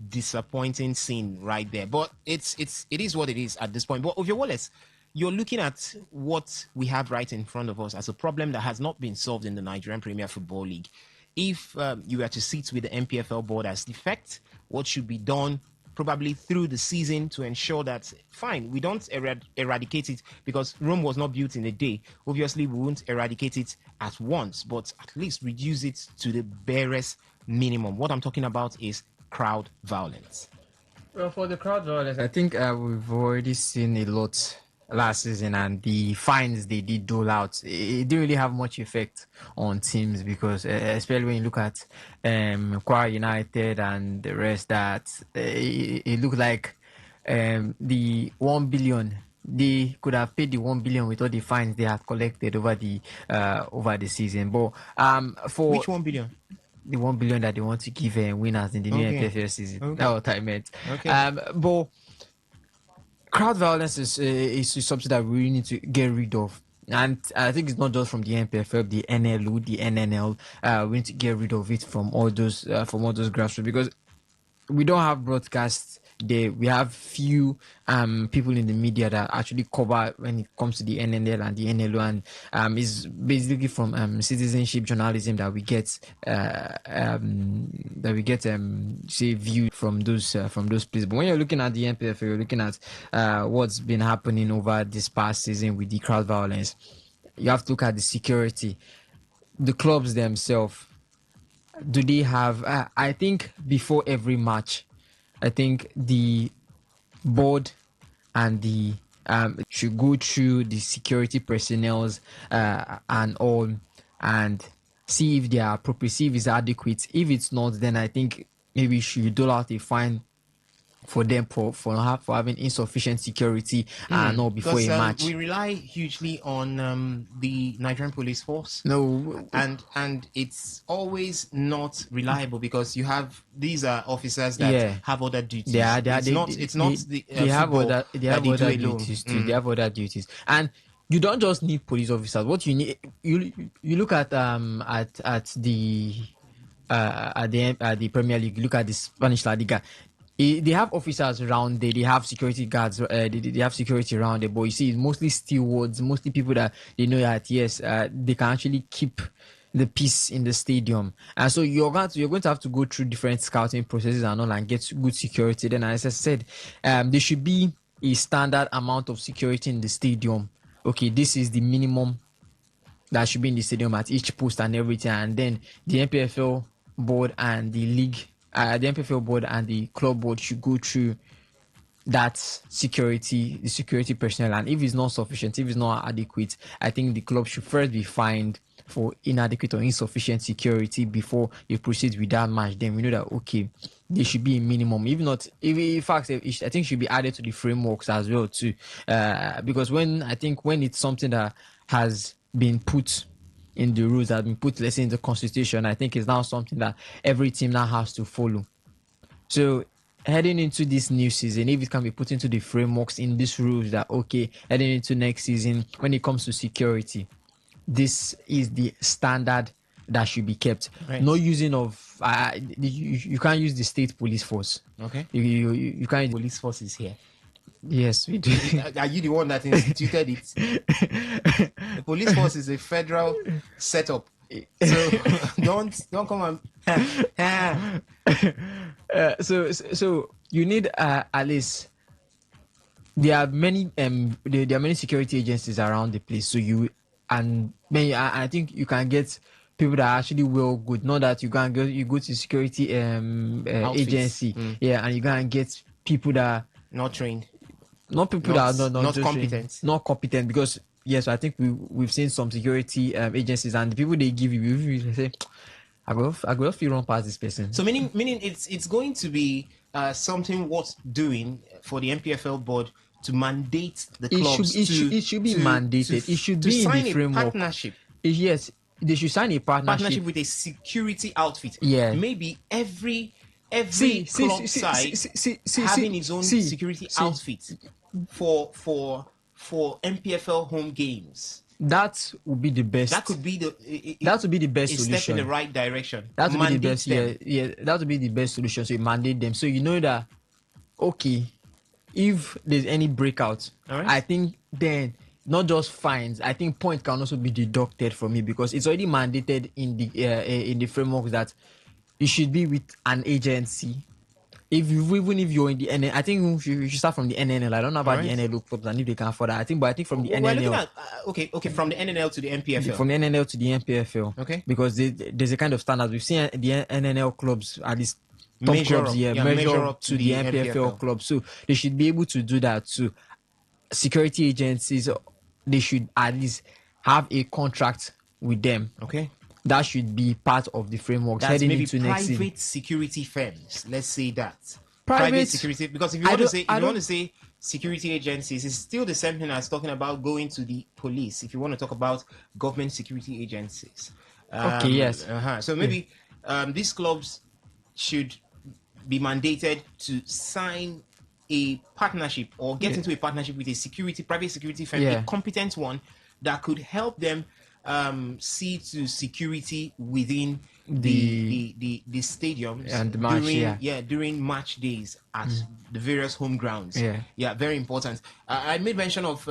disappointing scene right there. But it is what it is at this point. But Ovie Wallace, you're looking at what we have right in front of us as a problem that has not been solved in the Nigerian Premier Football League. If you were to sit with the MPFL board as defect, what should be done probably through the season to ensure that, fine, we don't eradicate it, because Rome was not built in a day. Obviously, we won't eradicate it at once, but at least reduce it to the barest minimum. What I'm talking about is crowd violence. Well, for the crowd violence, I think we've already seen a lot last season, and the fines they did dole out, it didn't really have much effect on teams, because especially when you look at Kwara United and the rest, that it looked like the 1 billion, they could have paid the 1 billion with all the fines they have collected over the season. But for which 1 billion? The 1 billion that they want to give winners in the new MPFL season. Okay. That's what I meant. Okay. But crowd violence is something that we really need to get rid of. And I think it's not just from the MPFL, the NLU, the NNL. We need to get rid of it from all those grassroots, because we don't have broadcasts there. We have few people in the media that actually cover when it comes to the NNL and the NLU, and it's basically from citizenship journalism that we get say viewed from those places. But when you're looking at the MPFL, you're looking at what's been happening over this past season with the crowd violence. You have to look at the security, the clubs themselves. Do they have I think before every match, I think the board and the should go through the security personnel and all, and see if they are appropriate, see if it's adequate. If it's not, then I think maybe you should dole out a fine for them for having insufficient security not before a match. We rely hugely on the Nigerian police force. No, and it's always not reliable, because you have these are officers that have other duties. They have other duties too. They have other duties, and you don't just need police officers. What you need, you look at the Premier League. Look at the Spanish La Liga. They have officers around there. They have security guards. They have security around there. But you see, it's mostly stewards, mostly people that they know that yes, they can actually keep the peace in the stadium. And so you're going to have to go through different scouting processes and all, and get good security. Then, as I said, there should be a standard amount of security in the stadium. Okay, this is the minimum that should be in the stadium at each post and everything. And then the MPFL board and the league. The MPFL board and the club board should go through that the security personnel, and if it's not sufficient, if it's not adequate, I think the club should first be fined for inadequate or insufficient security before you proceed with that match. Then we know that okay, there should be a minimum. If not, in fact, I think it should be added to the frameworks as well too, because when it's something that has been put in the rules, that have been put, let's say, in the constitution, I think it's now something that every team now has to follow. So heading into this new season, if it can be put into the frameworks in these rules, that okay, heading into next season, when it comes to security, this is the standard that should be kept. Right. No using of you can't use the state police force. Okay. You can't. Police force is here. Yes, we do. Are you the one that instituted it? The police force is a federal setup. So don't come and so you need at least there are many there are many security agencies around the place. So I think you can get people that are actually well good. Not that you go to security agency, and you can get people that are not trained. Not people that are not competent. Not competent, because yes, I think we've seen some security agencies, and the people they give you say, I go feel run past this person. So meaning it's going to be something worth doing for the MPFL board to mandate the clubs. It should be mandated. It should be in the framework. Partnership. Yes, they should sign a partnership with a security outfit. Yeah, maybe every club side having its own security outfit for MPFL home games. That would be the best. That could be that would be the best solution. Step in the right direction. That would be the best. Yeah, that would be the best solution. So you mandate them. So you know that, okay, if there's any breakout, right. I think then not just fines. I think points can also be deducted from me, because it's already mandated in the framework that it should be with an agency. Even if you're in the NNL, I think you should start from the NNL. I don't know about the NNL clubs and if they can afford that. I think from the NNL. We're looking at okay, from the NNL to the MPFL. From the NNL to the MPFL. Okay. Because there's a kind of standard. We've seen the NNL clubs, at least top measure clubs, measure up to the MPFL club. So they should be able to do that too. Security agencies, they should at least have a contract with them. Okay. That should be part of the framework. That's maybe into private security firms. Let's say that. Private security, because if you want to say security agencies, it's still the same thing as talking about going to the police. If you want to talk about government security agencies. Okay, yes. So maybe these clubs should be mandated to sign a partnership or get into a partnership with a private security firm, a competent one that could help them see to security within the stadiums and the match, during match days at the various home grounds. Very important. I made mention of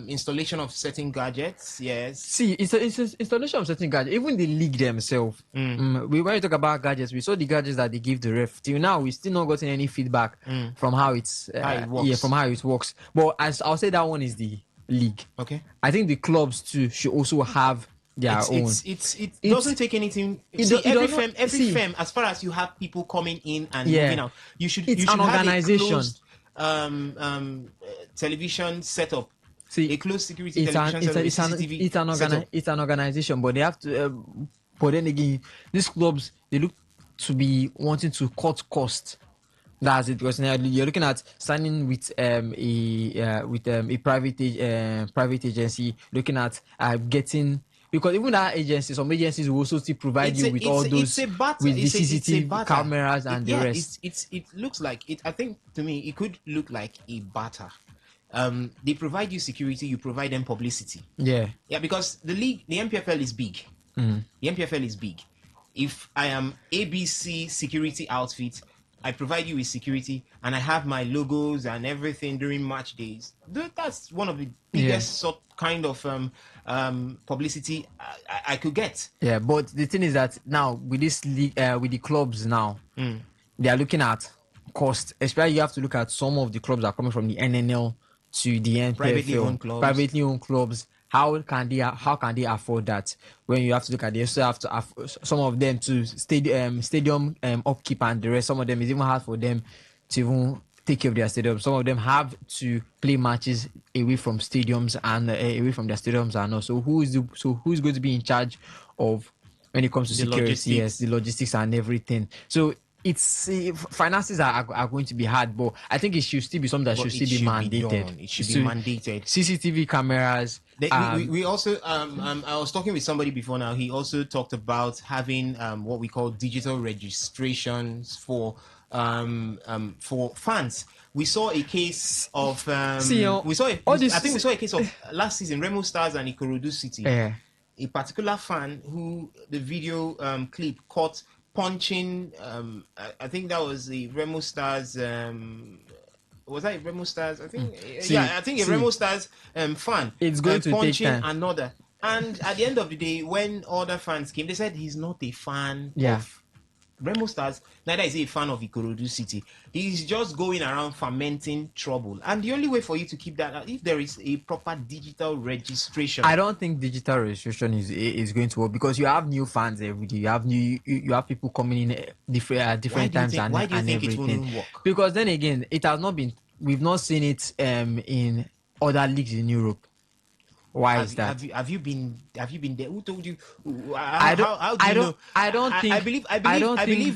installation of certain gadgets. Yes. See, it's installation of certain gadgets. Even the league themselves. When you talk about gadgets, we saw the gadgets that they give the ref. Till now, we still not gotten any feedback from how it works. From how it works. But I'll say that one is the league. Okay. I think the clubs too should also have their own. It doesn't take anything. Every firm, as far as you have people coming in and moving out, you should an organization. Have a closed, television setup. See, a closed security television it's an organization, but they have to. But then again, these clubs, they look to be wanting to cut costs. That's it. Because now you're looking at signing with a private agency, looking at getting, because even that agency, some agencies will also still provide you with all those with the CCTV cameras and the rest. It looks like it. I think to me it could look like a barter. They provide you security, you provide them publicity. Yeah, because the MPFL is big. The MPFL is big. If I am ABC security outfit, I provide you with security, and I have my logos and everything during match days. That's one of the biggest kind of publicity I could get. Yeah, but the thing is that now with this league, with the clubs now, they are looking at cost. Especially you have to look at some of the clubs that are coming from the NNL to the NPFL, privately owned clubs. How can they afford that? When you have to look at, they also have to some of them to stadium upkeep and the rest. Some of them is even hard for them to even take care of their stadium. Some of them have to play matches away from stadiums and away from their stadiums and also who's going to be in charge of when it comes to security? Yes, the logistics and everything. So it's finances are going to be hard, but I think it should still be something that should still be mandated. It should be mandated. CCTV cameras. We also I was talking with somebody before now. He also talked about having what we call digital registrations for fans. We saw a case of I think we saw a case of last season, Remo Stars and Ikorodu City. a particular fan who the video clip caught punching. I think that was the Remo Stars. Was that a Remo Stars? I think. I think a Remo Stars fan. It's going to take punching time. another. And at the end of the day, when other fans came, they said he's not a fan of Remo Stars, neither is he a fan of Ikorodu City. He's just going around fermenting trouble. And the only way for you to keep that, if there is a proper digital registration. I don't think digital registration is going to work, because you have new fans every day. You have people coming in different times and why do you think everything. It won't work? Because then again, it has not been. We've not seen it in other leagues in Europe. Why is that? Have you been there? Who told you? I don't think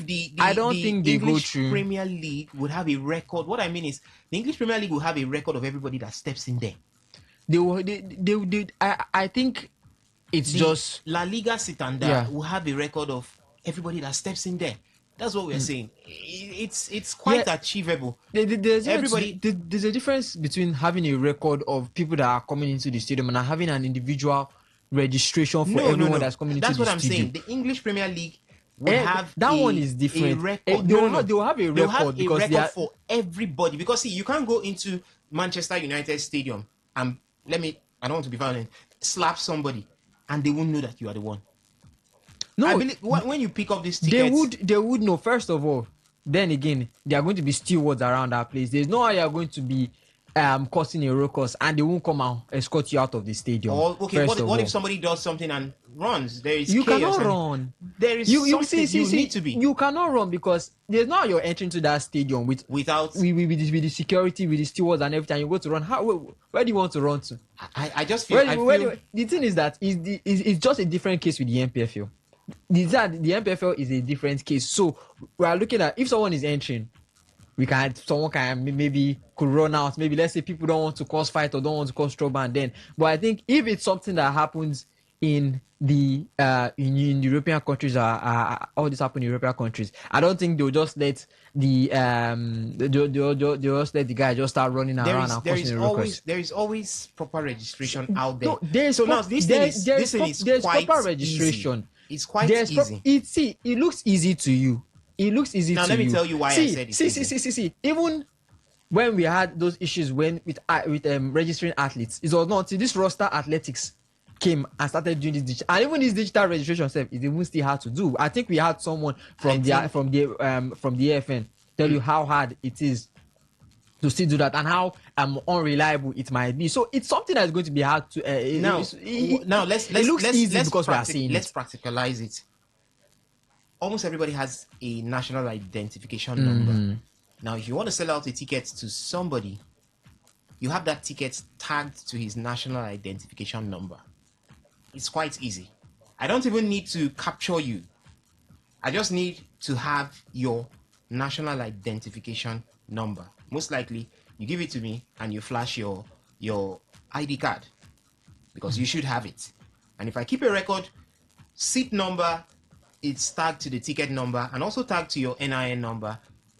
the they English go through. Premier League would have a record. What I mean is, the English Premier League will have a record of everybody that steps in there. I think it's just La Liga Santander will have a record of everybody that steps in there. That's what we're saying. It's quite achievable. There's a difference between having a record of people that are coming into the stadium and having an individual registration for everyone that's coming into the stadium. That's what I'm saying. The English Premier League will have one is different. A record. They'll have a record because they are for everybody. Because see, you can't go into Manchester United Stadium and I don't want to be violent, slap somebody and they won't know that you are the one. No, I believe when you pick up these tickets, they would know. First of all, then again, there are going to be stewards around that place. There's no how you are going to be causing a ruckus, and they won't come and escort you out of the stadium. Okay, what if somebody does something and runs? There is chaos. Cannot run. There is something you need to be. You cannot run because there's no how you're entering to that stadium with the security, with the stewards and everything. You go to run. Where do you want to run to? I just feel. The thing is that it's just a different case with the MPFL. The MPFL is a different case. So we are looking at if someone is entering, someone can maybe could run out. Maybe let's say people don't want to cause fight or don't want to cause trouble, and then. But I think if it's something that happens in the in European countries, all this happen in European countries, I don't think they'll just let they'll just let the guy just start running around and causing a ruckus. There is always proper registration out there. No, there's proper registration. Easy. It's quite easy. It looks easy to you. It looks easy to you. Now let me tell you why I said it. See. Even when we had those issues with registering athletes, it was not until this roster athletics came and started doing this and even this digital registration stuff, it even still hard to do. I think we had someone from the AFN tell you how hard it is to still do that and how unreliable it might be. So it's something that's going to be hard to. It looks easy because we are seeing let's practicalize it. Almost everybody has a national identification number. Now, if you want to sell out a ticket to somebody, you have that ticket tagged to his national identification number. It's quite easy. I don't even need to capture you. I just need to have your national identification number. Most likely, you give it to me and you flash your ID card because you should have it. And if I keep a record, seat number, it's tagged to the ticket number and also tagged to your NIN number.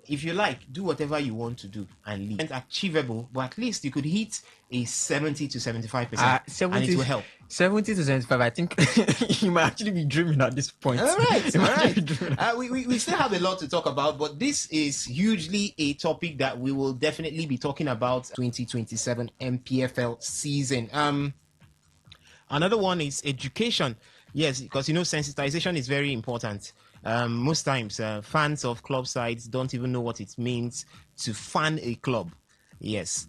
If you like, do whatever you want to do and leave. It's achievable, but at least you could hit a 70 to 75%, and it will help. 70 to 75, I think you might actually be dreaming at this point. All right. We still have a lot to talk about, but this is hugely a topic that we will definitely be talking about 2027 MPFL season. Another one is education. Yes, because sensitization is very important. Most times, fans of club sides don't even know what it means to fan a club. Yes,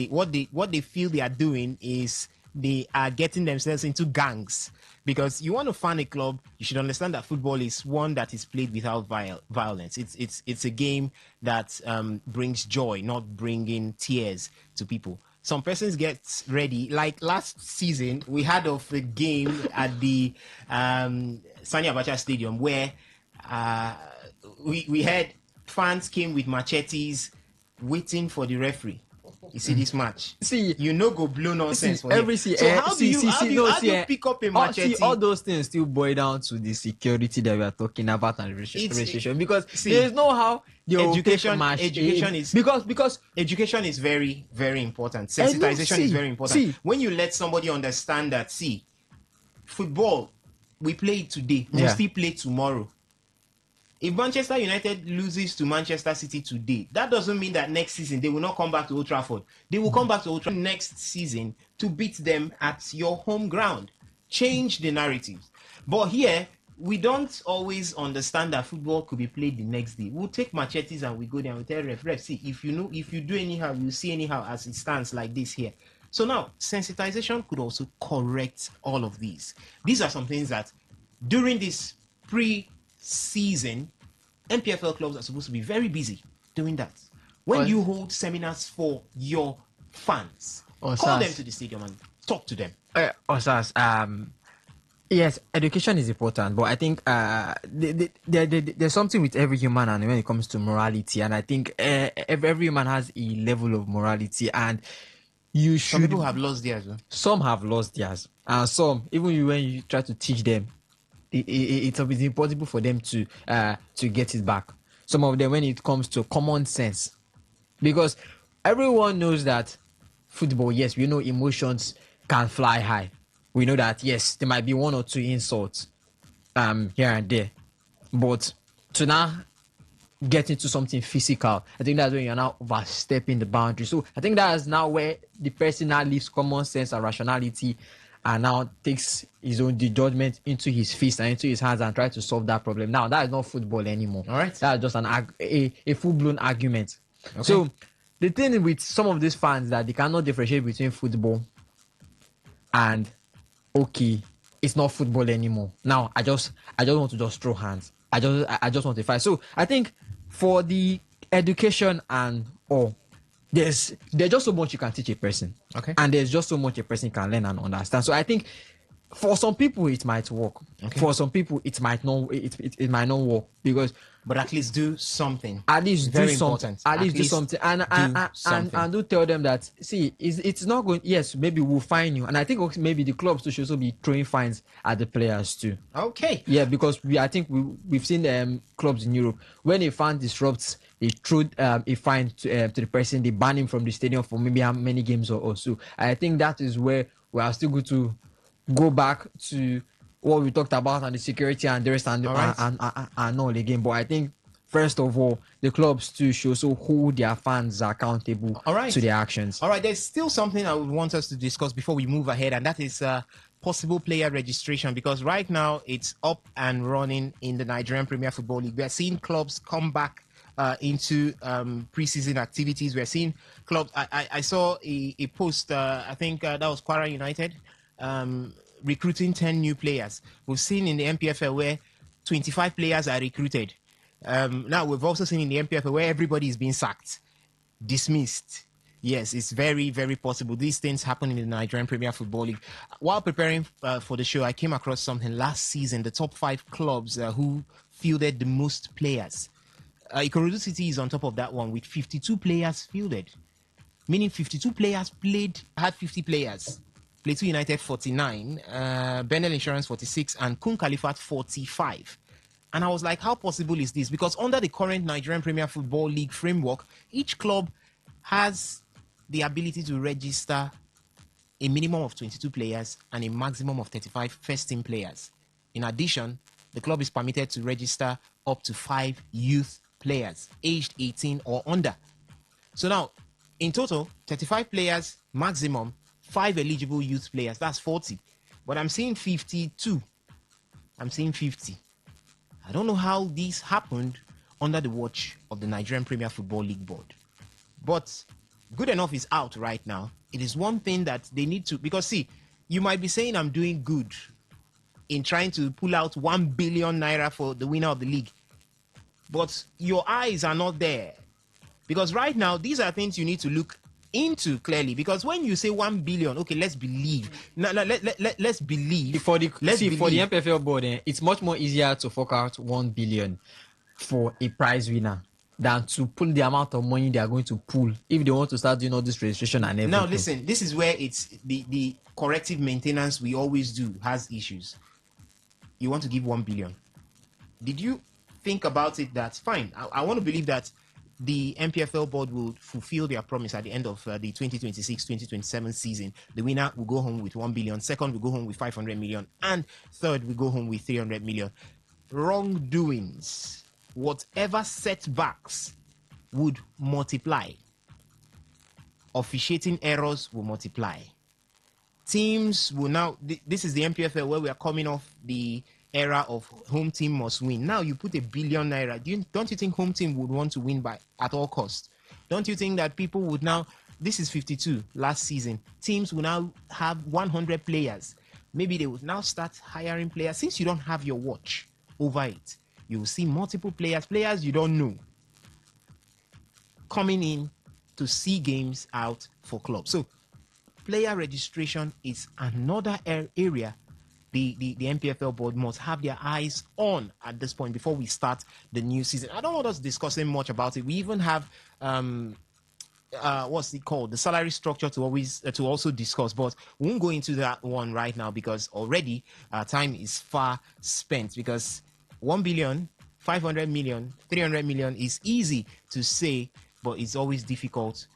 what they feel they are doing is they are getting themselves into gangs. Because you want to fan a club, you should understand that football is one that is played without violence. It's a game that brings joy, not bringing tears to people. Some persons get ready. Like last season, we had a game at the Sani Abacha Stadium where we had fans came with machetes waiting for the referee. You see this match. See, go blow nonsense for every him. So how do you pick up a machete? All those things still boil down to the security that we are talking about and registration. Because there is no how education is very, very important. Sensitization is very important. When you let somebody understand that, football, we play it today. We'll Yeah. still play tomorrow. If Manchester United loses to Manchester City today, that doesn't mean that next season they will not come back to Old Trafford. They will come back to Old Trafford next season to beat them at your home ground. Change the narratives. But here, we don't always understand that football could be played the next day. We'll take machetes and we go there and we tell ref, see, if you do anyhow, you see anyhow as it stands like this here. So now, sensitization could also correct all of these. These are some things that during this pre-season, MPFL clubs are supposed to be very busy doing that. When you hold seminars for your fans, call them to the stadium and talk to them. Yes, education is important, but I think there's something with every human, and when it comes to morality, and I think every human has a level of morality, and you should. Some people have lost theirs. Some have lost theirs, and some, even when you try to teach them, it's impossible for them to get it back. Some of them, when it comes to common sense, because everyone knows that football, yes, we know emotions can fly high. We know that, yes, there might be one or two insults here and there, but to now get into something physical, I think that's when you're now overstepping the boundary. So I think that is now where the person now leaves common sense and rationality and now takes his own judgment into his fist and into his hands and try to solve that problem. Now, that is not football anymore. All right. That's just a full-blown argument. Okay. So the thing with some of these fans that they cannot differentiate between football and it's not football anymore. Now I just want to just throw hands. I just want to fight. So I think for the education and there's just so much you can teach a person. Okay. And there's just so much a person can learn and understand. So I think for some people it might work. Okay. For some people it might not. It might not work because. But at least do something. At least very do something. Important. At least do something. And do tell them that, see, it's not going. Yes, maybe we'll fine you. And I think maybe the clubs too should also be throwing fines at the players too. Okay. Yeah, because I think we've seen clubs in Europe when a fan disrupts, they throw a fine to the person, they ban him from the stadium for maybe how many games or so. I think that is where we are still going to go back to what we talked about and the security and the rest and all again. But I think first of all, the clubs too should also hold their fans accountable to their actions. All right, there's still something I would want us to discuss before we move ahead, and that is possible player registration, because right now it's up and running in the Nigerian Premier Football League. We are seeing clubs come back into preseason activities. We're seeing clubs. I saw a post, I think that was Kwara United, recruiting 10 new players. We've seen in the MPFL where 25 players are recruited. Now we've also seen in the MPFL where everybody is being sacked, dismissed. Yes, it's very, very possible. These things happen in the Nigerian Premier Football League. While preparing for the show, I came across something last season, the top 5 clubs who fielded the most players. Ikorodu City is on top of that one with 52 players fielded, meaning 52 players had 50 players. Plateau United 49, Benel Insurance 46, and Kun Khalifat 45. And I was like, how possible is this? Because under the current Nigerian Premier Football League framework, each club has the ability to register a minimum of 22 players and a maximum of 35 first-team players. In addition, the club is permitted to register up to 5 youth players, aged 18 or under. So now, in total, 35 players maximum, 5 eligible youth players, that's 40. But I'm seeing 52. I'm seeing 50. I don't know how this happened under the watch of the Nigerian Premier Football League Board. But good enough is out right now. It is one thing that they need to, because see, you might be saying I'm doing good in trying to pull out 1 billion naira for the winner of the league. But your eyes are not there. Because right now, these are things you need to look into clearly, because when you say 1 billion, okay, let's believe. Let's believe. For the MPFL board, it's much more easier to fork out 1 billion for a prize winner than to pull the amount of money they are going to pull if they want to start doing all this registration and everything. Now, listen, this is where it's the corrective maintenance we always do has issues. You want to give 1 billion. Did you think about it that, fine, I want to believe that the MPFL board will fulfill their promise at the end of the 2026-2027 season. The winner will go home with 1 billion, second will go home with 500 million, and third will go home with 300 million. Wrongdoings, whatever setbacks would multiply. Officiating errors will multiply. Teams will now, this is the MPFL where we are coming off the era of home team must win. Now you put ₦1 billion. Don't you think home team would want to win by at all cost? Don't you think that people would now, this is 52 last season, teams will now have 100 players. Maybe they would now start hiring players. Since you don't have your watch over it, you will see multiple players you don't know coming in to see games out for clubs. So player registration is another area the MPFL board must have their eyes on at this point before we start the new season. I don't want us discussing much about it. We even have what's it called, the salary structure to also discuss, but we won't go into that one right now because already time is far spent. Because 1 billion, 500 million, 300 million is easy to say, but it's always difficult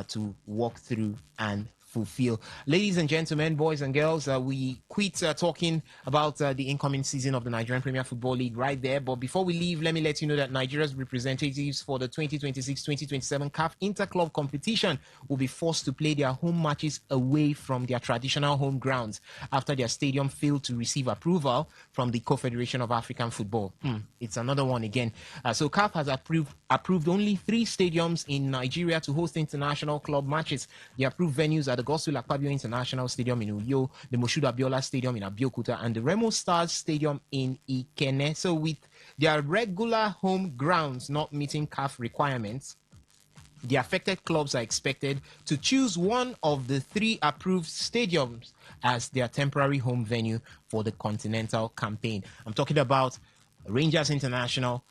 to walk through and fulfill. Ladies and gentlemen, boys and girls, we quit talking about the incoming season of the Nigerian Premier Football League right there. But before we leave, let me let you know that Nigeria's representatives for the 2026-2027 CAF Interclub competition will be forced to play their home matches away from their traditional home grounds after their stadium failed to receive approval from the Confederation of African Football. It's another one again. So CAF has approved only 3 stadiums in Nigeria to host international club matches. The approved venues are the Godswill Akpabio International Stadium in Uyo, the Moshood Abiola Stadium in Abeokuta, and the Remo Stars Stadium in Ikenne. So with their regular home grounds not meeting CAF requirements, the affected clubs are expected to choose one of the 3 approved stadiums as their temporary home venue for the Continental campaign. I'm talking about Rangers International,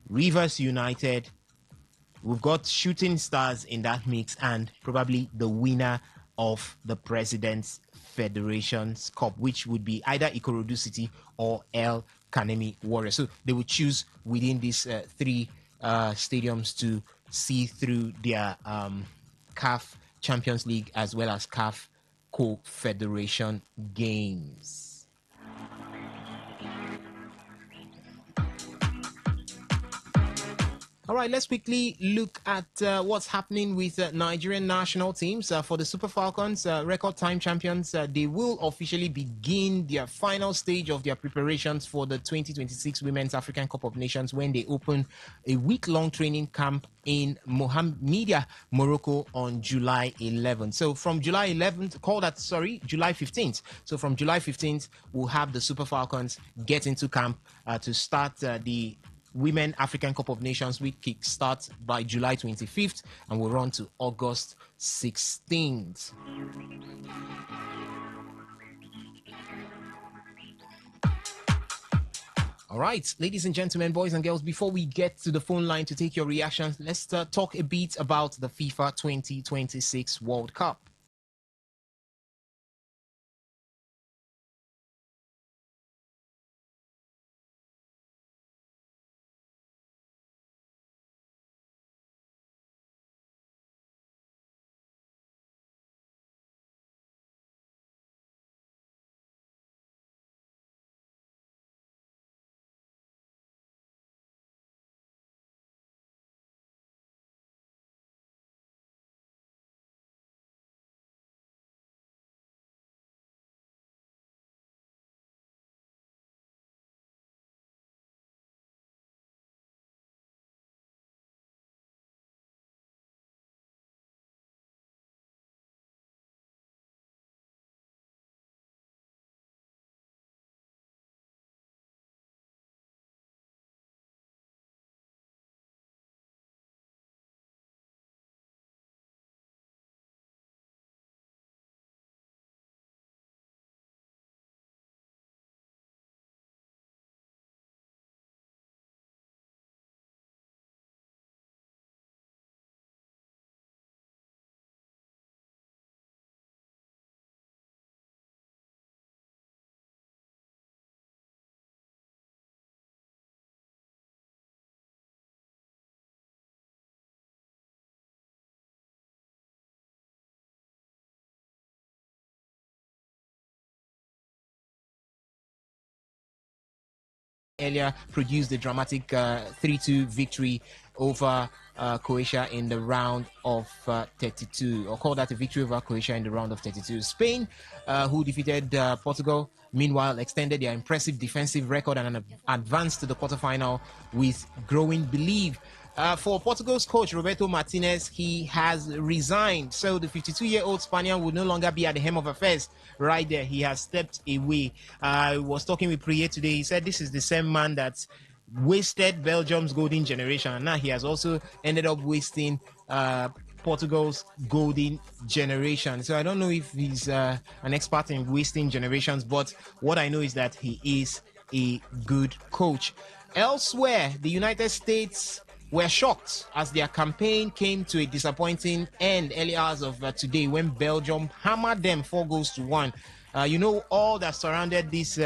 Rivers United. We've got Shooting Stars in that mix, and probably the winner of the President's Federations Cup, which would be either Ikorodu City or El Kanemi Warriors. So they would choose within these 3 stadiums to see through their CAF Champions League as well as CAF Co-Federation games. All right, let's quickly look at what's happening with Nigerian national teams. For the Super Falcons, record time champions, they will officially begin their final stage of their preparations for the 2026 Women's African Cup of Nations when they open a week-long training camp in Mohammedia, Morocco on July 11th. So from July 11th, July 15th. So from July 15th, we'll have the Super Falcons get into camp to start the Women African Cup of Nations week kick starts by July 25th and will run to August 16th. All right, ladies and gentlemen, boys and girls, before we get to the phone line to take your reactions, let's talk a bit about the FIFA 2026 World Cup. earlier produced a dramatic 3-2 victory over Croatia in the round of 32, or call that a victory over Croatia in the round of 32. Spain, who defeated Portugal, meanwhile extended their impressive defensive record and advanced to the quarterfinal with growing belief. For Portugal's coach, Roberto Martinez, he has resigned. So the 52-year-old Spaniard will no longer be at the helm of affairs right there. He has stepped away. I was talking with Priye today. He said this is the same man that wasted Belgium's golden generation. And now he has also ended up wasting Portugal's golden generation. So I don't know if he's an expert in wasting generations, but what I know is that he is a good coach. Elsewhere, the United States were shocked as their campaign came to a disappointing end early hours of today when Belgium hammered them 4-1. You know, all that surrounded this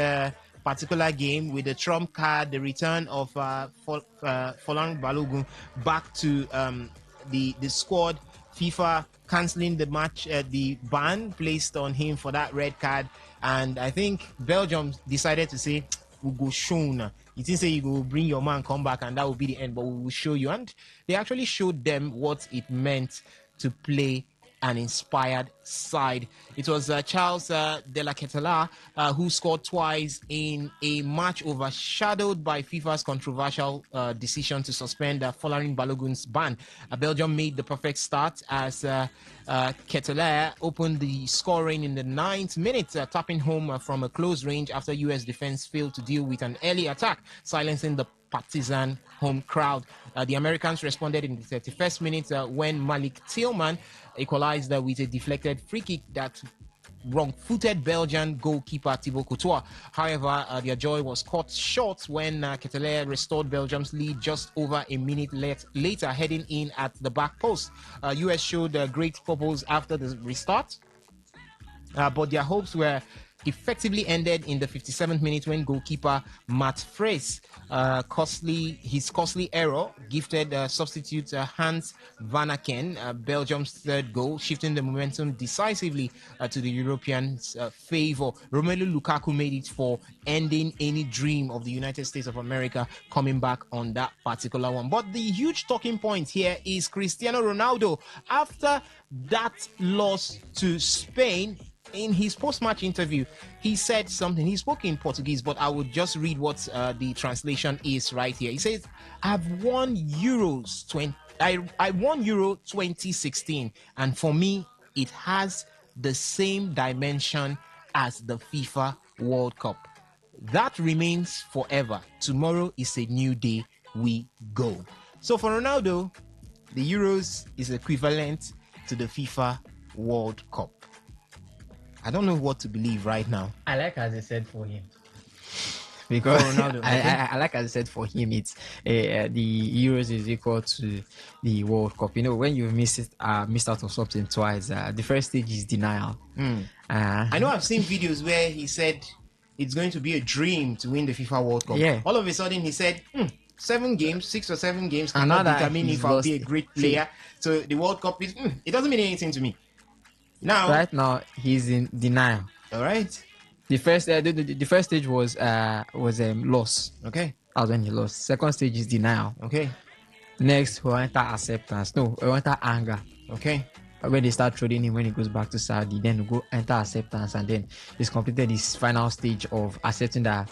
particular game with the trump card, the return of Folarin Balogun back to the squad, FIFA cancelling the match, the ban placed on him for that red card. And I think Belgium decided to say, we'll go shown. You didn't say you will bring your man, come back, and that will be the end, but we will show you. And they actually showed them what it meant to play an inspired side. It was Charles de la Ketelaere who scored twice in a match overshadowed by FIFA's controversial decision to suspend Folarin Balogun's ban. Belgium made the perfect start as Ketelaere opened the scoring in the 9th minute, tapping home from a close range after U.S. defense failed to deal with an early attack, silencing the partisan home crowd. The Americans responded in the 31st minute when Malik Tillman equalized with a deflected free kick that wrong-footed Belgian goalkeeper Thibaut Courtois. However, their joy was cut short when Ketelaere restored Belgium's lead just over a minute later, heading in at the back post. US showed great purpose after the restart, but their hopes were effectively ended in the 57th minute when goalkeeper Matt Freys his costly error gifted substitute Hans Van Aken Belgium's third goal, shifting the momentum decisively to the Europeans' favor. Romelu Lukaku made it for ending any dream of the United States of America coming back on that particular one. But the huge talking point here is Cristiano Ronaldo. After that loss to Spain, in his post-match interview, he said something. He spoke in Portuguese, but I would just read what the translation is right here. He says, "I've won Euros 20. I won Euro 2016, and for me, it has the same dimension as the FIFA World Cup. That remains forever. Tomorrow is a new day. We go." So for Ronaldo, the Euros is equivalent to the FIFA World Cup. I don't know what to believe right now. I like as I said for him. Because Ronaldo, I like as I said for him, it's the Euros is equal to the World Cup. You know, when you've missed out on something twice, the first stage is denial. I know I've seen videos where he said it's going to be a dream to win the FIFA World Cup. Yeah. All of a sudden he said, 6 or 7 games cannot determine if I'll be a great player. So the World Cup is, it doesn't mean anything to me. Now, right now, he's in denial. All right. The first stage was loss. Okay. That was when he lost. Second stage is denial. Okay. Next, we enter acceptance. No, we enter anger. Okay. When they start trading him when he goes back to Saudi, then we go enter acceptance, and then he's completed his final stage of accepting that.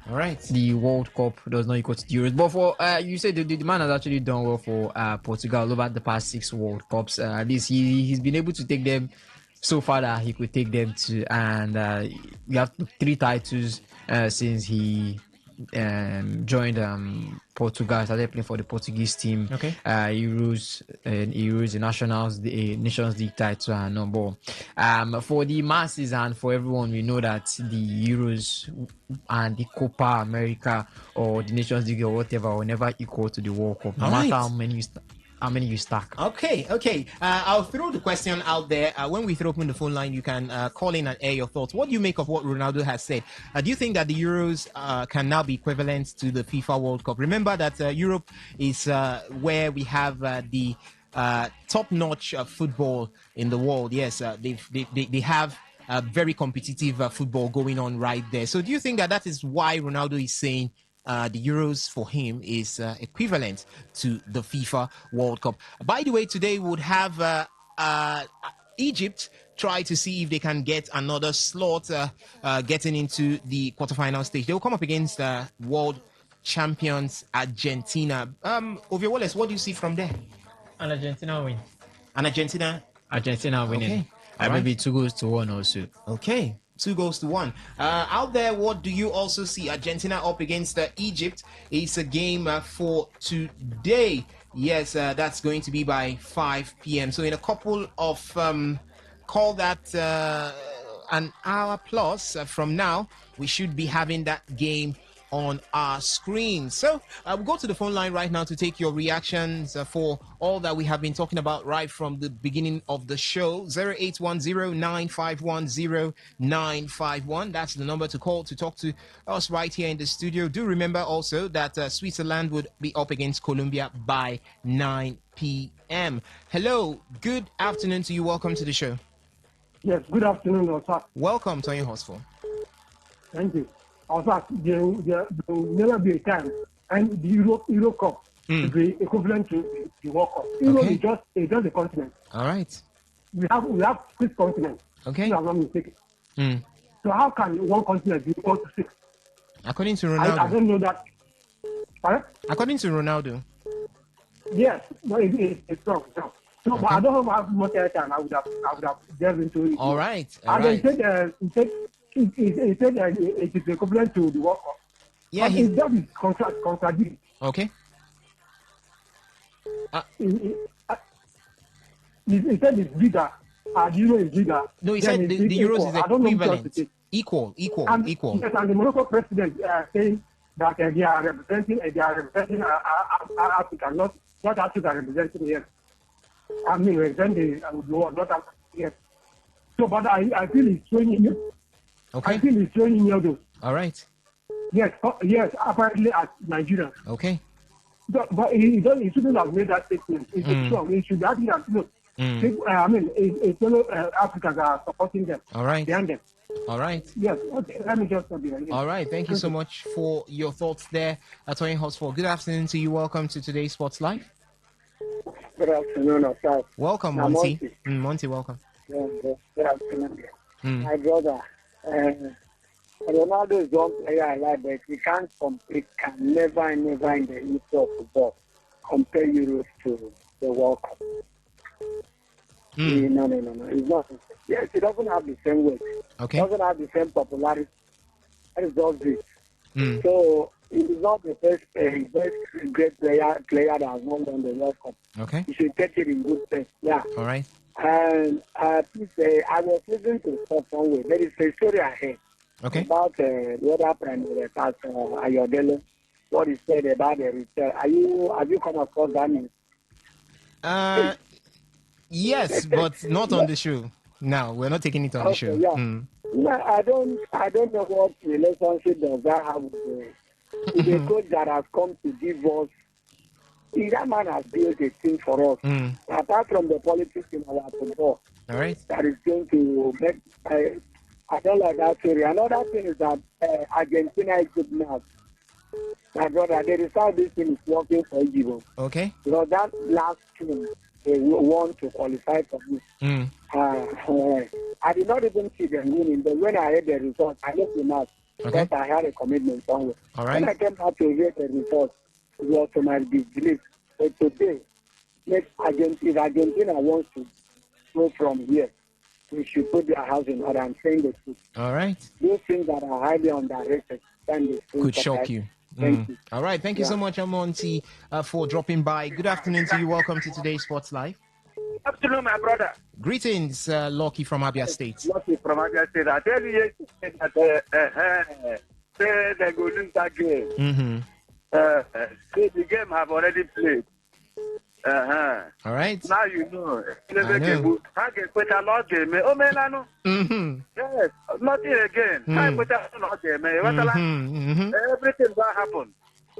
All right. The World Cup does not equal to the Euros. But for you said the man has actually done well for Portugal over the past 6 World Cups. At least he's been able to take them so far that he could take them to, and we have 3 titles since he joined Portugal, started playing for the Portuguese team. Okay. Euros, the Nationals, the Nations League title, and no more. For the masses and for everyone, we know that the Euros and the Copa America or the Nations League or whatever will never equal to the World Cup, no matter how many you stack. Okay. I'll throw the question out there. When we throw open the phone line, you can call in and air your thoughts. What do you make of what Ronaldo has said? Do you think that the Euros can now be equivalent to the FIFA World Cup? Remember that Europe is where we have the top-notch football in the world. Yes, they have very competitive football going on right there. So do you think that is why Ronaldo is saying the Euros for him is equivalent to the FIFA World Cup. By the way, today we would have Egypt try to see if they can get another slot getting into the quarterfinal stage. They will come up against world champions Argentina. Ovie Wallace, what do you see from there? And Argentina win. And Argentina winning. Okay. Maybe 2-1 also. Okay. 2-1. Out there, what do you also see? Argentina up against Egypt. It's a game for today. Yes, that's going to be by 5 p.m. So in a couple of call that an hour plus from now, we should be having that game on our screen. So we'll go to the phone line right now to take your reactions for all that we have been talking about right from the beginning of the show. 0810-951-0951. That's the number to call to talk to us right here in the studio. Do remember also that Switzerland would be up against Colombia by 9 p.m. Hello, good afternoon to you. Welcome to the show. Yes, good afternoon, Osaka. Welcome, Tony Horsfall. Thank you. Osaka, there will never be a time, and the Euro Cup will be equivalent to the World Cup. Euro is just a continent. All right. We have 6 continents. Okay. If I'm not mistaken. So how can one continent be equal to 6? According to Ronaldo. I don't know that. Pardon? According to Ronaldo. Yes, but it's wrong. So, but I don't have much time. I would have delved into it. All right. He said it is equivalent to the World Cup. Yeah, that is contradictory. Okay. He said it's bigger. The Euro is bigger. No, he said the Euros is equivalent. Equal. Yes, and the Morocco president saying that they are representing Africa, not Africa representing here. I mean, representing the world, not Africa here. So, but I feel it's showing in you. Okay. I feel it's showing in you. All right. Yes, apparently at Nigeria. Okay. But he shouldn't have made that statement. It's wrong. He should actually have, I mean, it's fellow Africans are supporting them. All right. Behind them. All right. Yes, okay. Let me just stop here. All right. Thank you so much for your thoughts there, Tony Horsfall. Good afternoon to you. Welcome to today's Sports Live. Good afternoon, Osaka. Welcome, Monty. Monty, welcome. Yeah, good afternoon. My brother, Ronaldo is one player I like, but he can't compete, can never in the history of football compare Euros to the World Cup. No. It's not. Yes, he doesn't have the same weight. Okay. He doesn't have the same popularity. That is just it. So he is not the first great player that has won the World Cup. Okay. He should take it in good faith. Yeah. All right. And please, I was listening to stuff somewhere. There is a story ahead. Okay. About the other prime minister, Ayodele, what he said about the return. Have you come across that news? Yes, but not on the show. No, we're not taking it on the show. Yeah. No, I don't know what relationship does that have with the coach that has come to give us. That man has built a team for us. Apart from the politics in our football, all right, that is going to make. I don't like that theory. Another thing is that Argentina is good now. My brother, they decide this thing is working for Egypt. Okay. Because that last team they want to qualify for this. I did not even see them winning, but when I heard the result, I left the match because I had a commitment somewhere. All right. When I came out to hear the result, it was to my disbelief. But today, if Argentina wants to go from here, we should put their house in order. I'm saying the truth. All right. Those things that are highly underrated could shock you. Thank you. All right. Thank you so much, Monty, for dropping by. Good afternoon to you. Welcome to today's Sports Live. Good afternoon, my brother. Greetings, Lucky from Abia State. Lucky from Abia State. I tell you that they go lose that game. The game have already played. All right. Now you know. Yes, nothing again. Everything that happened.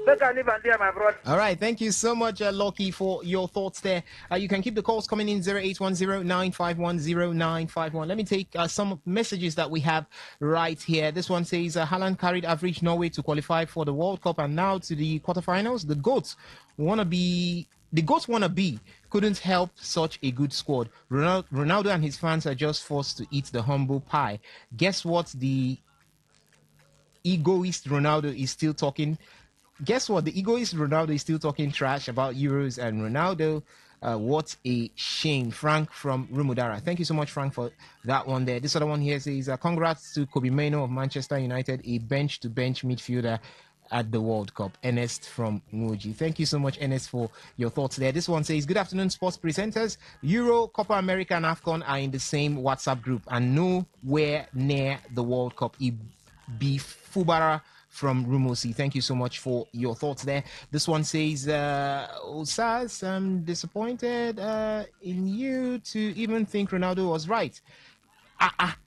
Look, I live and there, my brother. All right, thank you so much, Loki, for your thoughts there. You can keep the calls coming in 0810-951-0951. Let me take some messages that we have right here. This one says, Haaland carried average Norway to qualify for the World Cup and now to the quarterfinals. The goats wanna be couldn't help such a good squad. Ronaldo and his fans are just forced to eat the humble pie. Guess what? The egoist Ronaldo is still talking. Guess what? The egoist Ronaldo is still talking trash about Euros and Ronaldo. What a shame. Frank from Rumudara. Thank you so much, Frank, for that one there. This other one here says, congrats to Kobe Mainoo of Manchester United, a bench-to-bench midfielder at the World Cup. Ernest from Muji. Thank you so much, Ernest, for your thoughts there. This one says, good afternoon, sports presenters. Euro, Copa America, and AFCON are in the same WhatsApp group and nowhere near the World Cup. Be Fubara from Rumusi. Thank you so much for your thoughts there. This one says, Osas, I'm disappointed in you to even think Ronaldo was right. Are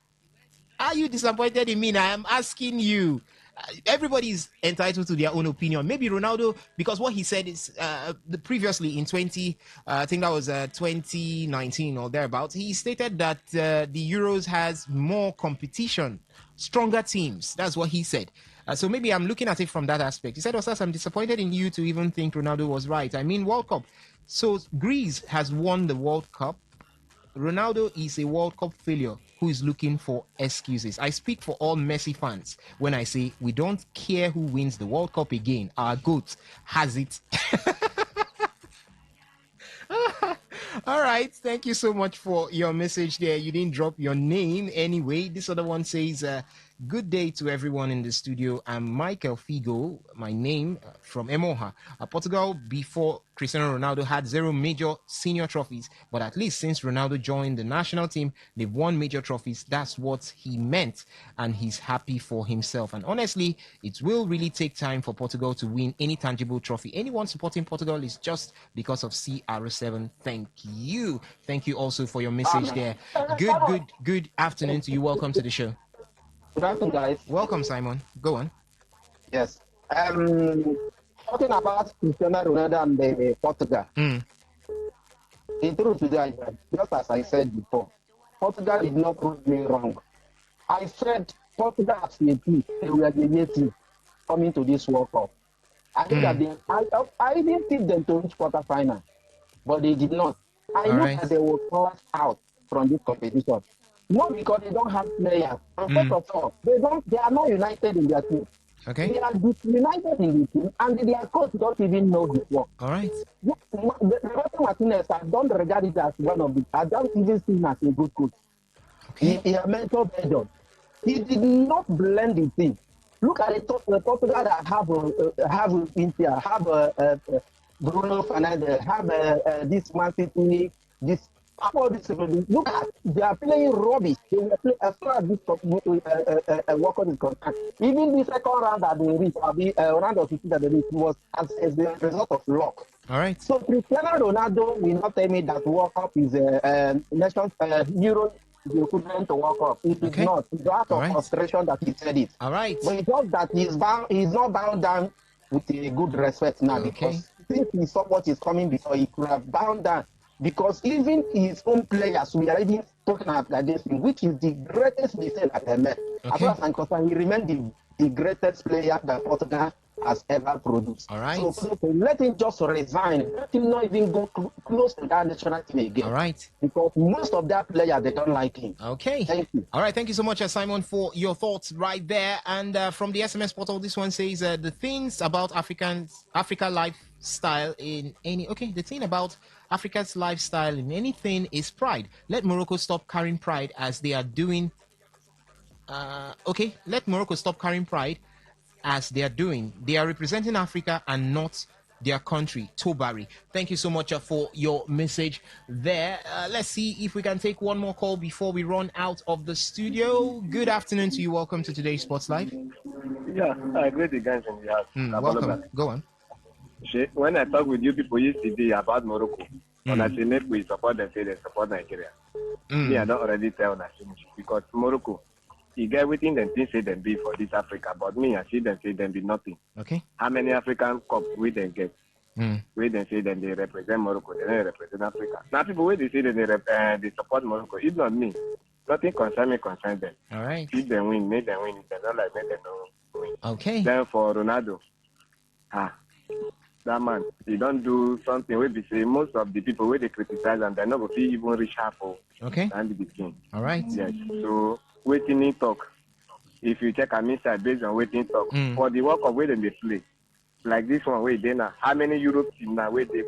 you disappointed in me? Now I'm asking you. Everybody's entitled to their own opinion. Maybe Ronaldo, because what he said is previously in 2019 or thereabouts, he stated that the Euros has more competition, stronger teams. That's what he said. So maybe I'm looking at it from that aspect. He said, Osas, I'm disappointed in you to even think Ronaldo was right. I mean, World Cup. So Greece has won the World Cup. Ronaldo is a World Cup failure who is looking for excuses. I speak for all Messi fans when I say we don't care who wins the World Cup again. Our GOAT has it. All right. Thank you so much for your message there. You didn't drop your name anyway. This other one says, good day to everyone in the studio. I'm Michael Figo, my name, from Emoha. Portugal, before Cristiano Ronaldo, had 0 major senior trophies, but at least since Ronaldo joined the national team, they've won major trophies. That's what he meant, and he's happy for himself. And honestly, it will really take time for Portugal to win any tangible trophy. Anyone supporting Portugal is just because of CR7. Thank you. Thank you also for your message there. Good afternoon to you. Welcome to the show. Good afternoon, guys. Welcome, Simon. Go on. Yes. Talking about Cristiano Ronaldo and Portugal. The truth is that, just as I said before, Portugal did not prove me wrong. I said Portugal as a team, they were the team coming to this World Cup. I think that I didn't think them to reach quarterfinal, but they did not. I know that they will pass out from this competition. Not because they don't have players. And first of all, they are not united in their team. Okay. They are disunited in the team, and their coach don't even know his work. All right. Roberto Martinez, I don't regard it as one of the. I don't even see him as a good coach. Okay. He a mental bedrock. He did not blend the team. Look at the Portugal that have India, have Bruno Fernandes, have this Man City, this. All this, look at, they are playing rubbish. They were playing as far as this World Cup is concerned. Even the second round that they reached, round of 15 that they reached, was as the result of luck. All right. So Cristiano Ronaldo will not tell me that World Cup is national Euro the equivalent to World Cup. It is not. It's out of frustration that he said it. All right. But it's just that he's not bound down with a good respect now, because since he saw what is coming before, he could have bound down. Because even his own players, we are even talking against him, which is the greatest mistake that I made. As far as I'm concerned, he remained the greatest player that Portugal has ever produced. All right. So let him just resign. Let him not even go close to that national team again. All right. Because most of that players, they don't like him. Okay. Thank you. All right. Thank you so much, Simon, for your thoughts right there. And from the SMS portal, this one says the things about Africa lifestyle in any. Okay, the thing about Africa's lifestyle in anything is pride. Let Morocco stop carrying pride as they are doing. Let Morocco stop carrying pride as they are doing. They are representing Africa and not their country. Tobari. Thank you so much for your message there. Let's see if we can take one more call before we run out of the studio. Good afternoon to you. Welcome to today's Sports Live. Yeah, I agree with the guys in the house. Welcome. Go on. When I talked with you people yesterday about Morocco, when I say we support them, say they support Nigeria. Me, I don't already tell that because Morocco, you get everything them things say them be for this Africa, but me, I see them say them be nothing. Okay. How many African cup we then get? Mm. We then say them they represent Morocco, they don't represent Africa. Now people where they say that they support Morocco, it's not me. Nothing concern me, concern them. All right. If they win, make them win. If they don't like, make them don't win. Okay. Then for Ronaldo, that man, he don't do something where they say most of the people where they criticize and they're not going to even reach half of and the king. All right. Yes. So waiting in talk. If you check a inside based on waiting talk for the work of where they play, like this one where they now, how many Europe team now where they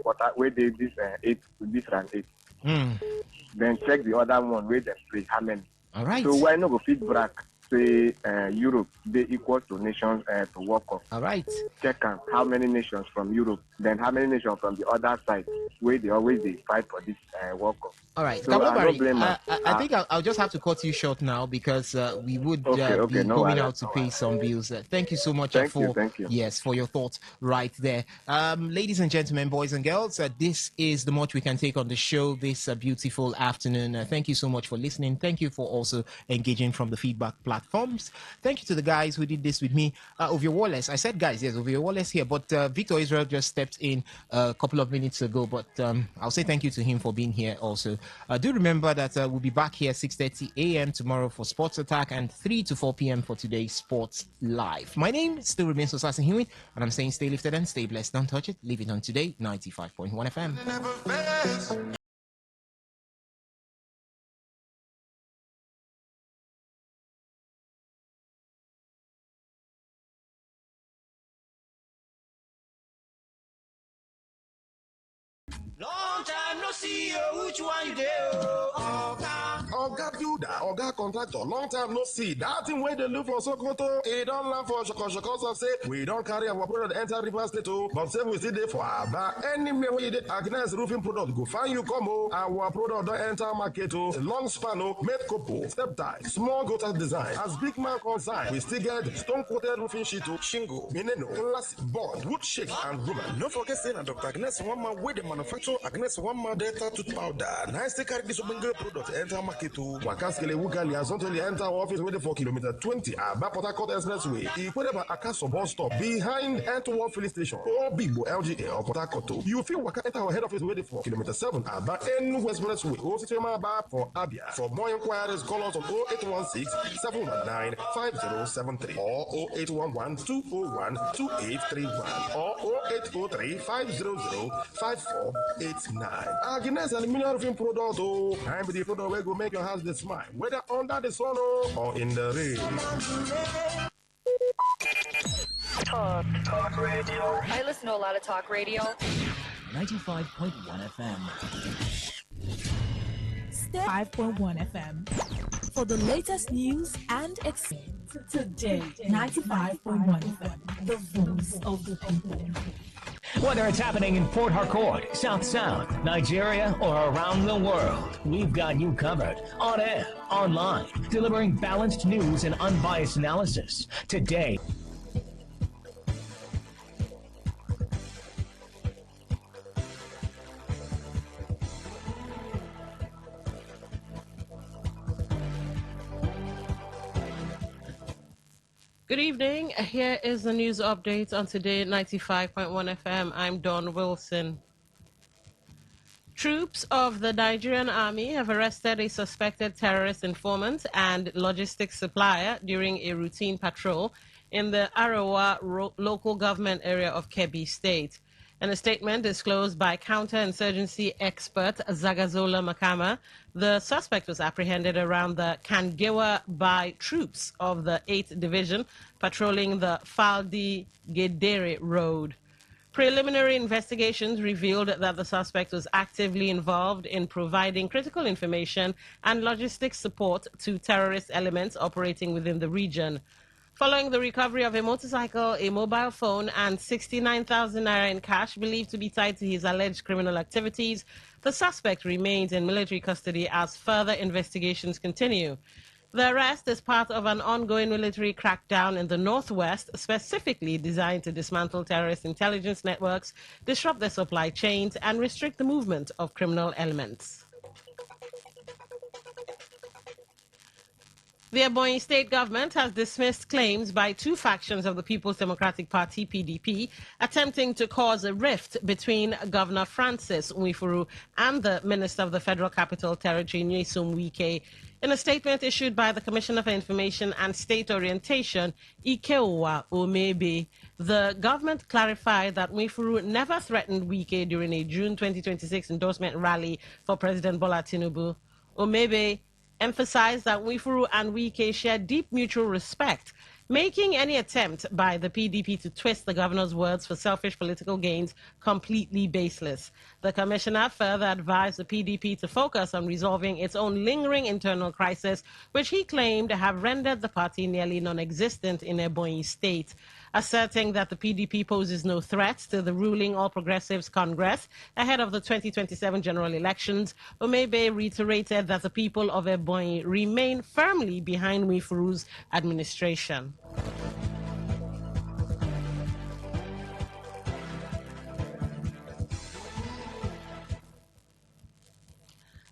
this 8 this round 8. Then check the other one where they play how many. All right. So why not go fit brag say Europe they equal to nations to work on. All right. Check out how many nations from Europe, then how many nations from the other side where they always they fight for this World Cup. All right. So I think I'll just have to cut you short now because we would be going out to pay some bills. Thank you so much thank you. Yes, for your thoughts right there. Ladies and gentlemen, boys and girls, this is the much we can take on the show this beautiful afternoon. Thank you so much for listening. Thank you for also engaging from the feedback platforms. Thank you to the guys who did this with me. Ovio Wallace. I said guys, yes, Ovio Wallace here, but Victor Israel just stepped in a couple of minutes ago, but I'll say thank you to him for being here also. Do remember that we'll be back here 6:30 a.m. tomorrow for Sports Attack and 3 to 4 p.m. for today's Sports Live. My name still remains Osasin Hewitt, and I'm saying stay lifted and stay blessed. Don't touch it. Leave it on Today 95.1 FM. Long time no see you, which one you do? Oga builder, Oga contractor, long time no see. That thing where they look for Sokoto, it don't land for Shoko of say, we don't carry our product enter River State, but say we still there for Aba. Anywhere where you did Agnes roofing product, go find you come, our product don't enter market, long span, made couple, step tie, small gutter design, as big man consign, we still get stone coated roofing sheet, shingle, mineno, glass board, wood shake, and woman. No forget saying Dr. Agnes one man with the manufacturer Agnes one man data tooth powder. Nice to carry this open product enter market to Wakaskele Wugali as until enter office waiting for kilometer 20 about Port Harcourt Expressway. He put about Akaso bus stop behind Antwerp filling station or Bibo LGA or Port Harcourt. You feel Waka enter our head office waiting for kilometer 7 about N Expressway. Go to Bar for Abia. For more inquiries, call us on 0816 719 5073 or 0811 201 2831 or 0803 500 5489. Agnes Aluminium Roofing Product, I'm the product where go make your house the smile, whether under the sun or in the rain. Talk radio. I listen to a lot of talk radio. 95.1 FM. 5.1 FM. For the latest news and experience. Today, 95.1 FM. The voice of the people. Whether it's happening in Port Harcourt, South Sound, Nigeria, or around the world, we've got you covered. On air, online, delivering balanced news and unbiased analysis. Today. Good evening. Here is the news update on Today 95.1 FM. I'm Dawn Wilson. Troops of the Nigerian Army have arrested a suspected terrorist informant and logistics supplier during a routine patrol in the Arawa local government area of Kebbi State. In a statement disclosed by counterinsurgency expert Zagazola Makama, the suspect was apprehended around the Kangewa by troops of the 8th Division patrolling the Faldi Gedere Road. Preliminary investigations revealed that the suspect was actively involved in providing critical information and logistics support to terrorist elements operating within the region. Following the recovery of a motorcycle, a mobile phone, and 69,000 naira in cash believed to be tied to his alleged criminal activities, the suspect remains in military custody as further investigations continue. The arrest is part of an ongoing military crackdown in the northwest, specifically designed to dismantle terrorist intelligence networks, disrupt their supply chains, and restrict the movement of criminal elements. The Ebonyi state government has dismissed claims by two factions of the People's Democratic Party, PDP, attempting to cause a rift between Governor Francis Nwifuru and the Minister of the Federal Capital Territory, Nyesom Wike. In a statement issued by the Commissioner for Information and State Orientation, Ikeowa Omebe, the government clarified that Nwifuru never threatened Wike during a June 2026 endorsement rally for President Bola Tinubu. Omebe emphasized that Nwifuru and Wike share deep mutual respect, making any attempt by the PDP to twist the governor's words for selfish political gains completely baseless. The commissioner further advised the PDP to focus on resolving its own lingering internal crisis, which he claimed have rendered the party nearly non-existent in Ebonyi state. Asserting that the PDP poses no threat to the ruling All Progressives Congress ahead of the 2027 general elections, Omebe reiterated that the people of Ebonyi remain firmly behind Nwifuru's administration.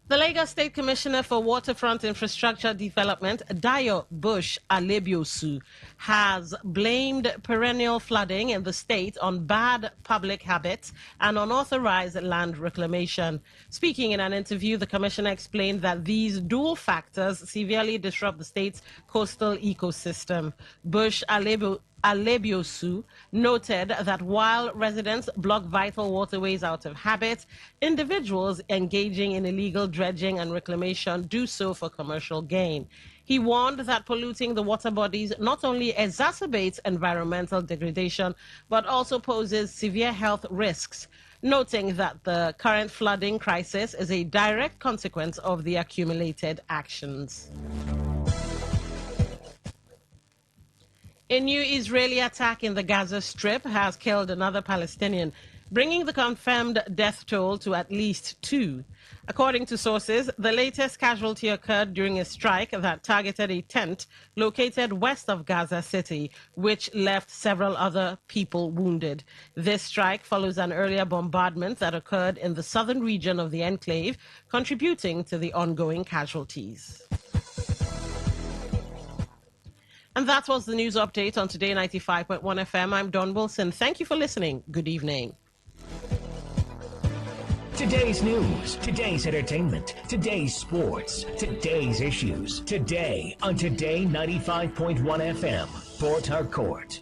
The Lagos State Commissioner for Waterfront Infrastructure Development, Dayo Bush Alebiosu, has blamed perennial flooding in the state on bad public habits and unauthorized land reclamation. Speaking in an interview, the commissioner explained that these dual factors severely disrupt the state's coastal ecosystem. Bush Alebiosu noted that while residents block vital waterways out of habit, individuals engaging in illegal dredging and reclamation do so for commercial gain. He warned that polluting the water bodies not only exacerbates environmental degradation, but also poses severe health risks, noting that the current flooding crisis is a direct consequence of the accumulated actions. A new Israeli attack in the Gaza Strip has killed another Palestinian, bringing the confirmed death toll to at least 2. According to sources, the latest casualty occurred during a strike that targeted a tent located west of Gaza City, which left several other people wounded. This strike follows an earlier bombardment that occurred in the southern region of the enclave, contributing to the ongoing casualties. And that was the news update on Today 95.1 FM. I'm Dawn Wilson. Thank you for listening. Good evening. Today's news, today's entertainment, today's sports, today's issues. Today on Today 95.1 FM, Port Harcourt.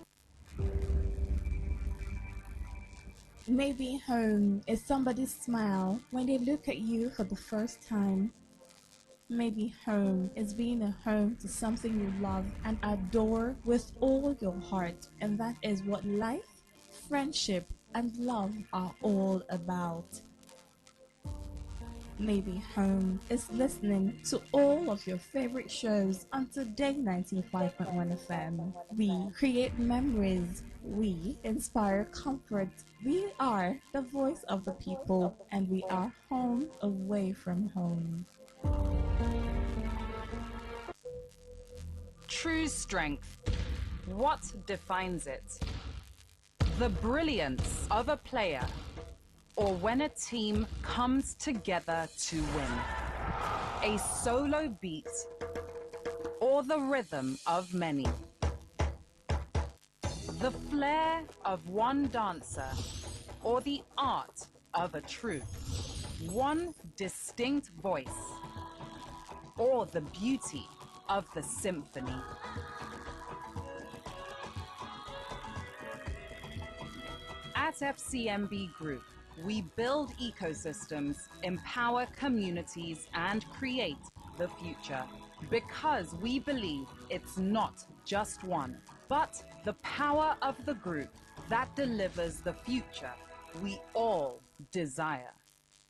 Maybe home is somebody's smile when they look at you for the first time. Maybe home is being a home to something you love and adore with all your heart. And that is what life, friendship, and love are all about. Maybe home is listening to all of your favorite shows on Today 95.1 FM. We create memories. We inspire comfort. We are the voice of the people, and we are home away from home. True strength. What defines it? The brilliance of a player, or when a team comes together to win. A solo beat, or the rhythm of many. The flair of one dancer, or the art of a troupe. One distinct voice, or the beauty of the symphony. At FCMB Group, we build ecosystems, empower communities, and create the future. Because we believe it's not just one, but the power of the group that delivers the future we all desire.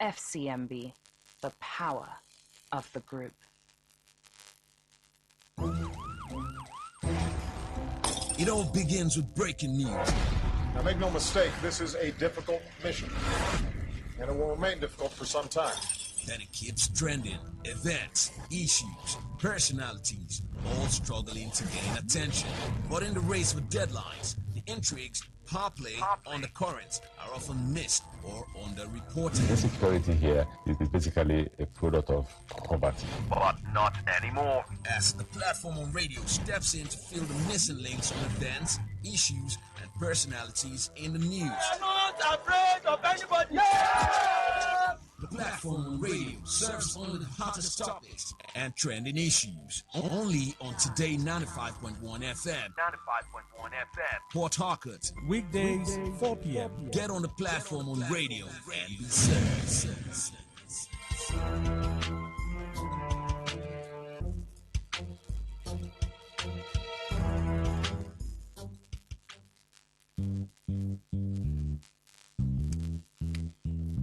FCMB, the power of the group. It all begins with breaking news. Now make no mistake, this is a difficult mission, and it will remain difficult for some time. Then it keeps trending. Events, issues, personalities, all struggling to gain attention. But in the race for deadlines, the intrigues, power play on the currents are often missed or underreported. Insecurity here is basically a product of poverty. But not anymore. As the platform on radio steps in to fill the missing links on events, issues, and personalities in the news. We are not afraid of anybody. The platform on radio serves only the hottest topics and trending issues. Only on Today 95.1 FM. 95.1 FM. Port Harcourt. Weekdays, 4 p.m. Get on the platform on radio and be served.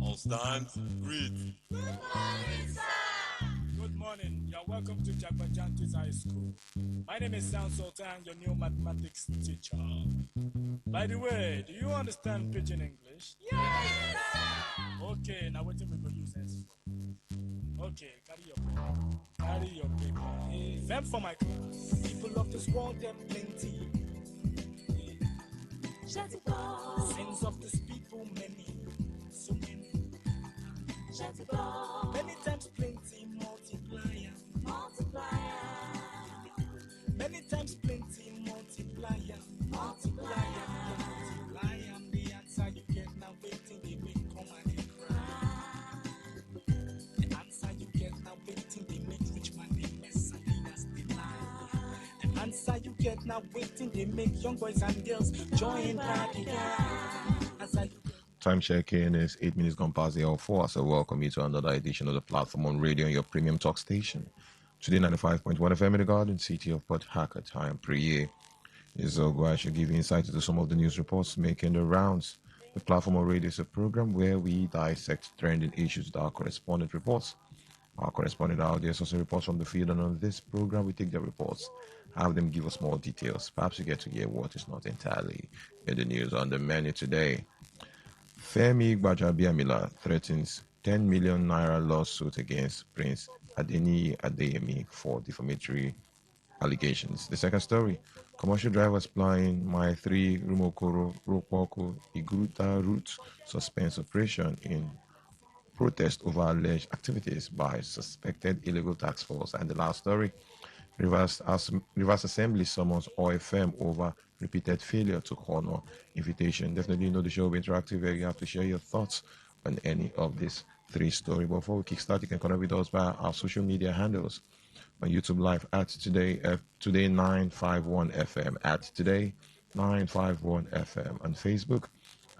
All stand, read. Good morning. You're welcome to Jagbajantis High School. My name is Sam Sultan, your new mathematics teacher. By the way, do you understand pidgin English? Yes, sir. Okay, now what we go use this for? Okay, carry your paper. Carry your paper. Them for my class. People of this world, them plenty. Sins of this people, many. So many. Many times plenty, multiplier. Many times plenty, multiplier. Multiplier. The answer you get now waiting, they make come and they cry. The answer you get now waiting, they make rich man they mess and that's the lie. The answer you get now waiting, they make young boys and girls join party. Time checking is 8 minutes gone past the hour 4. So welcome you to another edition of the platform on radio and your premium talk station. Today 95.1 FM in the Garden City of Port Harcourt. I am Priye. This is Ogwa. I should give you insight into some of the news reports making the rounds. The platform on radio is a program where we dissect trending issues with our correspondent reports. Our correspondent out there also reports from the field, and on this program we take their reports, have them give us more details. Perhaps you get to hear what is not entirely in the news on the menu today. Femi Gbajabiamila threatens 10 million naira lawsuit against Prince Adeyemi for defamatory allegations. The second story, commercial drivers plying My 3 Rumokoro Ropoko Iguruta route suspends operation in protest over alleged activities by suspected illegal tax force. And the last story, Rivers Assembly summons OFM over repeated failure to honor invitation. Definitely know the show will be interactive where you have to share your thoughts on any of these three stories. Before we kickstart, you can connect with us via our social media handles on YouTube Live at Today951FM, at Today951FM, on Facebook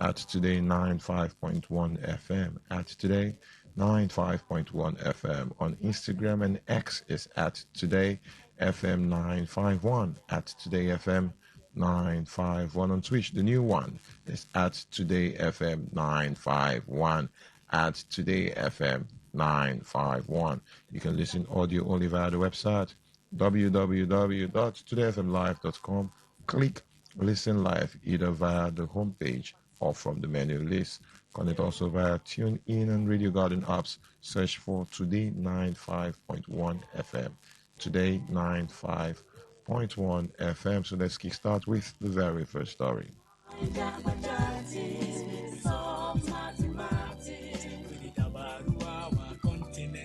at Today95.1FM, at Today95.1FM, on Instagram and X is at TodayFM951, at TodayFM951, on Twitch the new one is at TodayFM951, at TodayFM951. You can listen audio only via the website www.todayfmlive.com. Click listen live either via the homepage or from the menu list. Connect also via TuneIn and Radio Garden apps. Search for Today 95.1 FM. Today 95.1 FM. So let's kickstart with the very first story.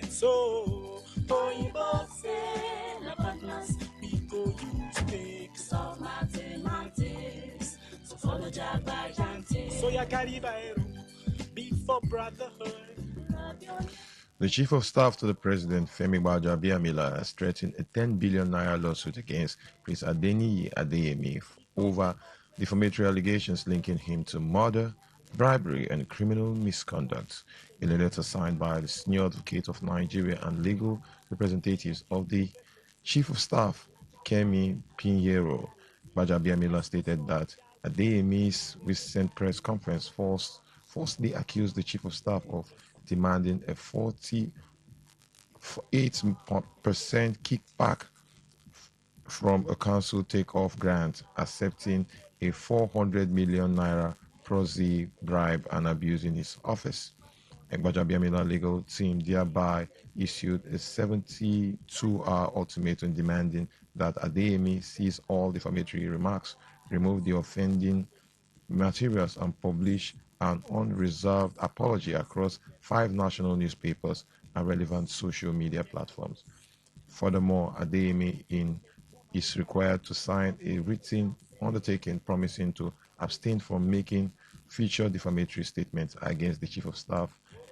So, Oyibo say, na partners, we go use takes of mathematics. So follow Jagbajantis. So ya carry Baero, be for brotherhood. The Chief of Staff to the President, Femi Gbajabiamila, has threatened a 10 billion naira lawsuit against Prince Adeyemi over defamatory allegations linking him to murder, bribery, and criminal misconduct. In a letter signed by the Senior Advocate of Nigeria and legal representatives of the Chief of Staff, Kemi Pinheiro, Gbajabiamila stated that Adeyemi's recent press conference falsely accused the Chief of Staff of demanding a 48% kickback from a council takeoff grant, accepting a 400 million naira proxy bribe and abusing his office. Gbajabiamila legal team thereby issued a 72-hour ultimatum demanding that Adeyemi cease all defamatory remarks, remove the offending materials, and publish an unreserved apology across 5 national newspapers and relevant social media platforms. Furthermore, Adeyemi is required to sign a written undertaking promising to abstain from making future defamatory statements against the Chief of Staff,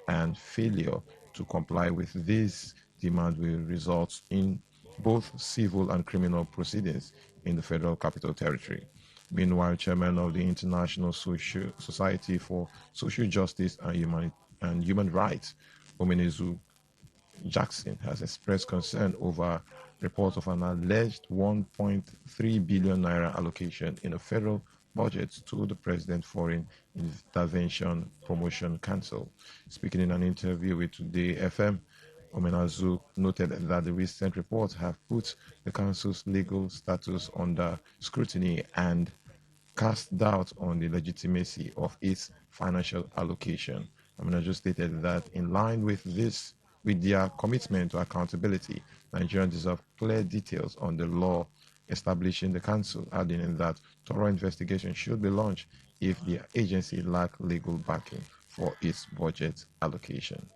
and failure to comply with this demand will result in both civil and criminal proceedings in the Federal Capital Territory. Meanwhile, Chairman of the International Society for Social Justice and Human Rights, Omenezu Jackson, has expressed concern over reports of an alleged 1.3 billion naira allocation in a federal budget to the President Foreign Intervention Promotion Council. Speaking in an interview with Today FM, Omenazu noted that the recent reports have put the council's legal status under scrutiny and cast doubt on the legitimacy of its financial allocation. Omenazu stated that in line with their commitment to accountability, Nigerians deserve clear details on the law establishing the council, adding that thorough investigation should be launched if the agency lacks legal backing for its budget allocation.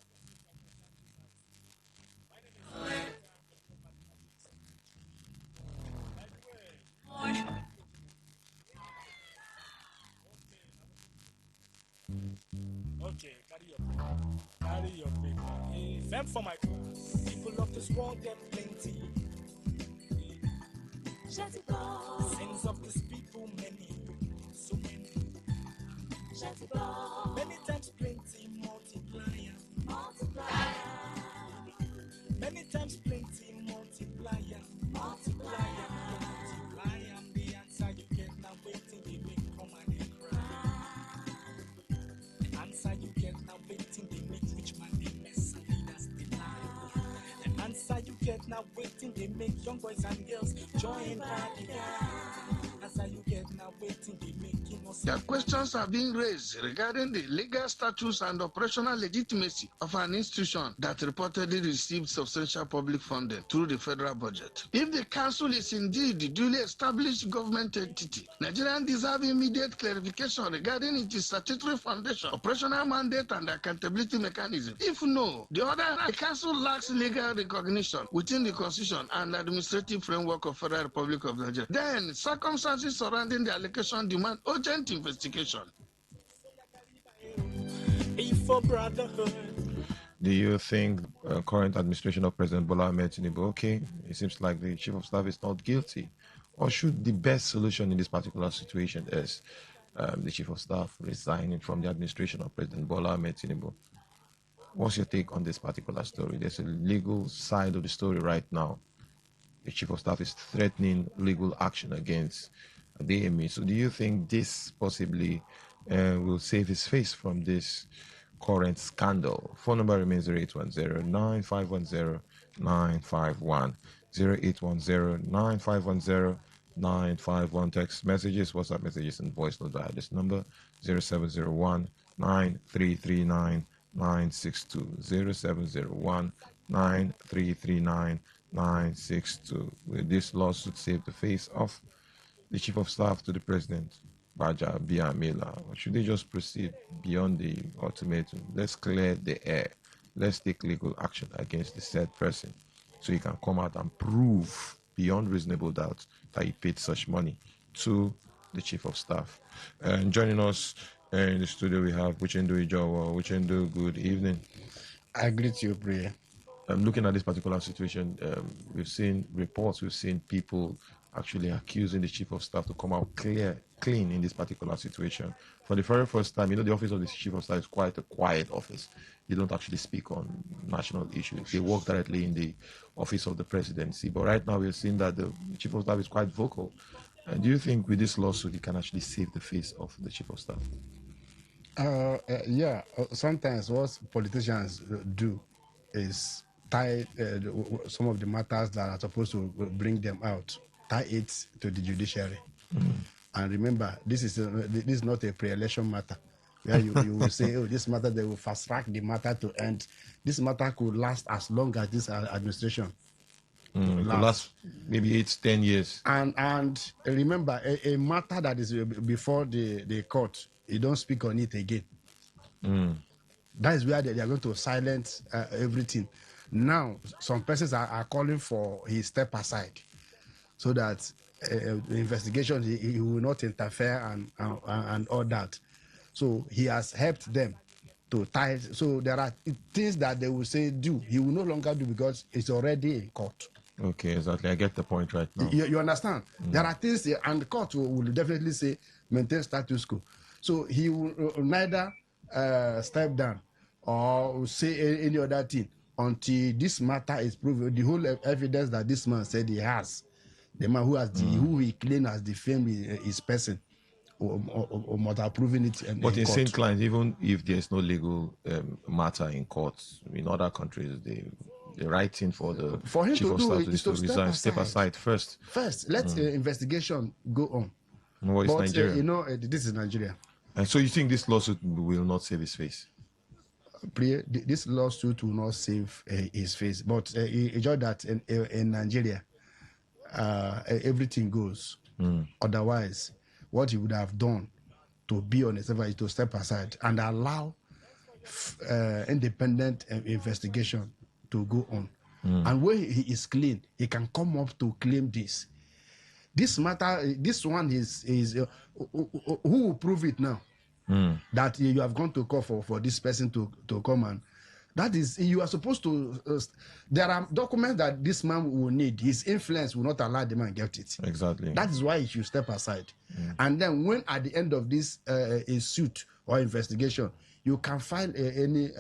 Okay, carry your paper. Fem for my class. People of this world get plenty. Sins of this people many, so many. Many times plenty multiplier. Many times plenty multiplier. Multiplier. The answer you get now waiting they make come and they cry. The answer you get now waiting they make rich man they mess and leaders they lie. The answer you get now waiting they make young boys and girls join party. Answer you get now waiting they make The questions are being raised regarding the legal status and operational legitimacy of an institution that reportedly received substantial public funding through the federal budget. If the council is indeed the duly established government entity, Nigerians deserve immediate clarification regarding its statutory foundation, operational mandate, and accountability mechanism. If no, the council lacks legal recognition within the constitution and administrative framework of Federal Republic of Nigeria. Then circumstances surrounding the allocation demand urgent investigation. Do you think current administration of President Bola Ahmed Tinubu, okay, it seems like the Chief of Staff is not guilty? Or should the best solution in this particular situation is the Chief of Staff resigning from the administration of President Bola Ahmed Tinubu? What's your take on this particular story? There's a legal side of the story right now. The Chief of Staff is threatening legal action against Adeyemi. So do you think this possibly will save his face from this current scandal? Phone number remains 0810-9510-951, 0810-9510-951. Text messages, WhatsApp messages, and voice note via this number 0701-9339-962, 0701-9339-962. Will this lawsuit save the face of the Chief of Staff to the President, Baja Biamila? Or should they just proceed beyond the ultimatum? Let's clear the air. Let's take legal action against the said person so he can come out and prove beyond reasonable doubt that he paid such money to the Chief of Staff. And joining us in the studio, we have Uchendu Ijowo. Uchendu, good evening. I greet you, Priya. Looking at this particular situation, we've seen reports, we've seen people actually accusing the Chief of Staff to come out clean in this particular situation. For the very first time, the office of the Chief of Staff is quite a quiet office. They don't actually speak on national issues. They work directly in the office of the presidency. But right now, we're seeing that the Chief of Staff is quite vocal. Do you think with this lawsuit, it can actually save the face of the Chief of Staff? Sometimes what politicians do is tie some of the matters that are supposed to bring them out, tie it to the judiciary. Mm-hmm. And remember, this is not a pre-election matter where you will say, oh, this matter, they will fast track the matter to end. This matter could last as long as this administration could last maybe 8-10 years. And remember, a matter that is before the court, you don't speak on it again. That is where they are going to silence everything. Now, some persons are calling for his step aside so that the investigation, he will not interfere and all that. So he has helped them to tie. So there are things that they will say do. He will no longer do because it's already in court. Okay, exactly. I get the point right now. You understand? There are things, and the court will definitely say maintain status quo. So he will neither step down or say any other thing until this matter is proven. The whole evidence that this man said he has, the man who has who he claimed has defamed his person, or must have proven it. But in court. St. Clines, even if there's no legal matter in courts, in other countries, the right thing for the him chief to of do staff it to is to resign, step aside first. First, let investigation go on. What is But Nigeria? this is Nigeria. And so you think this lawsuit will not save his face? This lawsuit will not save his face, but it's just that in Nigeria, everything goes. Otherwise, what he would have done to be on his is to step aside and allow independent investigation to go on. And when he is clean, he can come up to claim this. This matter, this one is who will prove it now? That you have gone to call for this person to come, and that is, you are supposed to there are documents that this man will need. His influence will not allow the man get it. Exactly. That is why he should step aside. And then when at the end of this a suit or investigation, you can file any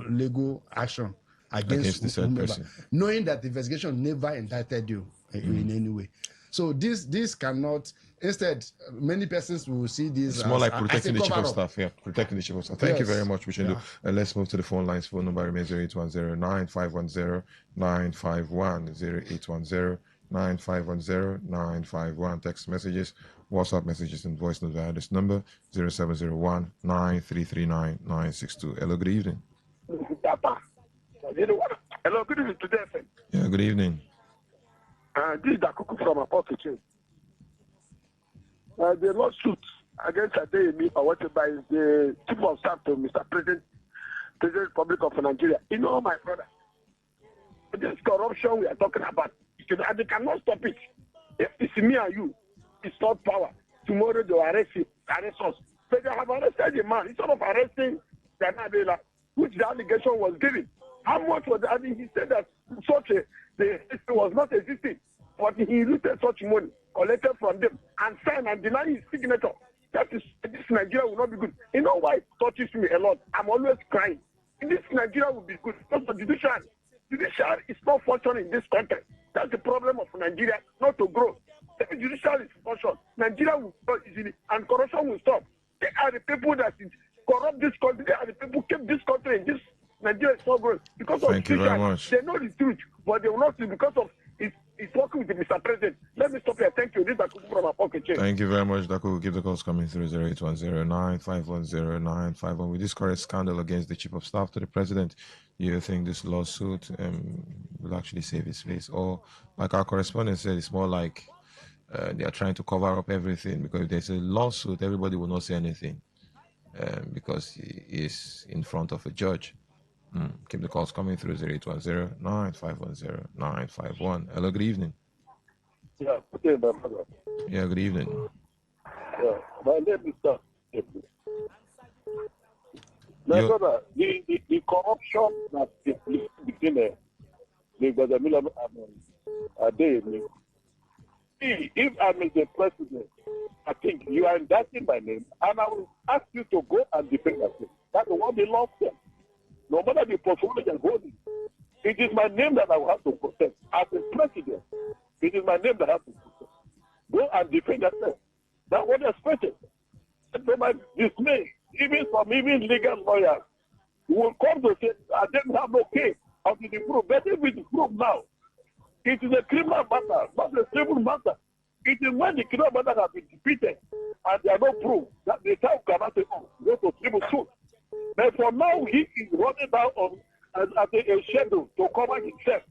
legal action against the said person, knowing that the investigation never indicted you in any way. So this cannot. Instead, many persons will see this it's more as, like protecting the chief of staff. Yeah, protecting the chief of staff. Thank you very much, Wichendu. Let's move to the phone lines. Phone number remains 0810-951-0951, 0810-951-0951. Text messages, WhatsApp messages, and voice notes via this number 0701-9339-962. Hello, good evening. Hello, good evening today. Yeah, good evening. This is Dakuku from Apothecary. The lawsuit against Adeyemi or whatever is the chief of staff to Mr. President Republic of Nigeria. You know, my brother, this corruption we are talking about, they cannot stop it. If it's me and you, it's not power. Tomorrow they will arrest us. So they have arrested the man instead of arresting Janabela, which the allegation was given. How much was that? He said that the was not existing, but he looted such money collected from them and signed and denied his signature. That is, this Nigeria will not be good. You know why it touches me a lot? I'm always crying. This Nigeria will be good because the judiciary is not functioning in this country. That's the problem of Nigeria, not to grow. If the judiciary is functioning, Nigeria will grow easily and corruption will stop. They are the people that corrupt this country. They are the people who keep this country in this Nigeria is not growing because of judiciary. They know the truth, but they will not see because of it's working with Mr. President. Let me stop here. Thank you. This is Dakuku from my pocket. Thank you very much, Dakuku. Keep the calls coming through 0810-951-0951. With this current scandal against the chief of staff to the president, do you think this lawsuit will actually save his face? Or, like our correspondent said, it's more like they are trying to cover up everything, because if there's a lawsuit, everybody will not say anything because he is in front of a judge. Keep the calls coming through 0810-951-0951. Hello, good evening. Yeah, okay, my brother. Yeah, good evening. Yeah, my name is Sir. My brother, the corruption that is between the Miller and Adeyemi. If I'm the president, I think you are indicting my name, and I will ask you to go and defend yourself. That's what the law says. No matter the portfolio you're holding, it is my name that I will have to protect. As a president, it is my name that I have to protect. Go and defend yourself. That's what they're expected. To my dismay, even legal lawyers who will come to say, I didn't have no case until the proof. But if it's proof now, it is a criminal matter, not a civil matter. It is when the criminal matter has been defeated and there are no proof that the town cannot say, oh, go to civil suit. But for now, he is running down on as a schedule to cover himself.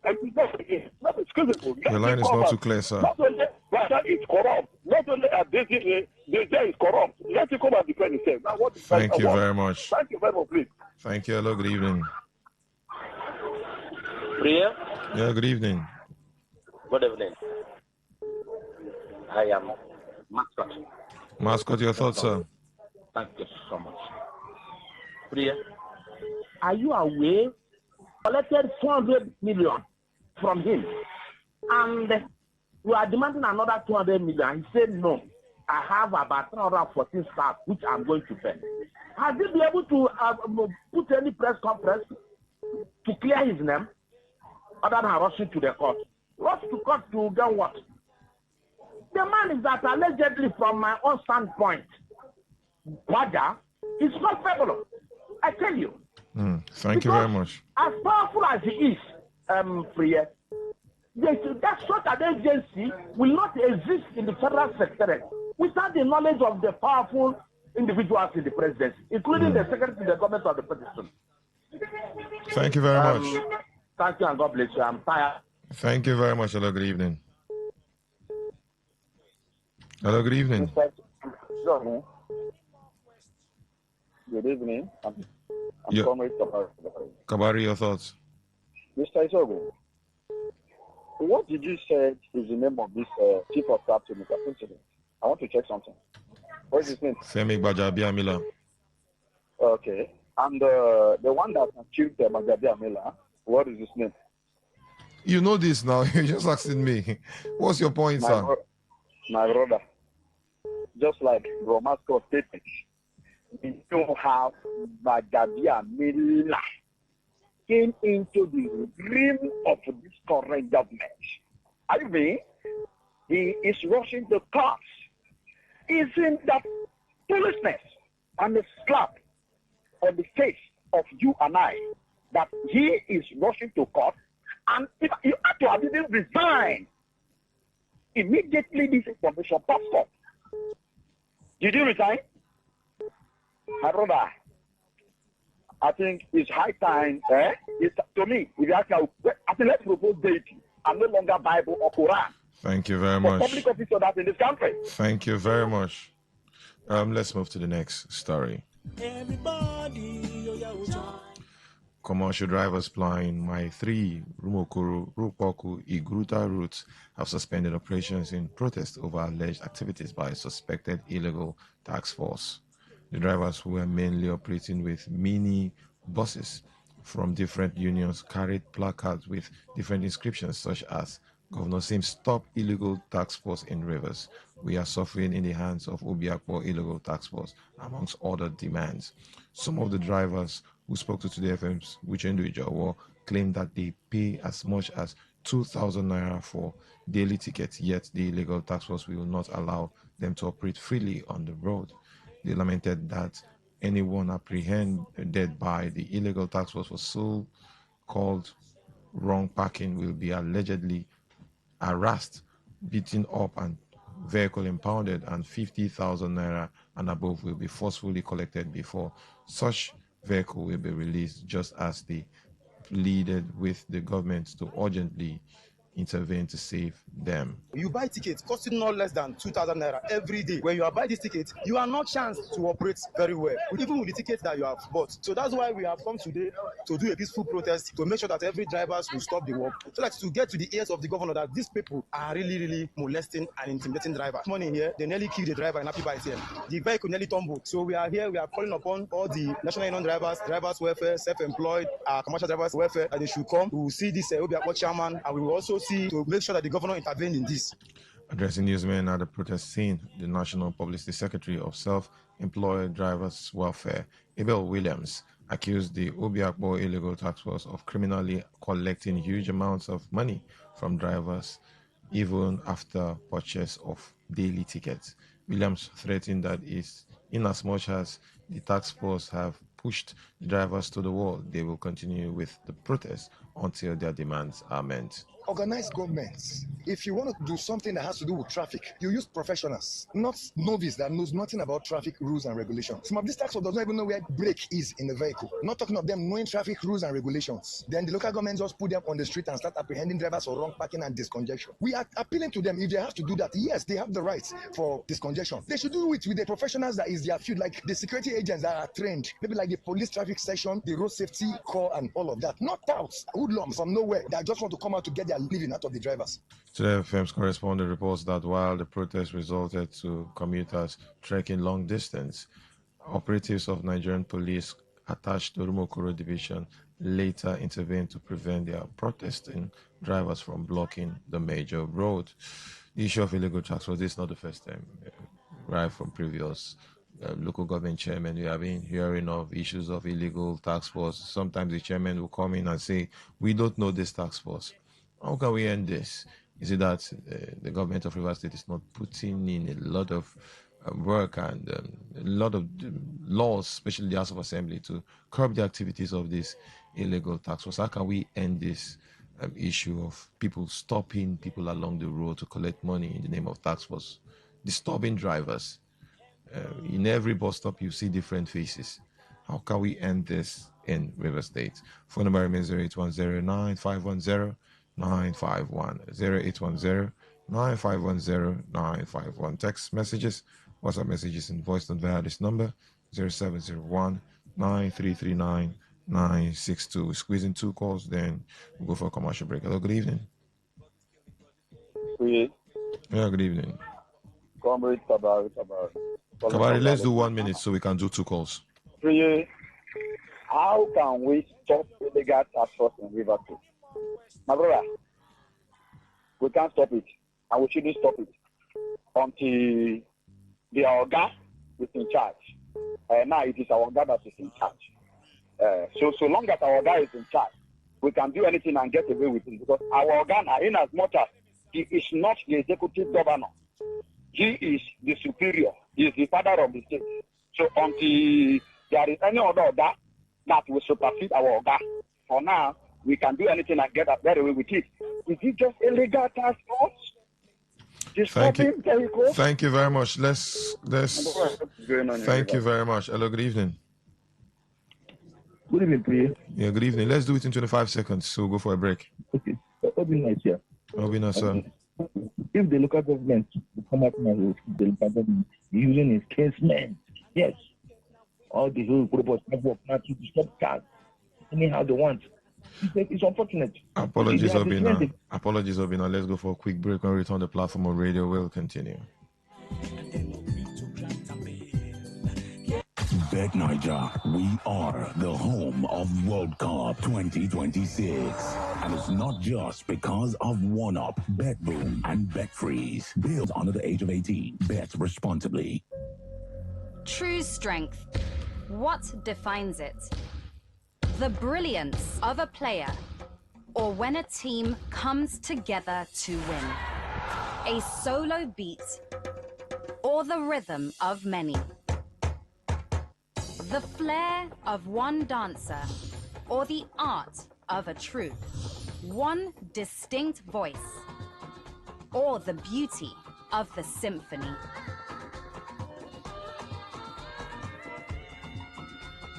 And it's not excusable. Your line is not too clear, sir. Not only Russia is corrupt, not only the is corrupt. Let him come and defend himself. Now, what Thank you very much. Thank you very much, please. Thank you. Hello, good evening. Priya? Yeah, good evening. Good evening. I am Mascot. Mascot, your thoughts, sir? Thank you so much. Priya, are you aware? Collected 200 million from him, and you are demanding another 200 million. He said no. I have about 314 staff which I'm going to pay. Has he been able to put any press conference to clear his name other than rushing to the court? Rush to court to get what? The man is that allegedly, from my own standpoint, Waja is not fabulous. I tell you. Thank you very much. As powerful as he is, Priya, that sort of agency will not exist in the federal secretariat without the knowledge of the powerful individuals in the presidency, including the secretary of the government of the president. Thank you very much. Thank you and God bless you. I'm tired. Thank you very much. Hello, good evening. Hello, good evening. Good evening. I'm Yeah. Comrade Kabari. Kabari, your thoughts? Mr. Isogo, what did you say is the name of this chief of staff to Mr. President? I want to check something. What is his name? Femi Gbajabiamila. Okay. And the one that accused Gbajabiamila, what is his name? You know this now. You're just asking me. What's your point, sir? My brother. Just like Romasco stated, we don't have Gbajabiamila came into the rim of this current government. I mean, he is rushing the courts. Isn't that foolishness and a slap on the face of you and I that he is rushing to court? And if you have to have even resigned immediately, this information pops up. Did you resign? My brother, I think it's high time. To me, if you ask me, I think let's propose deity and no longer Bible or Quran. Thank you very For much. public officer that's in this country. Thank you very much. Let's move to the next story. Commercial drivers plying my 3 Rumokuru, Rupoku, Igruta routes have suspended operations in protest over alleged activities by a suspected illegal tax force. The drivers, who were mainly operating with mini buses from different unions, carried placards with different inscriptions such as Governor Sims, stop illegal tax force in rivers. We are suffering in the hands of Obiakpo illegal tax force, amongst other demands. Some of the drivers who spoke to Today FM's Wichendu Ijawo claimed that they pay as much as 2,000 naira for daily tickets, yet the illegal tax force will not allow them to operate freely on the road. They lamented that anyone apprehended by the illegal tax force for so-called wrong parking will be allegedly harassed, beaten up, and vehicle impounded, and 50,000 naira and above will be forcefully collected before such vehicle will be released, just as they pleaded with the government to urgently intervene to save them. You buy tickets costing not less than 2,000 naira every day. When you are buying this ticket, you are not chanced to operate very well, even with the tickets that you have bought. So that's why we have come today to do a peaceful protest to make sure that every driver will stop the work, so that to get to the ears of the governor that these people are really molesting and intimidating drivers. This morning here, they nearly killed the driver in Happy by TM. The vehicle nearly tumbled. So we are here, we are calling upon all the national union drivers, drivers welfare, self-employed, commercial drivers welfare, that they should come. We will see this Obiakpo chairman, and we will also see to make sure that the governor intervened in this. Addressing newsmen at the protest scene, the National Publicity Secretary of Self-Employed Drivers Welfare, Abel Williams, accused the Obiakpo illegal tax force of criminally collecting huge amounts of money from drivers even after purchase of daily tickets. Williams threatened that in as much as the tax force have pushed the drivers to the wall, they will continue with the protest until their demands are met. Organized governments. If you want to do something that has to do with traffic, you use professionals, not novice that knows nothing about traffic rules and regulations. Some of these tax force doesn't even know where brake is in the vehicle. Not talking of them knowing traffic rules and regulations. Then the local government just put them on the street and start apprehending drivers for wrong parking and discongestion. We are appealing to them if they have to do that. Yes, they have the rights for discongestion. They should do it with the professionals that is their field, like the security agents that are trained, maybe like the police traffic section, the road safety corps, and all of that. Not touts, hoodlums from nowhere that just want to come out to get their living out of the drivers. Today FM's correspondent reports that while the protest resulted to commuters trekking long distance, operatives of Nigerian police attached to Rumokoro Division later intervened to prevent their protesting drivers from blocking the major road. The issue of illegal tax force is not the first time. Right from previous local government chairmen, we have been hearing of issues of illegal tax force. Sometimes the chairman will come in and say, we don't know this tax force. How can we end this? Is it that the government of Rivers State is not putting in a lot of work and a lot of laws, especially the House of Assembly, to curb the activities of this illegal tax force? How can we end this issue of people stopping people along the road to collect money in the name of tax force, disturbing drivers? In every bus stop, you see different faces. How can we end this in River State? Phone number remains 0810-951-0951, 0810-951-0951. Text messages, WhatsApp messages, and voice note via this number, 0701-9339-962. Squeezing two calls, then we'll go for a commercial break. Hello, good evening. Oui. Yeah, good evening. Comrade Kabari. Kabari, let's do 1 minute so we can do two calls. How can we stop illegal tax force in River State? My brother, we can't stop it, and we shouldn't stop it until the Oga is in charge. Now it is our Oga that is in charge. So long as our Oga is in charge, we can do anything and get away with it, because our Oga, in as much as he is not the executive governor, he is the superior. He is the father of the state. So until there is any other Oga that will supersede our Oga, for now, we can do anything and get away with it. Is it just illegal tax force? Thank you. Thank you very much. Let's thank you very much. Hello, good evening. Good evening, Priya. Yeah, good evening. Let's do it in 25 seconds, so we'll go for a break. Okay. Obinna here. Obinna, sir. If the local government will come up now, the local government using his casemen, yes, all the whole purpose of work now to stop cars anyhow they want. It's unfortunate. Apologies, Obinna. Apologies, Obinna. Let's go for a quick break. When we return the platform on radio, we'll continue. Bet Niger, we are the home of World Cup 2026. And it's not just because of OneUp, BetBoom, and BetFreeze. Built under the age of 18. Bet responsibly. True strength. What defines it? The brilliance of a player, or when a team comes together to win. A solo beat, or the rhythm of many. The flair of one dancer, or the art of a troupe. One distinct voice, or the beauty of the symphony.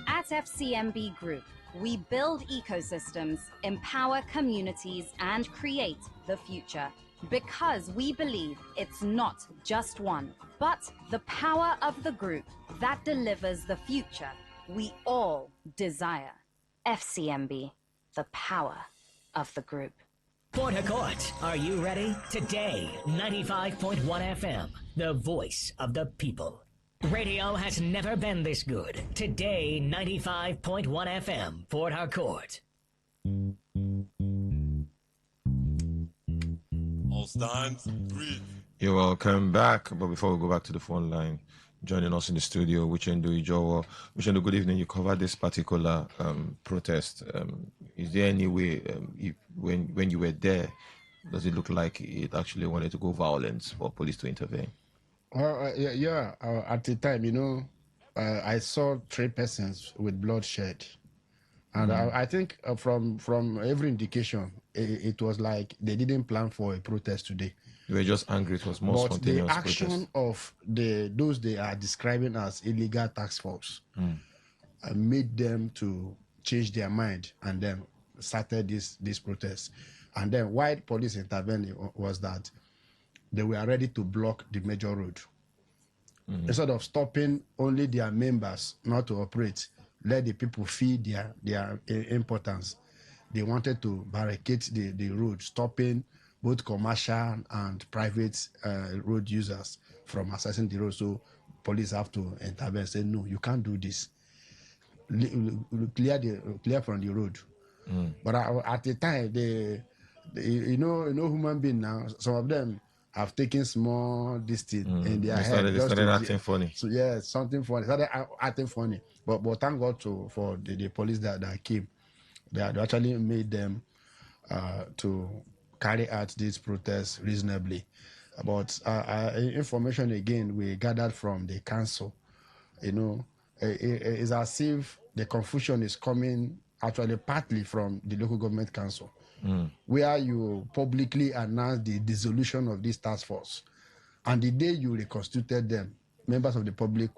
At FCMB Group, we build ecosystems, empower communities, and create the future. Because we believe it's not just one, but the power of the group that delivers the future we all desire. FCMB, the power of the group. Port Harcourt, are you ready? Today, 95.1 FM, the voice of the people. Radio has never been this good. Today, 95.1 FM, Port Harcourt. All stand, breathe. You're welcome back. But before we go back to the phone line, joining us in the studio, Uchendu Ijowo. Uchendu, good evening. You covered this particular protest. Is there any way, when you were there, does it look like it actually wanted to go violent for police to intervene? Well, at the time, I saw 3 persons with bloodshed, And I think from every indication, it was like they didn't plan for a protest today. They were just angry. It was more But spontaneous the action protest. of those they are describing as illegal task force made them to change their mind and then started this protest. And then why police intervened was that they were ready to block the major road. Instead of stopping only their members not to operate, let the people feel their importance. They wanted to barricade the road, stopping both commercial and private road users from accessing the road. So police have to intervene and say, no, you can't do this. Clear from the road. But at the time, you know human being now, some of them have taken small this thing in their head. They started acting funny. So yeah, something funny. Started acting funny. But thank God for the police that came. They actually made them to carry out this protest reasonably. But information again we gathered from the council, it's as if the confusion is coming actually partly from the local government council, where you publicly announce the dissolution of this task force. And the day you reconstituted them, members of the public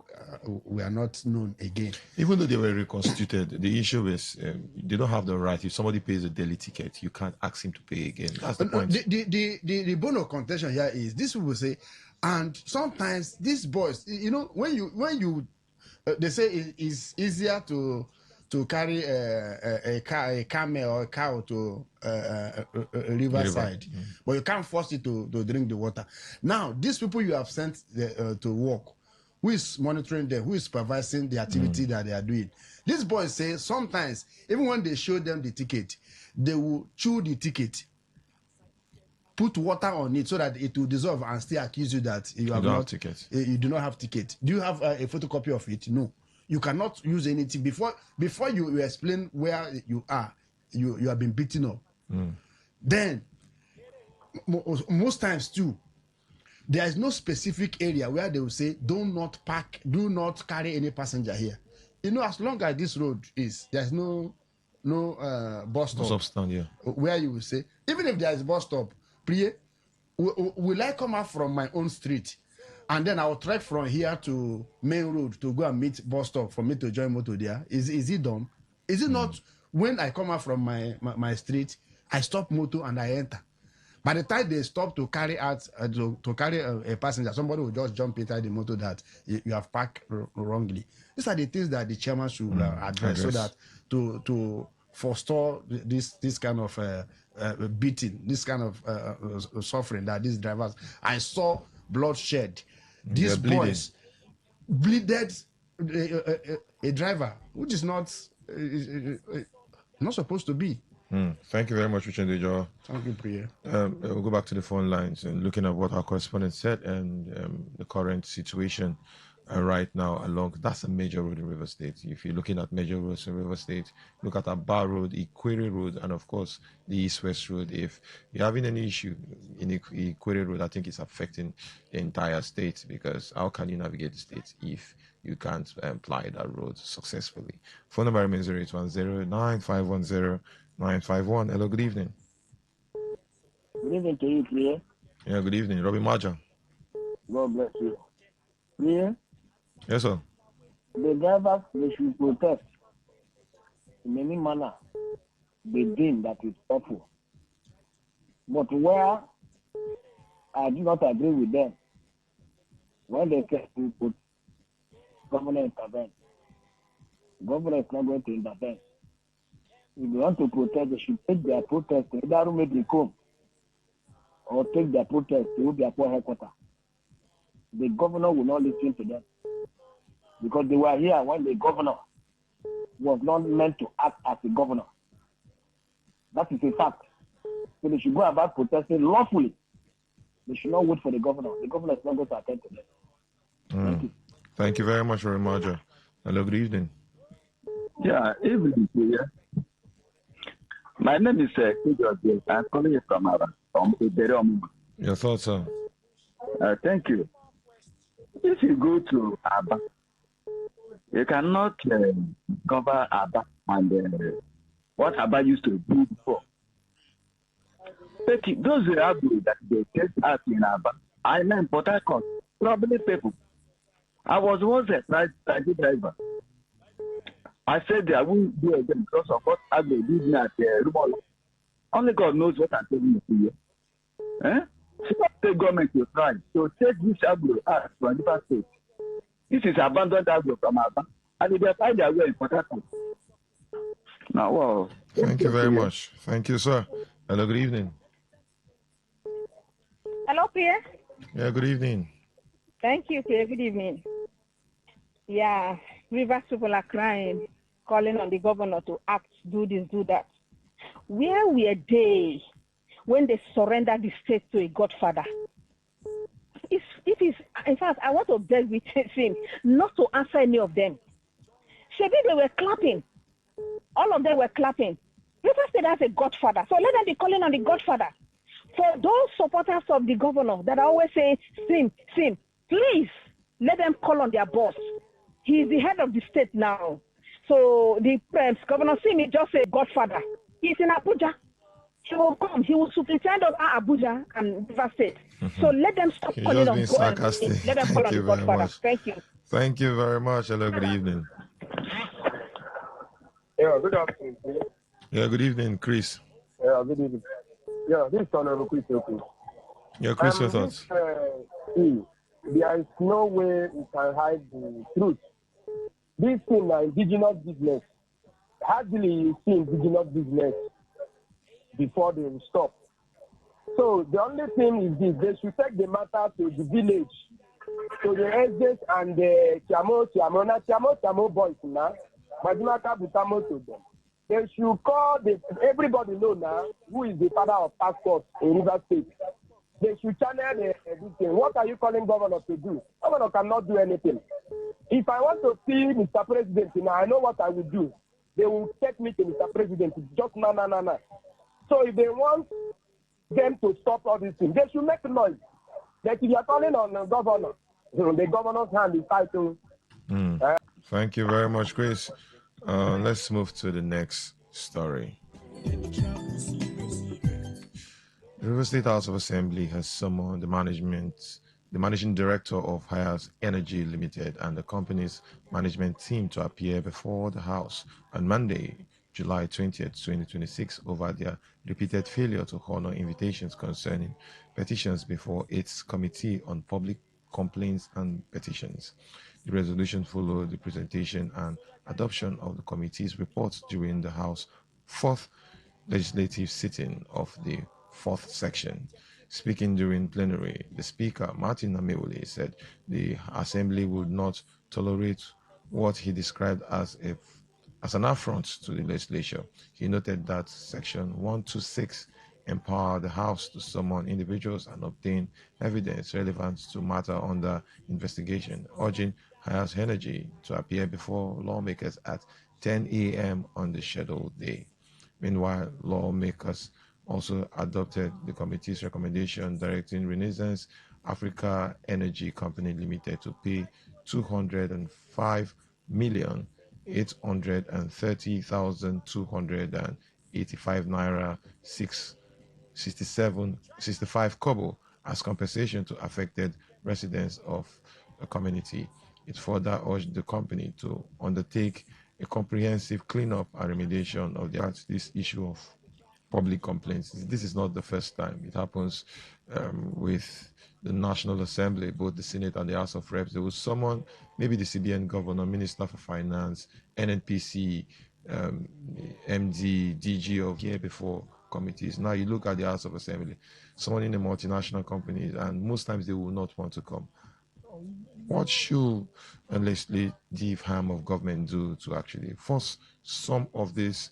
were not known again. Even though they were reconstituted, the issue is they don't have the right. If somebody pays a daily ticket, you can't ask him to pay again. That's the point. The bone of contention here is this people say, and sometimes these boys, when you they say it's easier to carry a camel or a cow to a riverside, but you can't force it to drink the water. Now, these people you have sent to work, who is monitoring them, who is supervising the activity that they are doing? These boys say sometimes, even when they show them the ticket, they will chew the ticket, put water on it so that it will dissolve and still accuse you that you have not ticket. You do not have ticket. Do you have a photocopy of it? No. You cannot use anything before you explain where you are. You have been beaten up. Then most times too, there is no specific area where they will say do not carry any passenger here. As long as this road there's no bus stop. Where you will say, even if there is bus stop, will I come out from my own street and then I'll trek from here to main road to go and meet bus stop for me to join motor there? Is it dumb? Is it not when I come out from my street, I stop motor and I enter? By the time they stop to carry out to carry a passenger, somebody will just jump inside the motor that you have parked wrongly. These are the things that the chairman should address, so that to forestall this kind of beating, this kind of suffering that these drivers. I saw bloodshed. These boys bleeded a driver, which is not supposed to be. Thank you very much, Richard Dejo. Thank you, Priya. We'll go back to the phone lines and looking at what our correspondent said and the current situation right now that's a major road in River State. If you're looking at major roads in River State, look at Aba Road, Ikwere Road, and of course the East-West Road. If you're having any issue in Ikwere Road, I think it's affecting the entire state, because how can you navigate the state if you can't ply that road successfully? Phone number remains 0810-9510-951. Hello, good evening. Good evening to you, Priya. Yeah, good evening. Robbie Maja. God bless you. Priya? Yes, sir. The drivers, they should protest in any manner they deem that is awful. But where I do not agree with them, when they say to put governor intervene, governor is not going to intervene. If they want to protest, they should take their protest to either Medicom or take their protest to their headquarters. The governor will not listen to them, because they were here when the governor was not meant to act as a governor. That is a fact. So they should go about protesting lawfully. They should not wait for the governor. The governor is not going to attend to them. Thank you. Thank you very much, Robbie Maja. Hello, good evening. Yeah, evening, Priya. My name is Kujot. I'm calling you from Iberia. Your thoughts, sir? Thank you. If you go to Aba, You cannot cover Aba and what Aba used to do before. But those Agbo that they test out in Aba, I know in Port Harcourt, probably people. I was once a taxi driver. I said I won't do it again because of what Agbo did me at Rumola. Only God knows what I'm telling you here. Eh? The government will try to take this Agbo out from different states. This is abandoned Agbo from Aba. And they find their way in Port Harcourt. Now, wow. Thank you very much. Thank you, sir. Hello, good evening. Hello, Pierre. Yeah, good evening. Thank you, Pierre. Good evening. Yeah, Rivers people are crying, calling on the governor to act, do this, do that. Where were they when they surrendered the state to a godfather? In fact, I want to beg with him not to answer any of them. Maybe they were clapping. All of them were clapping. Rivers State has a godfather, so let them be calling on the godfather. For those supporters of the governor that always say, Sim, please let them call on their boss. He is the head of the state now. So the Governor Sim is just a godfather. He's in Abuja. He will come. He will superintend over Abuja and River State. So let them stop You're calling just on being sarcastic. let them call on the godfather. Much. Thank you. Thank you very much. Hello, good evening. Yeah, good afternoon. Yeah, good evening, Chris. Yeah, good evening. Yeah, this is Honorable Chris. Yeah, Chris, your thoughts? There is no way we can hide the truth. This thing is indigenous business. Hardly you see indigenous business before they will stop. So the only thing is this: they should take the matter to the village, to the elders and the Chamo boys now. Majimaka Butamo to them. They should call everybody know now who is the father of passports in River State. They should channel this thing. What are you calling governor to do? Governor cannot do anything. If I want to see Mr. President now, I know what I will do. They will take me to Mr. President. Just no. So if they want them to stop all these things, they should make noise. That if you are calling on the governor, the governor's hand is fighting. Thank you very much, Chris. Let's move to the next story. The River State House of Assembly has summoned the managing director of Hayas Energy Limited and the company's management team to appear before the House on Monday, July 20th, 2026, over their repeated failure to honor invitations concerning petitions before its Committee on Public Complaints and Petitions. The resolution followed the presentation and adoption of the committee's report during the House fourth legislative sitting of the fourth section. Speaking during plenary, the Speaker, Martin Ameole, said the Assembly would not tolerate what he described as an affront to the legislature. He noted that Section 126 empowered the House to summon individuals and obtain evidence relevant to matter under investigation, urging Hayas Energy to appear before lawmakers at 10 a.m. on the scheduled day. Meanwhile, lawmakers also adopted the committee's recommendation directing Renaissance Africa Energy Company Limited to pay 205,830,285 naira 65 kobo as compensation to affected residents of the community. It further urged the company to undertake a comprehensive cleanup and remediation of this issue of public complaints. This is not the first time. It happens with the National Assembly, both the Senate and the House of Reps. There was someone, maybe the CBN governor, Minister for Finance, NNPC, MD, DG of here before committees. Now you look at the House of Assembly, someone in a multinational company, and most times they will not want to come. What should a legislative arm of government do to actually force some of these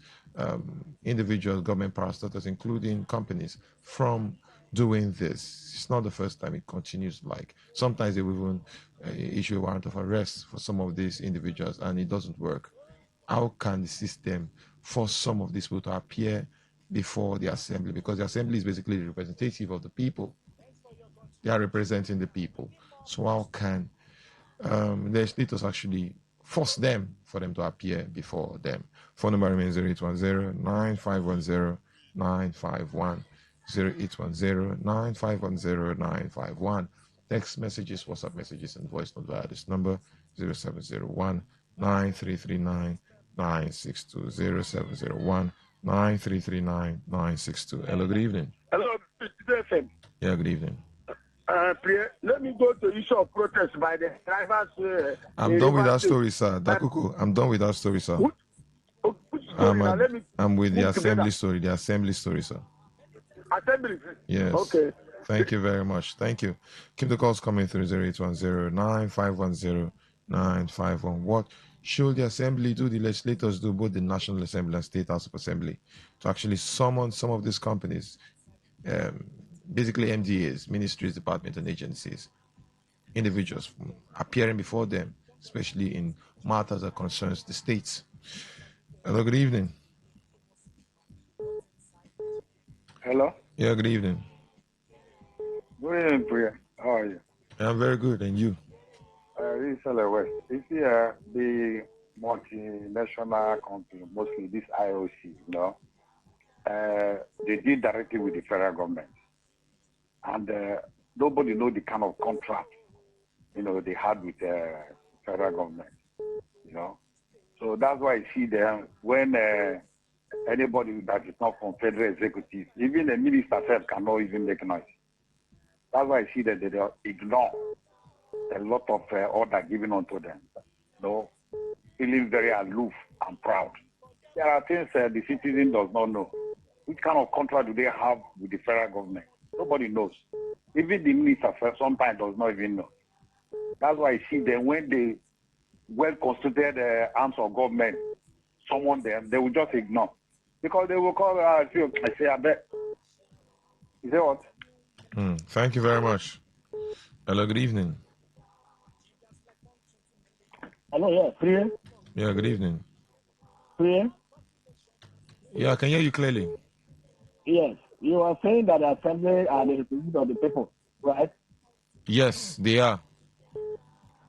individual government parastatals, including companies, from doing this? It's not the first time. It continues. Like sometimes they will even issue a warrant of arrest for some of these individuals, and it doesn't work. How can the system force some of these people to appear before the assembly? Because the assembly is basically the representative of the people. They are representing the people. So how can legislators actually force them for them to appear before them. Phone number remains 0810-9510-951, 0810-9510-951. Text messages, WhatsApp messages, and voice note via this number 0701-9339-962, 0701-9339-962. Hello, good evening. Hello, Mr. FM. Yeah, good evening. Let me go to issue of protest by the drivers. I'm done with that story, sir. Dakuku, I'm done with that story, sir. I'm with the assembly story, sir. Assembly? Yes. Okay. Thank you very much. Thank you. Keep the calls coming through 0810-9510-951. What should the assembly do, the legislators do, both the National Assembly and State House of Assembly, to actually summon some of these companies, basically MDAs, ministries, departments, and agencies, individuals from appearing before them, especially in matters that concerns the states. Hello, good evening. Hello. Yeah, good evening. Good evening, Priya. How are you? I'm very good, and you? This is West. You see, the multinational company, mostly this IOC, they deal directly with the federal government. And nobody knows the kind of contract, they had with the federal government, So that's why I see them, when anybody that is not from federal executive, even a minister self cannot even make noise. That's why I see that they ignore a lot of order given unto them, feeling very aloof and proud. There are things the citizen does not know. Which kind of contract do they have with the federal government? Nobody knows. Even the minister sometimes does not even know. That's why I see them, when they well-constituted arms of government summon them, they will just ignore. Because they will call, I say, I bet. You say what? Thank you very much. Hello, good evening. Hello, yeah, Priya. Yeah, good evening. Priya? Yeah, I can hear you clearly. Yes, you are saying that the assembly are the representatives of the people, right? Yes, they are.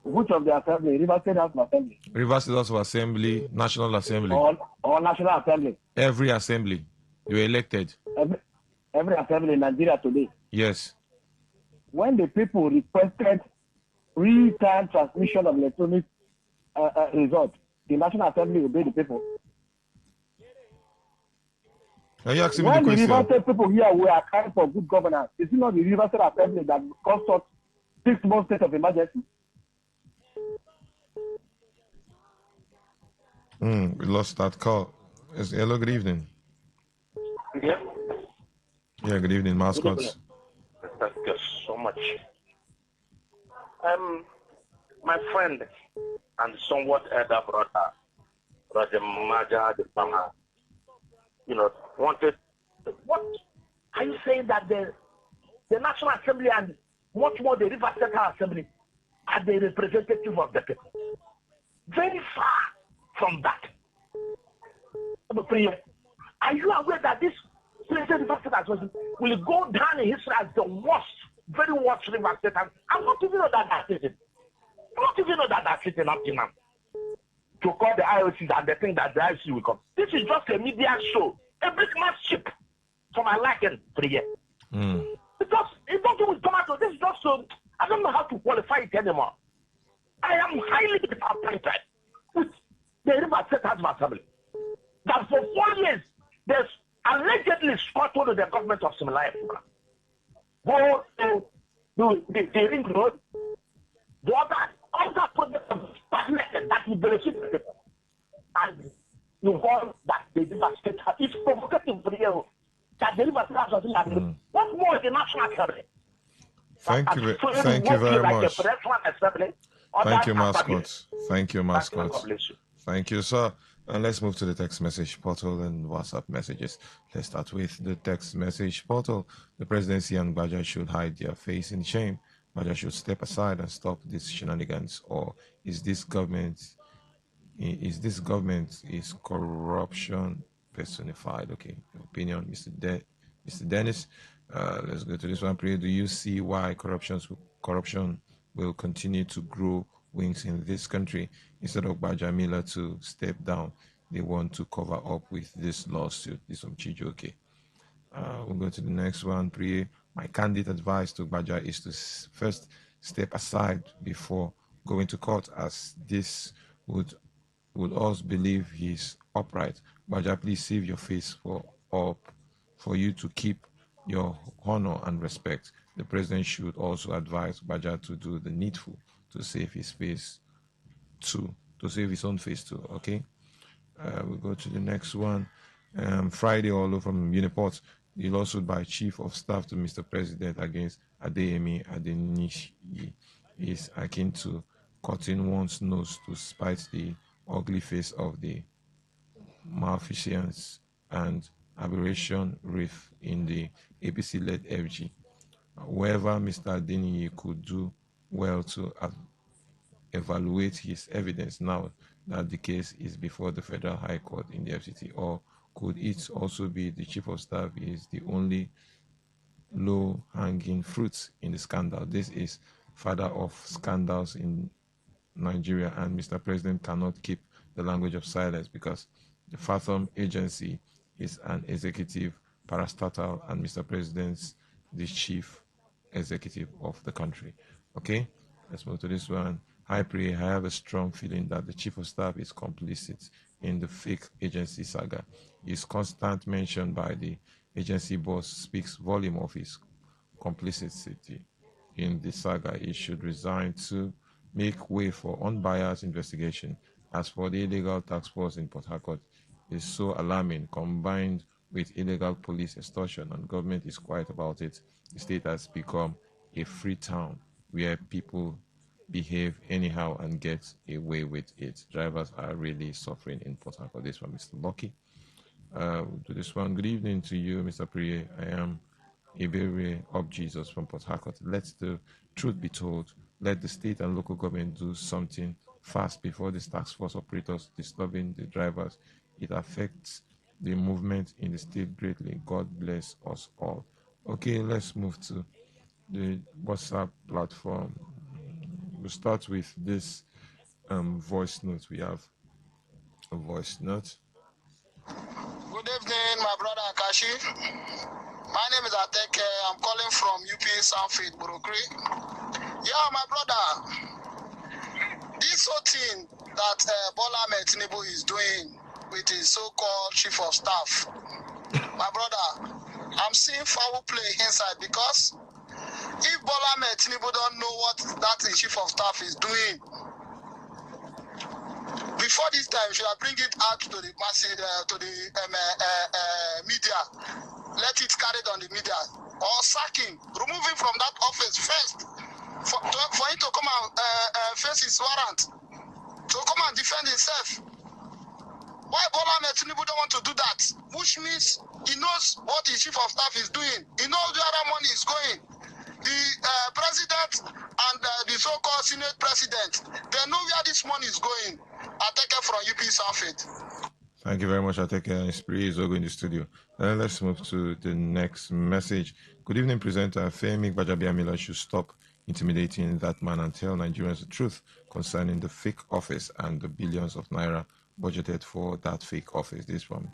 Which of the assembly? River State House of Assembly? River State House of Assembly, National Assembly. Or National Assembly? Every assembly. You were elected. Every assembly in Nigeria today. Yes. When the people requested real-time transmission of electronic results, the National Assembly obeyed the people. Are you asking me the question? When the River State people here were account for good governance, is it not the River State Assembly that caused us 6 months state of emergency? We lost that call. Hello, good evening. Yeah. Yeah, good evening, mascots. Thank you so much. My friend and somewhat elder brother, Brother Maja, the farmer, wanted. What are you saying that the National Assembly and much more the River State Assembly are the representative of the people? Very far from that. Are you aware that this President River State Assembly will go down in history as the worst, very worst River State? I'm not even know that that's it. I'm not even know that that's it enough now to call the IOCs and they think that the IOC will come. This is just a media show, a big mass ship for my liking, Priya. Because it doesn't come out. This is just so, I don't know how to qualify it anymore. I am highly disappointed with the River State House of Assembly. That for 4 years, there's allegedly squatted the government of Similai. Go to the ring road, the other projects of that will benefit the people. And you want that the River State House is provocative for you. That the River State House of Assembly. What more is the National Assembly? Thank you very much. Thank you, mascots. Thank you, mascots. Thank you, sir. And let's move to the text message portal and WhatsApp messages. Let's start with the text message portal. The presidency and Baja should hide their face in shame. Baja should step aside and stop these shenanigans. Or is this government is corruption personified? Okay, opinion, Mr. Dennis. Let's go to this one. Do you see why corruption will continue to grow wings in this country. Instead of Bajamila to step down, they want to cover up with this lawsuit. This from Chijoke. We'll go to the next one. Priye. My candid advice to Baja is to first step aside before going to court, as this would us believe he's upright. Baja, please save your face for you to keep your honor and respect. The president should also advise Baja to do the needful to save his face too, to save his own face too. Okay. We'll go to the next one. Friday, Olu from Uniport. The lawsuit by Chief of Staff to Mr. President against Adeyemi Adeniyi is akin to cutting one's nose to spite the ugly face of the malfeasance and aberration riff in the APC-led FG. However, Mr. Adeniyi could do well to evaluate his evidence now that the case is before the Federal High Court in the FCT, or could it also be the Chief of Staff is the only low-hanging fruit in the scandal? This is father of scandals in Nigeria, and Mr. President cannot keep the language of silence because the Fathom agency is an executive parastatal, and Mr. President's the chief executive of the country. Okay, let's move to this one. I have a strong feeling that the chief of staff is complicit in the fake agency saga. His constant mention by the agency boss speaks volume of his complicity in the saga. He should resign to make way for unbiased investigation. As for the illegal task force in Port Harcourt, is so alarming, combined with illegal police extortion, and government is quiet about it. The state has become a free town where people behave anyhow and get away with it. Drivers are really suffering in Port Harcourt. This one, Mr. Lucky. To this one, good evening to you, Mr. Priye. I am Ibere of Jesus from Port Harcourt. Let the truth be told. Let the state and local government do something fast before the task force operators disturbing the drivers. It affects the movement in the state greatly. God bless us all. Okay, let's move to the WhatsApp platform. We'll start with this voice note. We have a voice note. Good evening, my brother Akashi. My name is Ateke. I'm calling from UP Sanford, Burukri. Yeah, my brother, this whole thing that Bola Ahmed Tinubu is doing with his so-called chief of staff, my brother, I'm seeing foul play inside, because if Bola Ahmed Tinubu don't know what that chief of staff is doing, before this time, should I bring it out to the masses, to the media, let it carry on the media, or sack him, remove him from that office first, for him to come and face his warrant, to come and defend himself. Why Bola Ahmed Tinubu don't want to do that? Which means he knows what his chief of staff is doing. He knows where that money is going. The president and the so-called Senate president, they know where this money is going. I take it from UP Southfield. Thank you very much. I take Inspire Zogo in the studio. Let's move to the next message. Good evening, presenter. Femi Gbajabiamila should stop intimidating that man and tell Nigerians the truth concerning the fake office and the billions of naira budgeted for that fake office. This from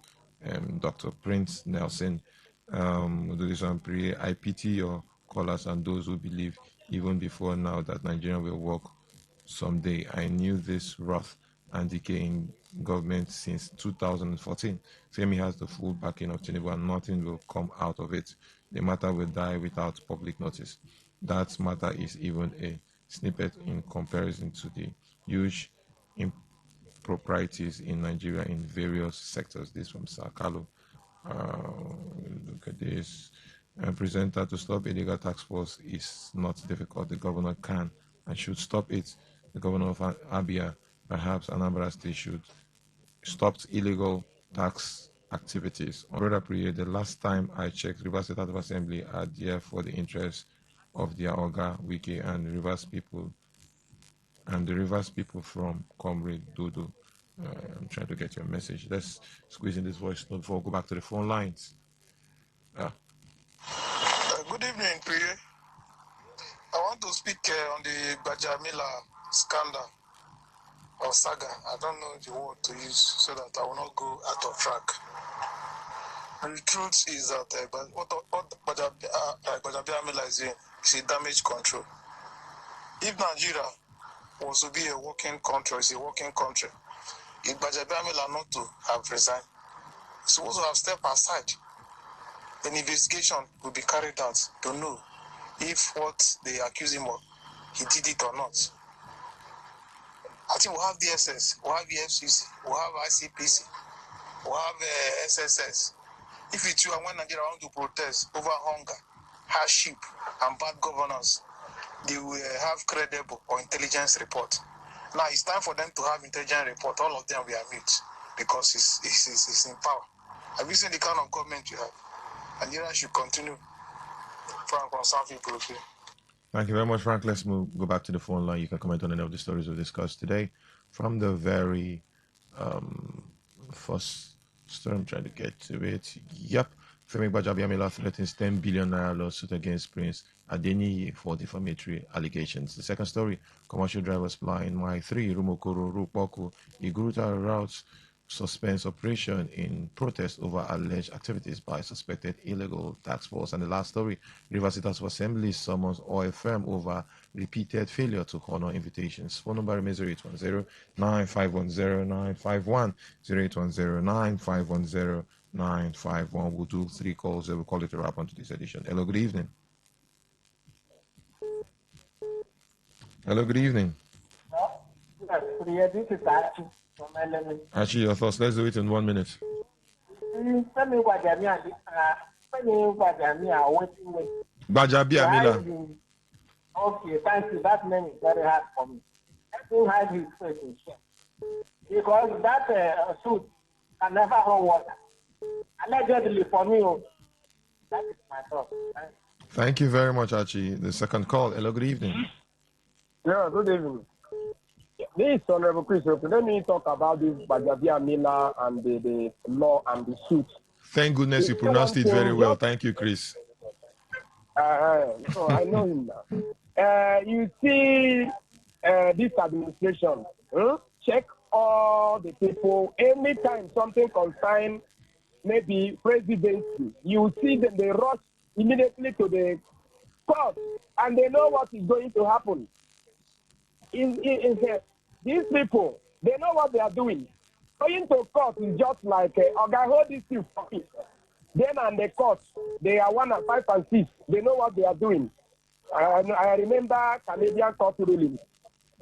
Dr. Prince Nelson. We'll do this one. I pity your callers and those who believe even before now that Nigeria will work someday. I knew this wrath and decay in government since 2014. Femi has the full backing of Tinubu and nothing will come out of it. The matter will die without public notice. That matter is even a snippet in comparison to the huge improprieties in Nigeria in various sectors. This from Sakalo. Look at this. Presenter, to stop illegal tax force is not difficult. The governor can and should stop it. The governor of Abia, perhaps Anambra State, should stop illegal tax activities. On Brother Priye, the last time I checked, Rivers State of Assembly are there for the interest of their Oga Wiki and Rivers people, and the Rivers people from Comrade Dodo. I'm trying to get your message. Let's squeeze in this voice note before we go back to the phone lines. Good evening, Priye. I want to speak on the Bajamila scandal or saga. I don't know the word to use so that I will not go out of track. And the truth is that what Gbajabiamila is doing is a damage control. If Nigeria was to be a working country, it's a working country. If Gbajabiamila not to have resigned, he's supposed to have stepped aside. An investigation will be carried out to know if what they accuse him of, he did it or not. I think we'll have DSS, we'll have EFCC, we'll have ICPC, we'll have SSS. If it's true and when Nigeria want to protest over hunger, hardship, and bad governance, they will have credible or intelligence report. Now it's time for them to have intelligence report. All of them will mute because it's in power. Have you seen the kind of government you have? Nigeria should continue. Frank on something. Thank you very much, Frank. Let's go back to the phone line. You can comment on any of the stories we discussed today. From the very first story, I'm trying to get to it. Yep. Femi Gbajabiamila threatens 10 billion naira lawsuit against Prince Adeniyi for defamatory allegations. The second story, commercial drivers ply in Mile 3, Rumokoro, Rupoko, Iguruta routes suspense operation in protest over alleged activities by suspected illegal tax force. And the last story, Rivers State House of Assembly summons oil firm over repeated failure to honor invitations. Phone number remains 0810-9510-951, 0810-9510-951. We'll do 3 calls. We'll call it a wrap on today's edition. Hello, good evening. Hello, good evening. This is Archie from LMA. Actually, your thoughts. Let's do it in 1 minute. Gbajabiamila. Okay, thank you. That name is very hard for me. Let me hide his face in shame. Because that suit can never hold water. Allegedly for me, that is my thought. Thank you very much, Archie. The second call. Hello, good evening. Yeah, good evening. This is Honorable Chris. Let me talk about this Gbajabiamila and the law and the suit. Thank goodness you pronounced it very well. Thank you, Chris. So I know him now. You see this administration, check all the people. Anytime something concerns maybe presidency, you see them, they rush immediately to the court and they know what is going to happen. These people, they know what they are doing. Going to court is just like, okay, hold this thing for me. Then and the court, they are 1 and 5 and 6. They know what they are doing. I remember Canadian court ruling.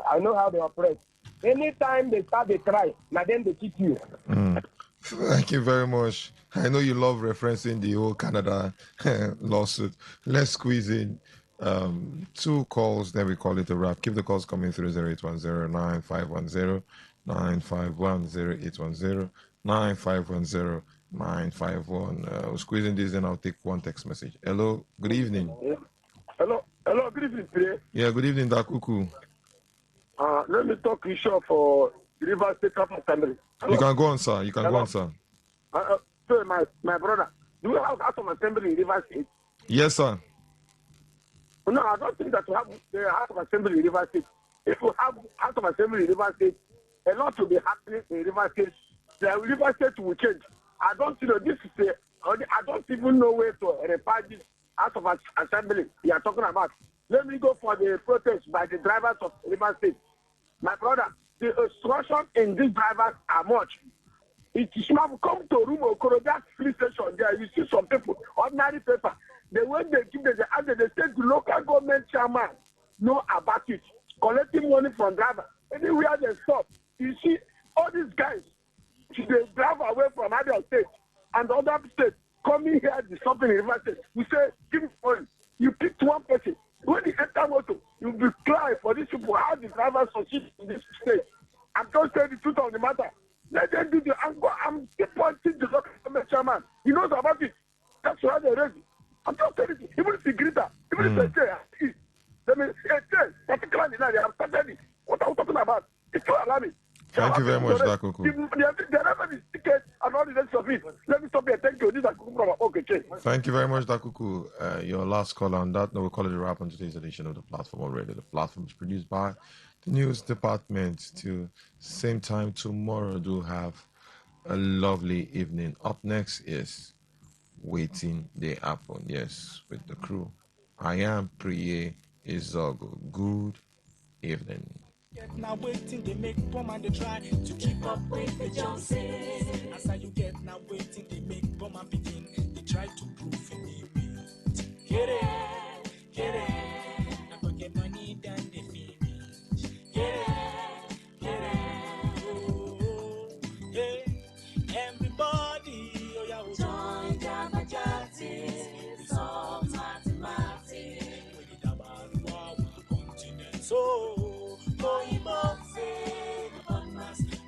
I know how they operate. Anytime they start the cry, now then they kick you. Thank you very much. I know you love referencing the whole Canada lawsuit. Let's squeeze in 2 calls, then we call it a wrap. Keep the calls coming through 0810-9510-951, 0810-9510-951. We're squeezing this, then I'll take 1 text message. Hello, good evening. Hello, good evening, Pierre. Yeah, good evening, Dakuku. Let me talk issue for River State Assembly. You can go on, sir. You can go on, sir. So, my brother, do you have House of Assembly in River State? Yes, sir. No, I don't think that you have the House of Assembly in River State. If you have House of Assembly in River State, a lot will be happening in River State. The River State will change. I don't know. I don't even know where to repair this House of Assembly you are talking about. Let me go for the protest by the drivers of River State. My brother, the instruction in these drivers are much. It is now come to Rumokoro, that police station there. You see some people, ordinary paper. The way they give the answer, they say the local government chairman know about it, collecting money from drivers. Anywhere they stop, you see all these guys, they drive away from other states and other states coming here, stopping in River State. We say, give me money. You pick 1 person. When you enter motor, you'll be crying for these people, how the drivers succeed in this state. I'm just saying the truth of the matter. Let them do the angle. I'm pointing the local government chairman. He knows about it. That's why they're ready. I'm just telling you, even if he greeter, even if they say, particularly now, they have started it. What are we talking about? It's so alarming. Thank you very much, Dakuku. And all the rest of it. Let me stop here. Thank you. This is Dakuku from okay. Thank you very much, Dakuku. Your last call on that. No, we'll call it a wrap on today's edition of the Platform already. The platform is produced by the news department till same time tomorrow. Do have a lovely evening. Up next is Waiting They Happen. Yes, with the crew. I am Priye Izogo. Good evening. Now waiting, they make bomb and they try to keep up with the Joneses. As how you get now waiting, they make bomb and begin. They try to prove in the meat. Get it. Now go get money, then they finish. Get it. Oh, yeah. Everybody, oh yeah, join Jabba Jazzy. It's all mathematics. We did about our continent. So.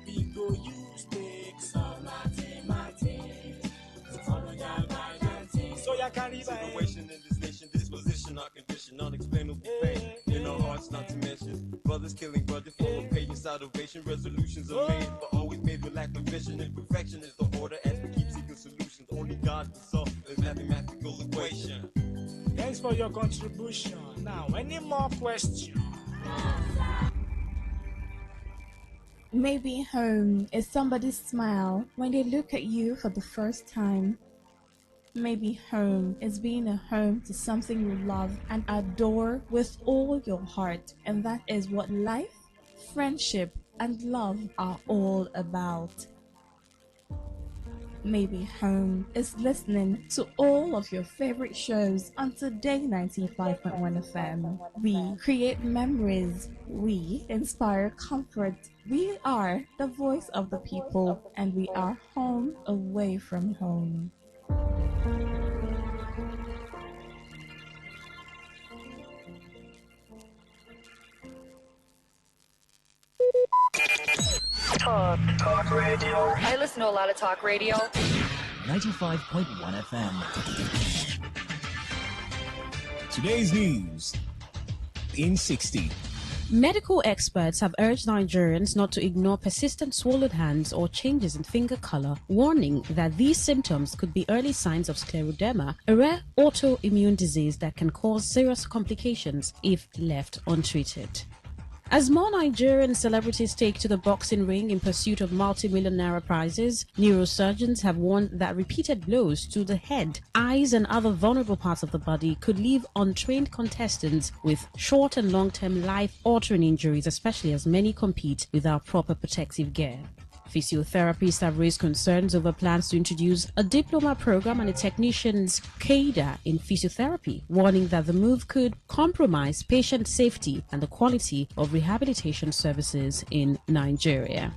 We go use takes of mathematics to follow that guidance. So you can read situation in this nation, disposition, our condition, unexplainable pain in our hearts, not to mention brothers killing brothers, full of pain, salvation, resolutions are made, but always made with lack of vision. Imperfection is the order as we keep seeking solutions. Only God can solve this mathematical equation. Thanks for your contribution. Now, any more questions? Maybe home is somebody's smile when they look at you for the first time. Maybe home is being a home to something you love and adore with all your heart, and that is what life, friendship, and love are all about. Maybe home is listening to all of your favorite shows on Today95.1 FM. We create memories. We inspire comfort. We are the voice of the people, and we are home away from home. Talk radio. I listen to a lot of talk radio. 95.1 FM. Today's news in 60. Medical experts have urged Nigerians not to ignore persistent swollen hands or changes in finger color, warning that these symptoms could be early signs of scleroderma, a rare autoimmune disease that can cause serious complications if left untreated. As more Nigerian celebrities take to the boxing ring in pursuit of multi-million naira prizes, neurosurgeons have warned that repeated blows to the head, eyes, and other vulnerable parts of the body could leave untrained contestants with short and long-term life-altering injuries, especially as many compete without proper protective gear. Physiotherapists have raised concerns over plans to introduce a diploma program and a technician's cadre in physiotherapy, warning that the move could compromise patient safety and the quality of rehabilitation services in Nigeria.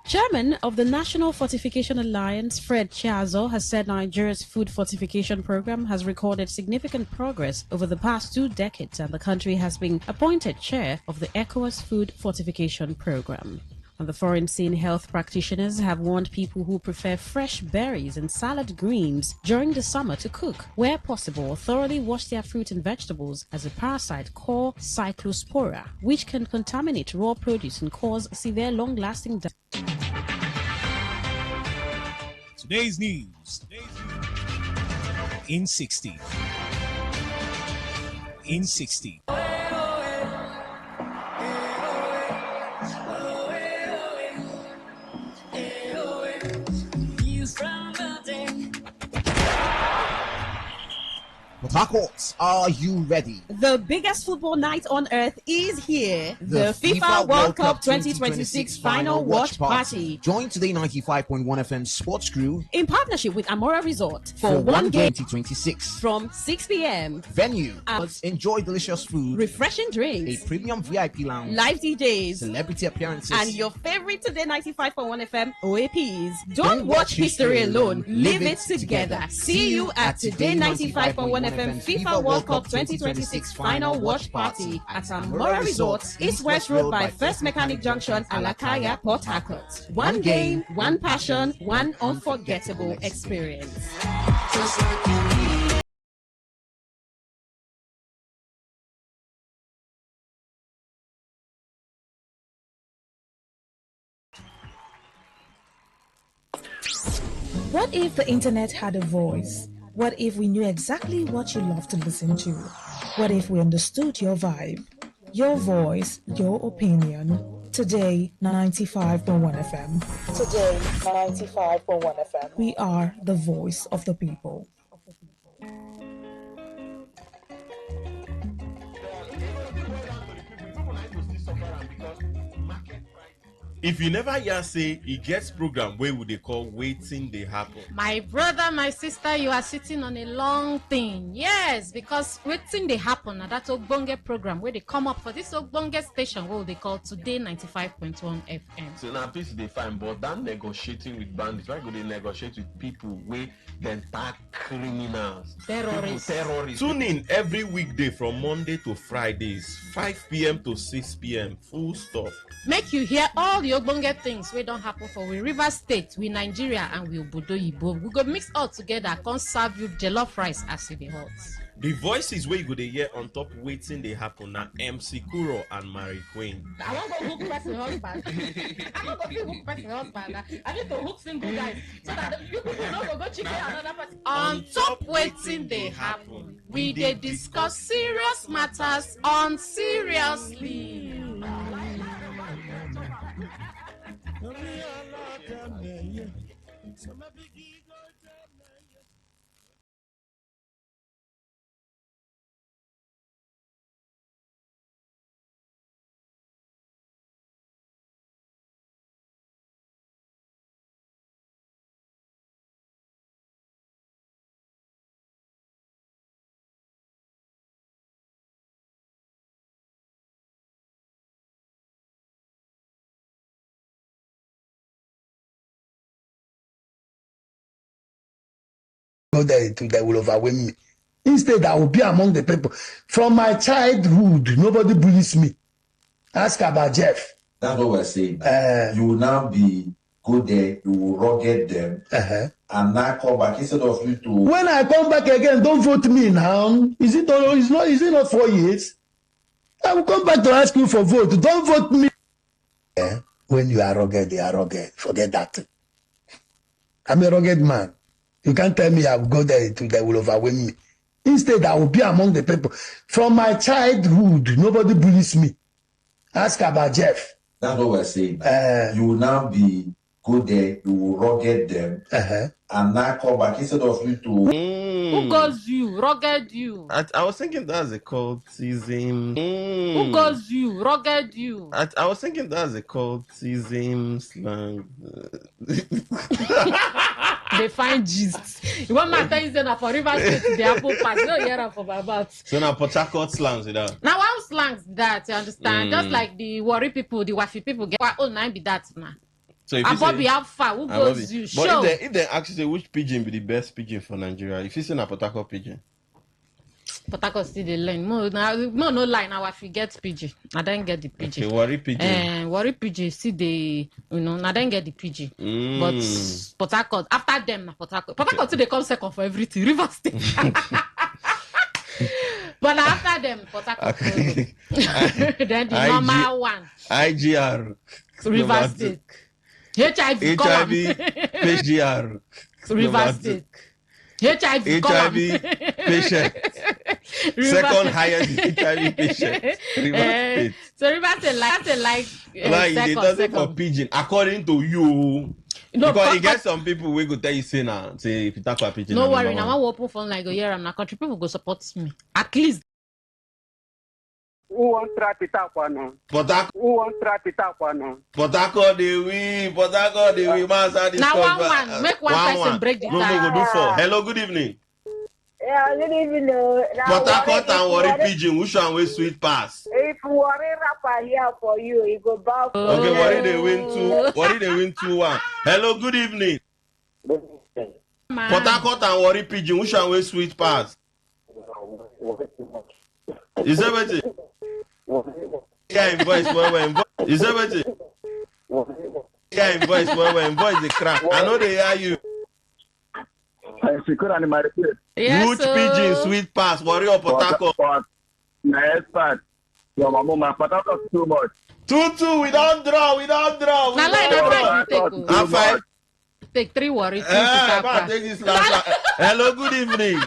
Chairman of the National Fortification Alliance, Fred Chiazo, has said Nigeria's food fortification program has recorded significant progress over the past 2 decades, and the country has been appointed chair of the ECOWAS Food Fortification Program. On the foreign scene, health practitioners have warned people who prefer fresh berries and salad greens during the summer to cook, where possible, thoroughly wash their fruit and vegetables, as a parasite called Cyclospora, which can contaminate raw produce and cause severe long-lasting damage. Today's news in 60. In 60. Port, are you ready? The biggest football night on earth is here. The FIFA World Cup 2026 Final Watch Party. Join Today 95.1 FM sports crew in partnership with Amora Resort for one game 2026 from 6 p.m. Venue. Enjoy delicious food, refreshing drinks, a premium VIP lounge, live DJs, celebrity appearances, and your favorite Today 95.1 FM OAPs. Don't watch history alone. Live it together. See you at Today 95.1 FM FIFA World Cup 2026 Final Watch Party at Amora Resort, East West Road by First Mechanic Junction, Alakaya, Port Harcourt. One game, one passion, one unforgettable experience. What if the internet had a voice? What if we knew exactly what you love to listen to? What if we understood your vibe? Your voice, your opinion. Today 95.1 FM. Today 95.1 FM. We are the voice of the people. If you never hear say e gets program wey we dey call Wetin Dey Happen. My brother, my sister, you are sitting on a long thing. Yes, because Wetin Dey Happen na that ogbonge program wey dey come up for this ogbonge station wey they call Today 95.1 FM. So now peace dey fine, but that negotiating with bandits, why go they negotiate with people wey dem tag criminals, terrorists? Terrorists. Tune in every weekday from Monday to Fridays, 5 p.m. to 6 p.m. Full stop. Make you hear all the ogbonge things wey don happen for we River State, we Nigeria, and we Obodo Yibo. We go mix all together, come serve you jollof rice as it dey hot. The voices wey you go dey hear on top Wetin Dey Happen na MC Kuro and Mary Queen. I wan go hook person husband. I wan go fit hook person husband. I need to hook single guys so that the people no go cheat another person. On top Wetin Dey Happen, we dey discuss serious matters on seriously. Go there to that will overwhelm me. Instead, I will be among the people. From my childhood, nobody bullies me. Ask about Jeff. That's what we're saying. You will now go there, you will rugged them, and now come back instead of you to. When I come back again, don't vote me now. Is it not 4 years? I will come back to ask you for vote. Don't vote me. When you are rugged, they are rugged. Forget that. I'm a rugged man. You can't tell me I will go there to that will overwhelm me. Instead, I will be among the people. From my childhood, nobody bullies me. Ask about Jeff. That's what we're saying. You will now go there, you will rugged them, and now come back instead of you to. Who goes you? Rugged you. I was thinking that's a cultism. Who goes you? Rugged you. I was thinking that's a cultism slang. They find gist. One matter is that for River State, the apple pass. No, hear for my mouth. So now Port Harcourt slangs, you know. Now, one slangs that you understand, just like the Warri people, the Wafi people get what own nine be that now. So if you Bobby, how far? Who goes you? But Show. if they actually say which pigeon be the best pigeon for Nigeria, if you say na Port Harcourt pigeon. Port Harcourt still the line. No line. Now if you get pigeon, I don't get the pigeon. Okay, Warri pigeon. Warri pigeon still the I don't get the pigeon. But Port Harcourt after them na Port Harcourt. Port Harcourt still they come second for everything. River State. But after them, Port Harcourt. Okay. Then the normal one. IGR. River State. HIV PGR. River State. HIV patient. Second highest HIV patient. River State. So River State like it doesn't for pigeon. According to you. No, because you get some people we go tell you say now, say if you talk about pigeon. No worry, now I will open phone like go here. I'm not country people go support me. At least. Who wants trap it up now? Who wants trap it up now? Port Harcourt they win. Port Harcourt they win. Now one. Make one person break the tie. No, go do four. Hello, good evening. Yeah, good evening. Port Harcourt and Warri pigeon. Which one will sweet pass? If Warri rapper here for you, you go back. Okay, Warri they win 2. Warri they win 2-1. Hello, good evening. Port Harcourt and Warri pigeon. Which one will sweet pass? Is that what it? Yeah, in voice when is that what it? Yeah, in voice when voice the crack. I know they hear you. Yes, Root pigeon, sweet pass, warrior Port Harcourt. Nice pass. Your mama, Port Harcourt too much. 2-2, we don't draw. I'm fine. Take 3 Warri. Take this last one. Hello, good evening.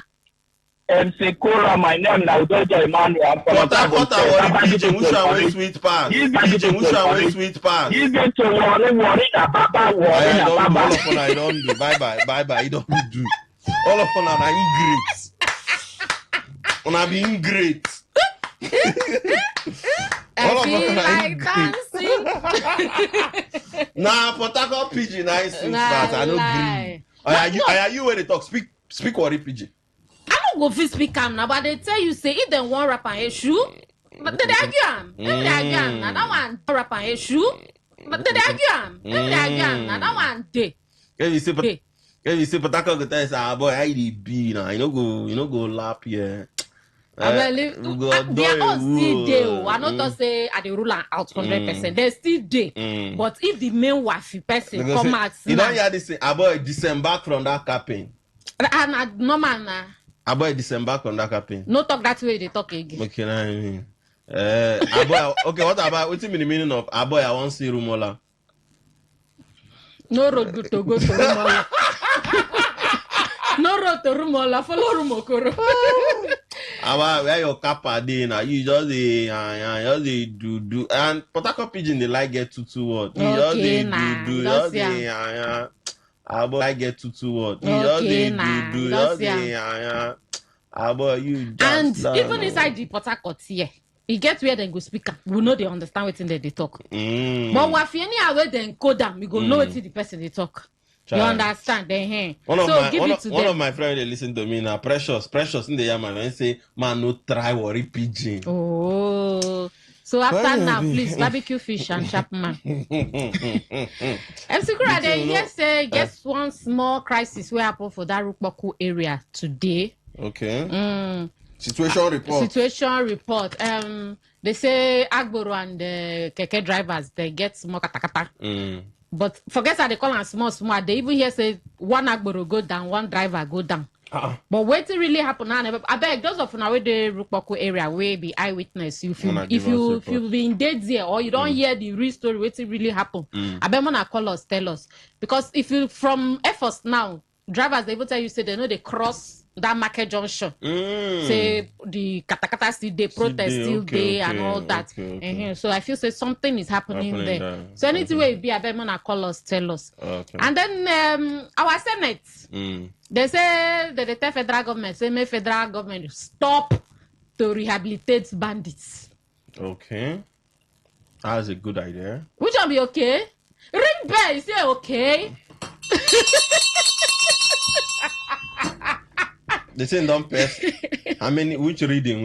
MC Kora, my name now Doja Emmanuel. I'm from Port Harcourt and Warri Pidgin, which one wey sweet pass? Pidgin, which one wey sweet pass? Give it to Warri na Baba, Warri I na don't do. All Baba. of una I don't do. Bye. You don't do. All of una na ingrate. Una be ingrate. All of una na ingrate. Nah, Port Harcourt Pidgin na sweet pass. I no gree. Are you where they talk? Speak Warri Pidgin. I don't go fit speak am now, but they tell you say if them want rap and issue, but they argue am. They argue am. Now that one rap and issue, but they argue am. They argue am. Now that one day. Can you say Port Harcourt go tell say, boy, how they be now? You no go lap here. I believe they are all still there. I not say I the rule out 100%. They still there. But if the main wife person come out, you don't hear this. Boy, disembark from that capping. And no man na. Boy, disembark from that capping. No talk that way. They talk again. Okay, I mean. Okay, what about what's the meaning of boy? I want to see Rumola. No road to go to Rumola. No road to Rumola. Follow Rumokoro. Where your kappa dey now? You just the do and Port Harcourt Pidgin they like get 2 words. You just the do just the boy like get 2 words. You just the do just the boy you just. And even inside the Port Harcourt here, you get where they go speak. We know they understand what they talk. But if any way they encode them, we go know what the person they talk. You understand? One of my friends they listen to me now. Precious in the Yaman and say, man, no try Warri Pidgin. Oh, so after now, please barbecue fish and Chapman. MC Kura, they here say guess one small crisis will happen for that Rukboku area today. Okay. Situation report. They say Agboro and the keke drivers they get small katakata. But forget how they call them small. They even here say one Agboro go down, one driver go down. But what really happen now? I beg those of now the Rukboku area where be eyewitness. If you been dead there or you don't hear the real story, what really happen? I beg wanna call us, tell us. Because if you from efforts now, drivers they will tell you say they know they cross that market junction. Say the katakata still they protest still there and all that. So I feel say something is happening there. So anything where it be, I bet wanna call us, tell us. And then our Senate, they say that the federal government say may federal government stop to rehabilitate bandits. Okay, that's a good idea. Which one be okay? Ring bell, you say okay. They say don't pass. How many? Which reading?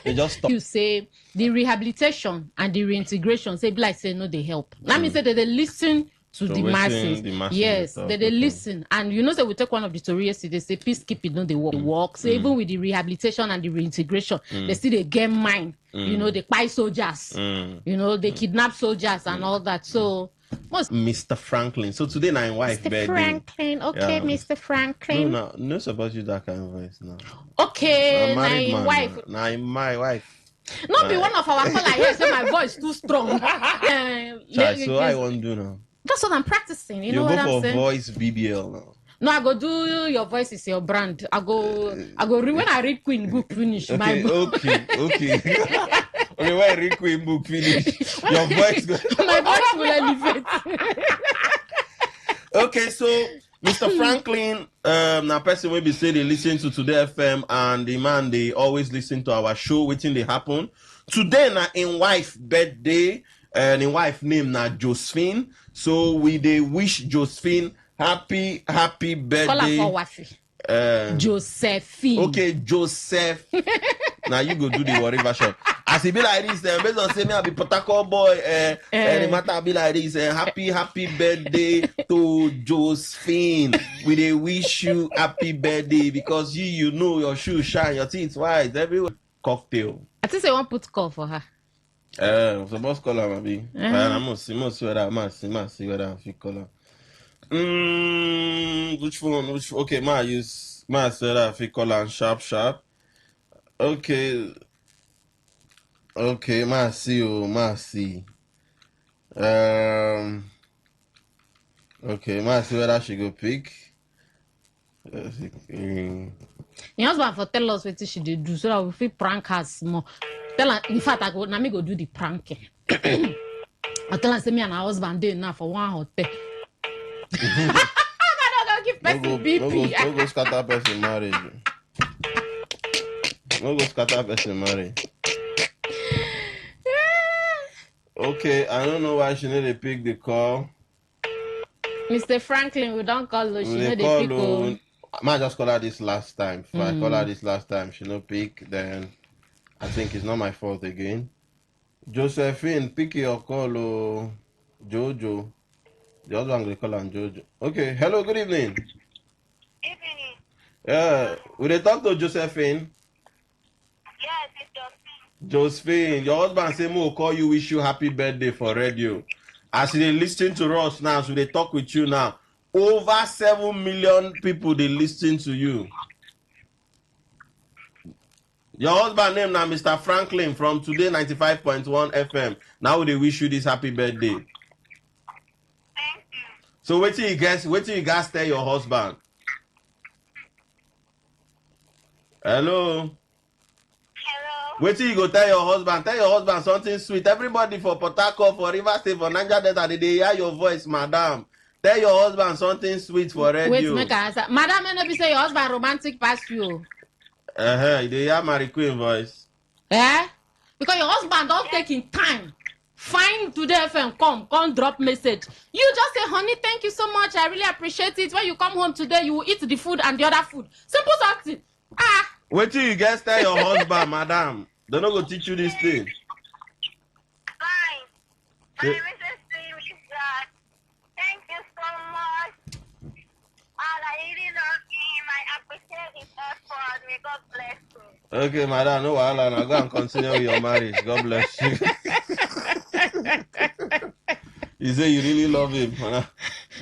They just stop. You say the rehabilitation and the reintegration. Say like say no, they help. That means that they listen to the masses. Yes, they listen. And you know, say we take one of the stories yesterday. Say peacekeeping, no, they work. So even with the rehabilitation and the reintegration, they still they get mine. You know, they buy soldiers. You know, they kidnap soldiers and all that. So. Mr. Franklin. So today my wife birthday. Mr. Franklin, okay, yeah. Mr. Franklin. No, about you that kind of voice now. Okay, my wife. Now my wife. Not be one of our caller here say my voice too strong. So I won't do now. That's what I'm practicing. You know what I'm saying? You go for voice BBL now. No, I go do your voice is your brand. I go read when I read Queen book finish. Okay, my book. Okay. Okay, when I read Queen book finish, your voice my voice will elevate. Okay, so Mr. Franklin, now person will be say they listen to Today FM and the man they always listen to our show, waiting they happen. Today na in wife birthday, and in wife name na Josephine. So we they wish Josephine happy birthday. Call her for Wafi. Josephine. Okay, Joseph. Now you go do the Warri version. As it be like this, based on say me I be Port Harcourt boy, the matter be like this. Happy birthday to Josephine. We they wish you happy birthday because you know your shoes shine, your teeth white everywhere. Cocktail. I think I want put call for her. Supposed call her maybe. I must see whether I feel call her. Which one? Okay, my say that I feel call her sharp. Okay, ma see. Okay, ma see whether she go pick. Your husband for tell us what she did do so that we feel prank her more. Tell her, in fact, I go now me go do the pranking. I tell her say me and her husband dey now for one hotel. I'm not gonna give person BP. No go scatter person marriage. No go scatter person marriage. Okay, I don't know why she need to pick the call. Mr. Franklin, we don't call her. She know the pick. I might just call her this last time. If I call her this last time, she no pick, then I think it's not my fault again. Josephine, pick your call, Jojo. The other one will call her Jojo. Okay, hello, good evening. Evening. Will they talk to Josephine? Yes, it's Josephine. Josephine, your husband say we'll call you, wish you happy birthday for radio. As they listen to us now, so they talk with you now. Over 7 million people they listen to you. Your husband name now Mr. Franklin from Today95.1 FM. Now they wish you this happy birthday. Thank you. So wait till you guys tell your husband. Hello. Wait till you go tell your husband. Tell your husband something sweet. Everybody for Port Harcourt, for River State, for Niger Delta, they hear your voice, madam. Tell your husband something sweet for radio. Wait, make her answer. Madam, may not be say your husband romantic past you. They hear Mary Queen voice. Because your husband don't take in time. Find Today FM, come drop message. You just say, honey, thank you so much. I really appreciate it. When you come home today, you will eat the food and the other food. Simple something. Wait till you guys tell your husband, madam. They're not going to teach you this thing. Fine. My message to you is that thank you so much. And I really love him. I appreciate his effort. May God bless you. Okay, madam, no wahala. Now go and continue with your marriage. God bless you. You say you really love him.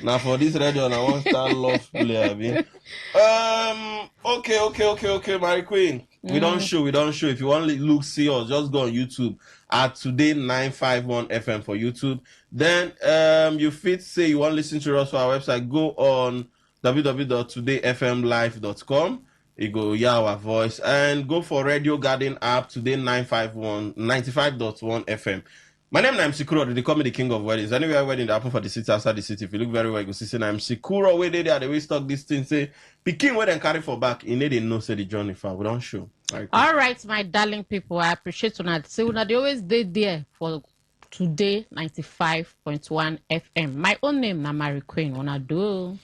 Now for this radio, I want to start love play. Okay, Mary Queen. We don't show. If you want to look serious, just go on YouTube at Today951 FM for YouTube. Then you fit say you want to listen to us for our website, go on www.todayfmlive.com. You go hear our voice and go for Radio Garden app Today95.1 FM. My name is MC Kuro. They call me the king of weddings. Anywhere wedding that happen for the city, outside the city. If you look very well, you go see say MC Kuro where they are, the way stock this thing say picking where then carry for back. In they know say the journey far. We don't show. All right, my darling people. I appreciate you not. So they always did there for Today 95.1 FM. My own name na Mary Queen. Wanna do.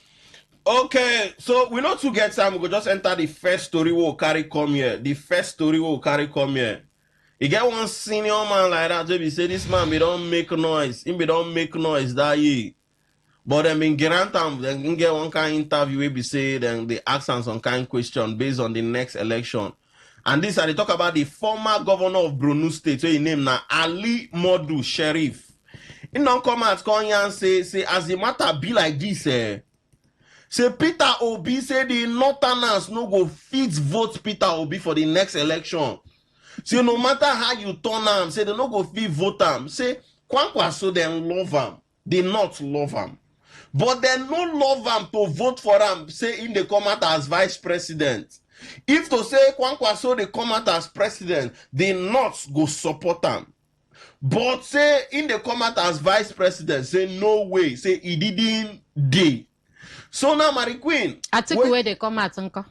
Okay, so we not to get time. We go just enter the first story we'll carry come here. You get one senior man like that, they be say this man be don't make noise. He be don't make noise that year. But then in Grantham, they can get one kind of interview where be say then they ask them some kind of question based on the next election. And this they talk about the former governor of Brunei State, so his name na Ali Modu Sheriff. He don't come out and say as the matter be like this, say Peter Obi say the Northerners no go fit vote Peter Obi for the next election. So no matter how you turn them, say they no go fit vote them. Say Kwankwaso them love them, they not love them. But they no love them to vote for them. Say in they come out as vice president. If to say Kwankwaso they come out as president, they not go support them. But say in they come out as vice president, say no way. Say he didn't dey. So now Mary Queen. Atiku where they come out, uncle.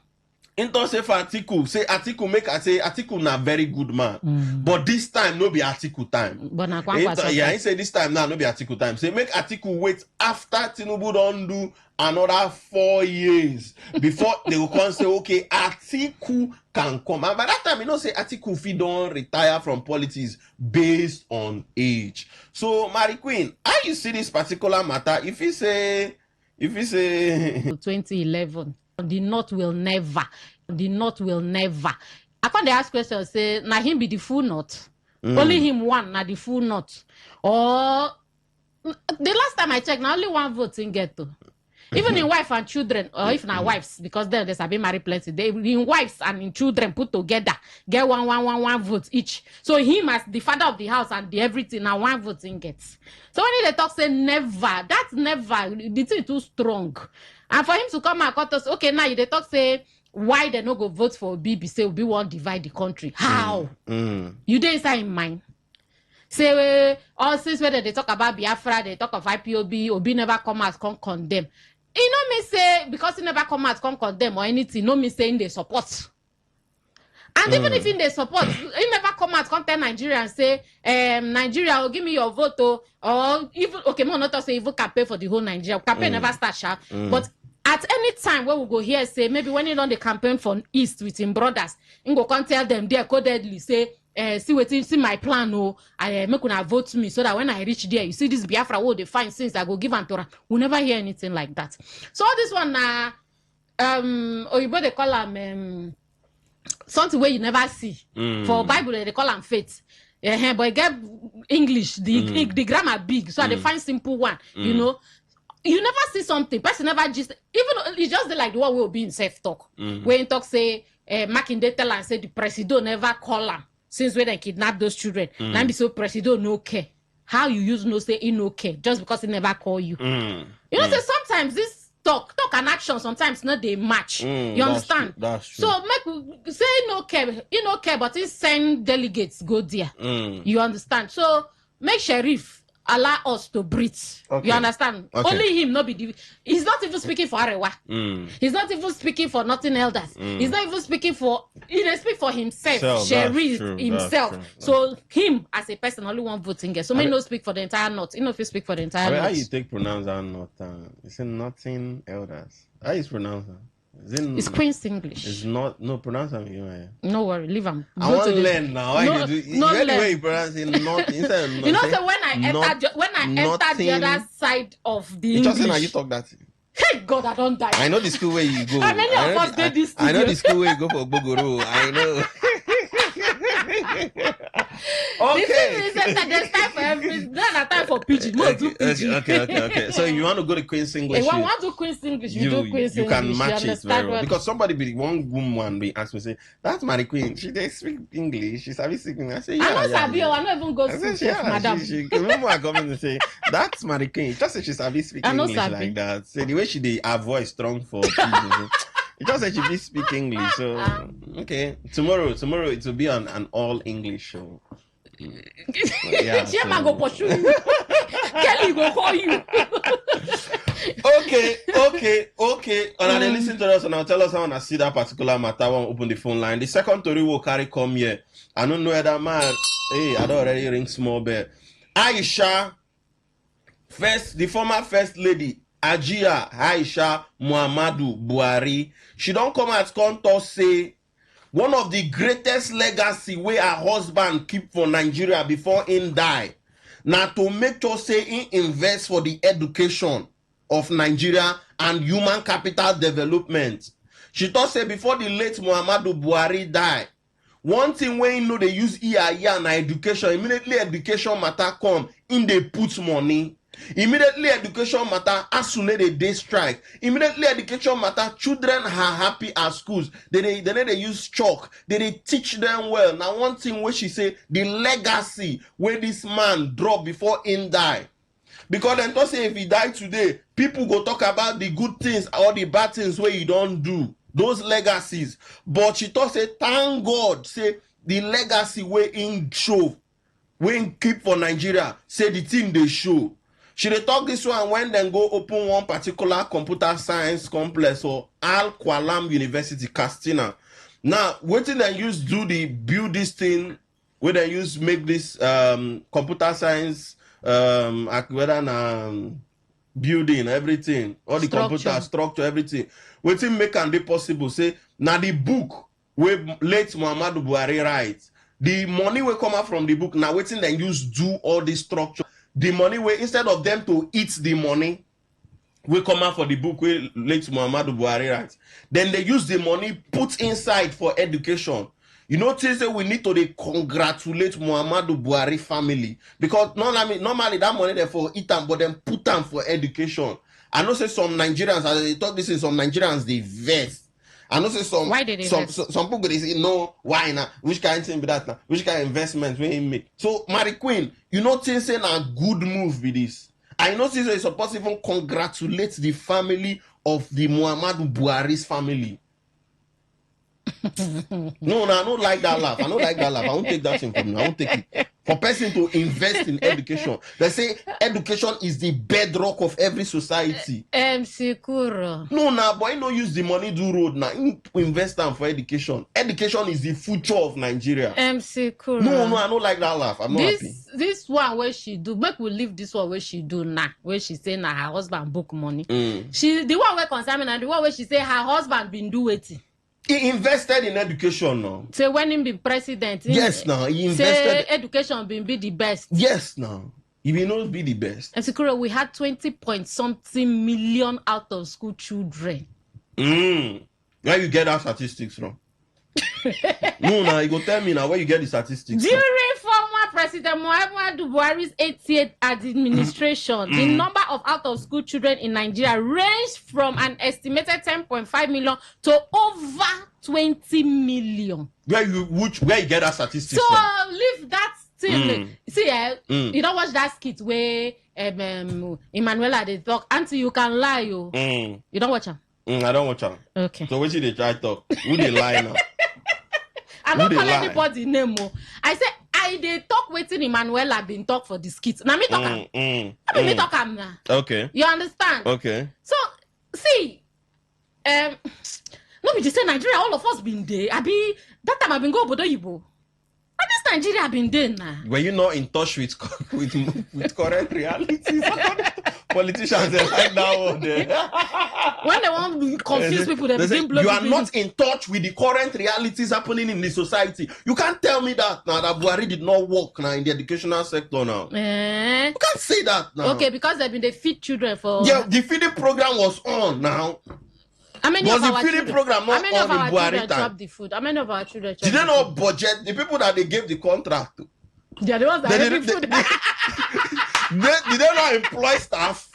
Into say for Atiku, say Atiku make I say Atiku na very good man. But this time no be Atiku time. But na he say this time now no be Atiku time. Say make Atiku wait after Tinubu don do another 4 years before they will come say okay Atiku can come. And by that time you know say Atiku fit don retire from politics based on age. So Mary Queen, how you see this particular matter? If you say 2011. The North will never. I can't ask questions, say, na him be the full North. Only him one, na the full North. Or, the last time I checked, na only one vote in get to. Even in wife and children, or if not wives, because there's a been married plenty, they in wives and in children put together, get one vote each. So him as the father of the house and the everything, now one vote in gets. So when they talk, say never, that's never, the thing too strong. And for him to come and cut us, okay, now they talk say why they no go vote for Obi, say Obi won't divide the country. How? You dey inside in mind. Say all since whether they talk about Biafra, they talk of IPOB, Obi never come out come condemn. You know me say because he never come out come condemn or anything, no me saying they support. And even if in they support, he never come out come tell Nigeria and say, Nigeria will give me your vote, or even okay, more not to say even campaign for the whole Nigeria. Campaign never start sharp. But at any time where we go here, say maybe when you done the campaign for East with him brothers, you go come tell them there codedly say, see my plan, I make una vote me so that when I reach there, you see this Biafra, they find since I go give Antora. We never hear anything like that. So all this one Oyibo they call them something where you never see. For Bible they call them faith. But get English, the grammar big, so they find simple one. You know, you never see something. Person never just even it's just like the one will be in self talk. When you talk say Makinde tell and say the president never call him since when they kidnap those children. Now be so president no care. How you use no say he no care just because he never call you. You know, say sometimes this talk and action sometimes not they match. You understand? That's true. So make say he no care, but he send delegates go there. You understand? So make Sheriff allow us to breathe. Okay. You understand? Okay. Only him not be he's not even speaking for Arewa. He's not even speaking for nothing elders. He's not even speaking for he dey speak for himself. Sheriff himself. True. So him as a person only one voting guest. So may no speak for the entire north. He no fit speak for the entire north. How you take pronounce that north? It's nothing elders. How is pronounce that? It's Queen's English. It's not pronounce them again. No worry, leave them. I want to learn now. Why you do anyway you pronounce it not instead of you know, so when I enter the other side of the English. Just saying how you talk that. Hey God, I don't die. I know the school where you go. How many of us did this? I know the school where you go for Bogoro. I know. Okay. There's time for every. There's time for pidgin. Okay. So you want to go to Queen's English? If I want to Queen's English, you do Queen's English. You can match it very well. Because somebody be one woman be asked me say, "That's Mary Queen. She they speak English. She's speaking." I say, "Yeah." I'm not Sabio. I don't even go to school, madam. She come in and say, "That's Mary Queen." Just say she's speaking English like that. Say the way she did her voice strong for people. It just said she be speak English. So okay, tomorrow it will be an all English show. Yeah, Chairman go pursue you. Kelly go call you. Okay. And they listen to us and I'll tell us how I see that particular matter. When open the phone line. The second story will carry come here. I don't know where that man. Hey, I don't already ring small bell. Aisha, the former first lady. Ajia Aisha Muhammadu Buhari, she don't come at to say one of the greatest legacy where her husband keep for Nigeria before he die. Now to make sure say he invest for the education of Nigeria and human capital development. She thought say before the late Muhammadu Buhari die, one thing when you know they use EIA and education, immediately education matter come in they put money. Immediately education matter as soon as they strike. Immediately education matter children are happy at schools. They use chalk. They teach them well. Now one thing where she say the legacy where this man drop before he die. Because then to say if he die today, people go talk about the good things or the bad things where you don't do. Those legacies. But she thought say thank God say the legacy where in show, when keep for Nigeria, say the thing they show. She dey talk this one when then go open one particular computer science complex or Al Qalam University, Castina. Now, what did they use do the build this thing? Where they use make this computer science building everything, all the computer structure everything. What did make and be possible? Say now the book where late Muhammadu Buhari write, the money will come out from the book. Now waiting they use do all this structure. The money where instead of them to eat the money, we come out for the book where late Muhammadu Buhari writes. Then they use the money put inside for education. You notice that we need to congratulate Muhammadu Buhari family because normally that money they for eat them, but then put them for education. I know say some Nigerians, as they talk this is some Nigerians they vest. I know say some people they say no, why now? Which kind of thing be that now? Which kind of investment we make? So Mary Queen, you know saying a good move with this. I know you're supposed to even congratulate the family of the Muhammadu Buhari's family. No, I don't like that laugh. I don't like that laugh. I won't take that thing from you. I won't take it. For person to invest in education, they say education is the bedrock of every society. MC Kuro. No, but I don't use the money do road now. Invest them for education. Education is the future of Nigeria. MC Kuro. No, I don't like that laugh. I'm not happy. This one where she do, make we leave this one where she do now, where she say now her husband book money. She the one where concern me, and the one where she say her husband been do it. He invested in education now. Say when he be president. Yes, now he invested. Say education been be the best. Yes, now he will not be the best. And Sikura, we had 20-point-something million out of school children. Where you get that statistics from? No, now you go tell me now where you get the statistics. During former President Muhammadu Buhari's 88th administration, the number of out-of-school children in Nigeria ranged from an estimated 10.5 million to over 20 million. Where you get that statistics so from? Leave that thing. See, you don't watch that skit where Emanuela they talk until you can lie. You don't watch them. I don't watch them. Okay. So what should they try talk? Who they lie now? I don't call anybody name. I say I they talk waiting Emanuela been talk for the skit. Now me talk me talk now. Okay. You understand? Okay. So see, no be just say Nigeria. All of us been there. I be that time I been go Bodo Yibo. And this Nigeria been there now. Were you not in touch with current realities? Politicians they like that one there. When they want to confuse people, they begin blowing. You are not in touch with the current realities happening in the society. You can't tell me that now that Buhari did not work now in the educational sector now. You can't say that now. Okay, because they've been they feed children for. Yeah, the feeding program was on now. How many was of the our feeding children, program not how many on of our in Buhari children time? drop the food? How many of our children Did they not budget the people that they gave the contract to? They are the ones that They have food. Did they not employ staff?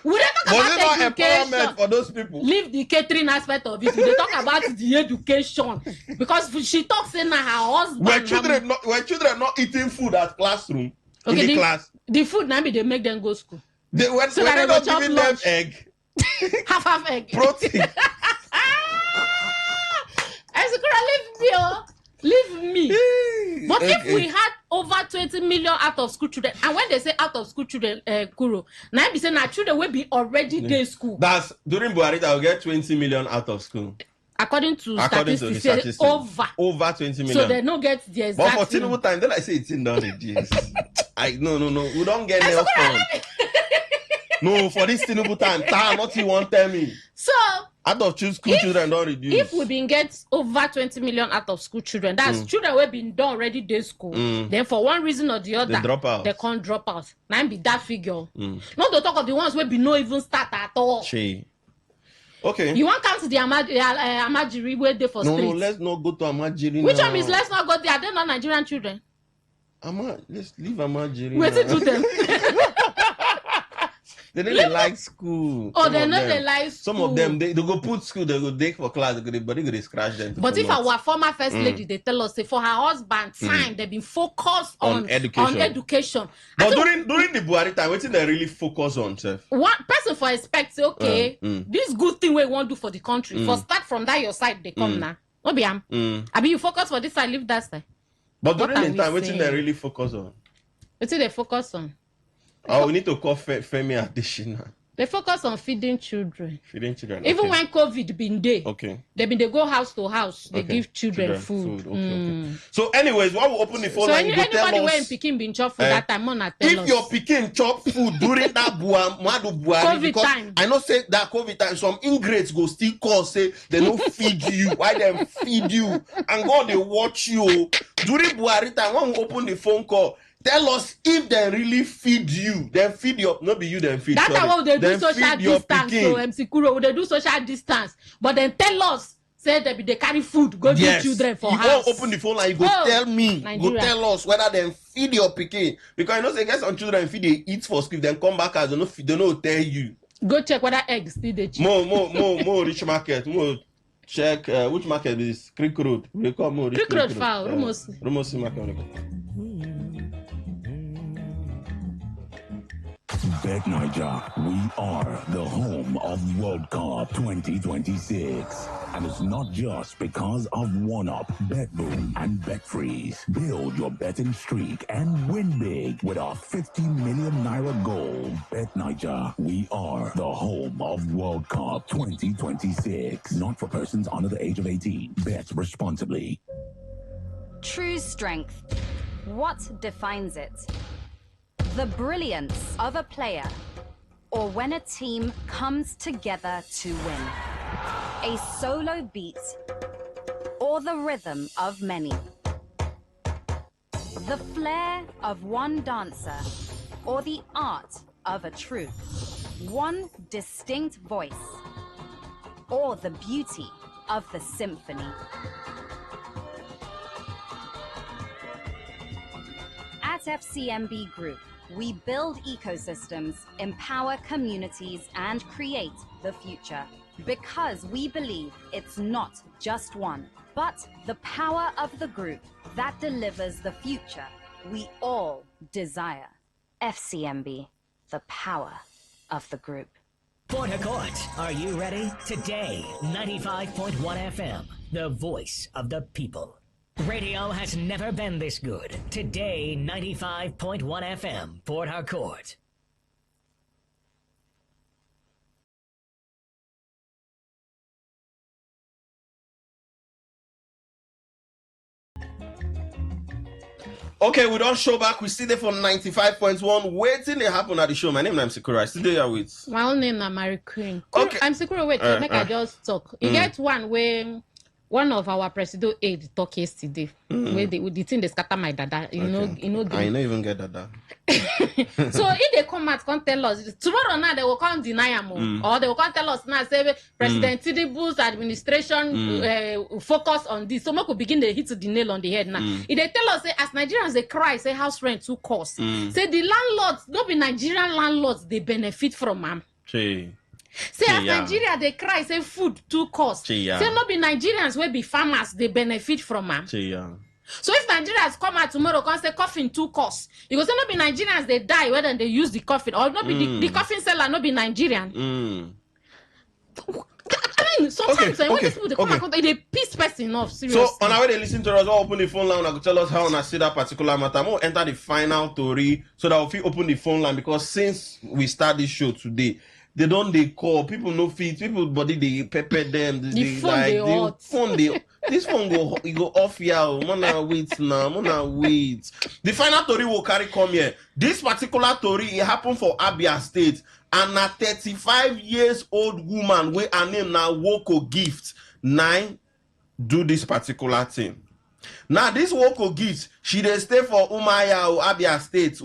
We don't talk Was it not about empowerment education. for those people? Leave the catering aspect of it. We dey talk about the education because she talks saying her husband. Were children not eating food at classroom? Okay, in the class? The food now be they make them go school. They were So they that not they go giving chop them lunch. egg. half egg. Protein. Leave me. But Okay. if we had over 20 million out of school children, and when they say out of school children, Kuro, now be saying that children will be already day school. That's during Buhari that will get 20 million out of school. According to the statistics, statistics, over 20 million. So they don't get the But exact. for Tinubu time, then I say it's in down it is. No. We don't get enough fund. No, for this Tinubu time, not you won't tell me. So out of school children don't reduce. if we been get over 20 million out of school children, that's children will been done already day school. Then for one reason or the other, They drop out. They can't drop out. Now be that figure. Not to talk of the ones where be no even start at all. She. Okay. You want to come to the Amajiri where they for No, streets? let's not go to Amajiri. Which now. one is let's not go there? They're not Nigerian children. Let's leave Amajiri. Where to now. do them? They don't like school. Oh, Some they of know them. they like Some of school. them, they go put school, they go dig for class, they go scratch them. But if our former first lady, they tell us, say for her husband time, they've been focused on education. But during the Buhari time, what did they really focus on, sir? One person for expect, say, okay, this good thing we want to do for the country. For start from that your side, they come now. No be am. I mean, you focus for this side, leave that side. But What during the are time, we what did they saying? really focus on? What did they focus on? Oh, we need to call Femi Adesina. They focus on feeding children. Feeding children. Even okay. when COVID been there, Okay. they go house to house. They Okay. give children food. Okay. So, anyways, while we open the phone So line, you go tell anybody when us Pekin been chop food that time, tell if us. your Pekin chop food during that Muhammadu Buhari, COVID because time. I know say that COVID time, some ingrates go still call say they don't feed you. Why them feed you? And God they watch you during Buhari time. When we open the phone call. Tell us if they really feed you. Then feed your not be you. Then feed. That's how they do then social feed your distance. pikin. So MC Kuro, they do social distance, but then tell us say they carry food go Yes. give children for you house. go open the phone line. You go tell me. Nigeria. Go tell us whether they feed your pikin because you know say get some children feed they eat for school then come back as they no tell you. Go check whether eggs still dey cheap. More rich market. More check which market is Creek Road. We call more rich Creek Road foul, Rumosi. Rumosi market. Bet Niger, we are the home of World Cup 2026. And it's not just because of OneUp, BetBoom, and BetFreeze. Build your betting streak and win big with our 50 million naira goal. Bet Niger, we are the home of World Cup 2026. Not for persons under the age of 18. Bet responsibly. True strength. What defines it? The brilliance of a player, or when a team comes together to win. A solo beat, or the rhythm of many. The flair of one dancer, or the art of a troupe. One distinct voice, or the beauty of the symphony. At FCMB Group, we build ecosystems, empower communities, and create the future. Because we believe it's not just one, but the power of the group that delivers the future we all desire. FCMB, the power of the group. Port Harcourt, are you ready? Today, 95.1 FM, the voice of the people. Radio has never been this good. Today, 95.1 FM, Port Harcourt. Okay, we don't show back. We see there for 95.1. Waiting they happen at the show. My name is Sikura. I still there with. My own name is Mary Queen. Okay. I'm Sikura. Wait, make I just talk. You get one where one of our president aide talk yesterday. Where the thing they scatter my dada. You know. I don't even get dada. So if they come out, come tell us tomorrow now they will come deny them, or they will come tell us now say President Tinubu's administration focus on this. So we could begin to hit the nail on the head now. If they tell us say as Nigerians they cry say house rent too cost. Say the landlords, not be Nigerian landlords, they benefit from them. Say as Nigeria they cry say food too cost. Say not be Nigerians will be farmers they benefit from them. So if Nigerians come out tomorrow and say coffin too cost, you go say not be Nigerians they die whether they use the coffin or not be the coffin seller not be Nigerian. I mean sometimes when these people they come out they piss person off seriously. So on our way they listen to us, all open the phone line and tell us how I see that particular matter. I'm gonna enter the final story so that if we open the phone line because since we start this show today. They call people no feet, people body they pepper them. The phone this phone go off here. Mona wait now, mona wait. The final story will carry come here. This particular story it happened for Abia State, and a 35 years old woman where her name now Woko Gift 9 do this particular thing. Now this Woko Gift she they stay for Umaya or Abia State.